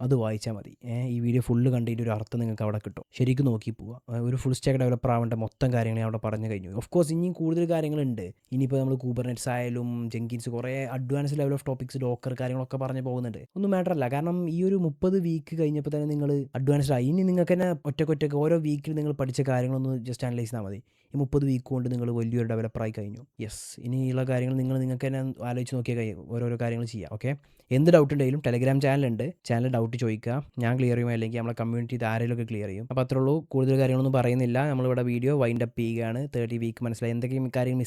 Speaker 1: അത് വായിച്ചാൽ മതി. ഈ വീഡിയോ ഫുള്ള് കണ്ടിട്ട് ഒരു അർത്ഥം നിങ്ങൾക്ക് അവിടെ കിട്ടും. ശരിക്കും നോക്കി പോവുക. ഒരു ഫുൾ സ്റ്റാക്ക് ഡെവലപ്പർ ആവേണ്ട മൊത്തം കാര്യങ്ങൾ ഞാൻ അവിടെ പറഞ്ഞു കഴിഞ്ഞു. ഓഫ് കോഴ്സ് ഇനിയും കൂടുതൽ കാര്യങ്ങളുണ്ട്. ഇനിയിപ്പോൾ നമ്മൾ കുബർനെറ്റ്സ് ആയാലും ജെങ്കിൻസ് കുറേ advance level of topics, Docker കാര്യങ്ങളൊക്കെ പറഞ്ഞു പോകുന്നുണ്ട്. ഒന്നും മാറ്റർ അല്ല, കാരണം ഈ ഒരു 30 വീക്ക് കഴിഞ്ഞപ്പോൾ തന്നെ നിങ്ങൾ അഡ്വാൻസ്ഡ് ആയി. ഇനി നിങ്ങൾക്ക് തന്നെ ഒറ്റയ്ക്ക് ഓരോ വീക്കിൽ നിങ്ങൾ പഠിച്ച കാര്യങ്ങളൊന്ന് ജസ്റ്റ് അനലൈസ് ചെയ്താൽ മതി. ഈ 30 വീക്ക് കൊണ്ട് നിങ്ങൾ വലിയൊരു ഡെവലപ്പറായി കഴിഞ്ഞു. യെസ്, ഇനിയുള്ള കാര്യങ്ങൾ നിങ്ങൾക്ക് തന്നെ ആലോചിച്ച് നോക്കിയാൽ കഴിയും, ഓരോരോ കാര്യങ്ങൾ ചെയ്യാം. ഓക്കെ, എന്ത് ഡൗട്ട് ഉണ്ടെങ്കിലും ടെലഗ്രാം ചാനലുണ്ട്, ചാനൽ ഡൗട്ട് ചോദിക്കുക, ഞാൻ ക്ലിയർ ചെയ്യും, അല്ലെങ്കിൽ നമ്മളെ കമ്മ്യൂണിറ്റി ആരെങ്കിലുമൊക്കെ ക്ലിയർ ചെയ്യും. അപ്പോൾ അത്രേ ഉള്ളൂ, കൂടുതൽ കാര്യങ്ങളൊന്നും പറയുന്നില്ല. നമ്മളിവിടെ വീഡിയോ വൈൻഡ് അപ്പ് ചെയ്യുകയാണ്. 30 വീക്ക് മനസ്സിലായി. എന്തെങ്കിലും കാര്യം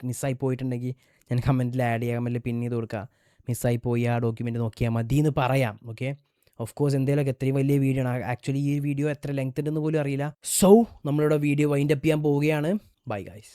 Speaker 1: മിസ്സായി പോയിട്ടുണ്ടെങ്കിൽ ഞാൻ കമൻറ്റിൽ ആഡ് ചെയ്യുക, കമൻറ്റിൽ പിൻ ചെയ്ത് കൊടുക്കുക. മിസ്സായി പോയി ആ ഡോക്യുമെൻറ്റ് നോക്കിയാൽ മതി എന്ന് പറയാം. ഓക്കെ, ഓഫ് കോഴ്സ് എന്തെങ്കിലുമൊക്കെ എത്രയും വലിയ വീഡിയോ ആണ്. ആക്ച്വലി ഈ വീഡിയോ എത്ര ലെങ്ത് ഉണ്ടെന്ന് പോലും അറിയില്ല. സോ നമ്മളിവിടെ വീഡിയോ വൈൻഡ് അപ്പ് ചെയ്യാൻ പോവുകയാണ്. Bye guys.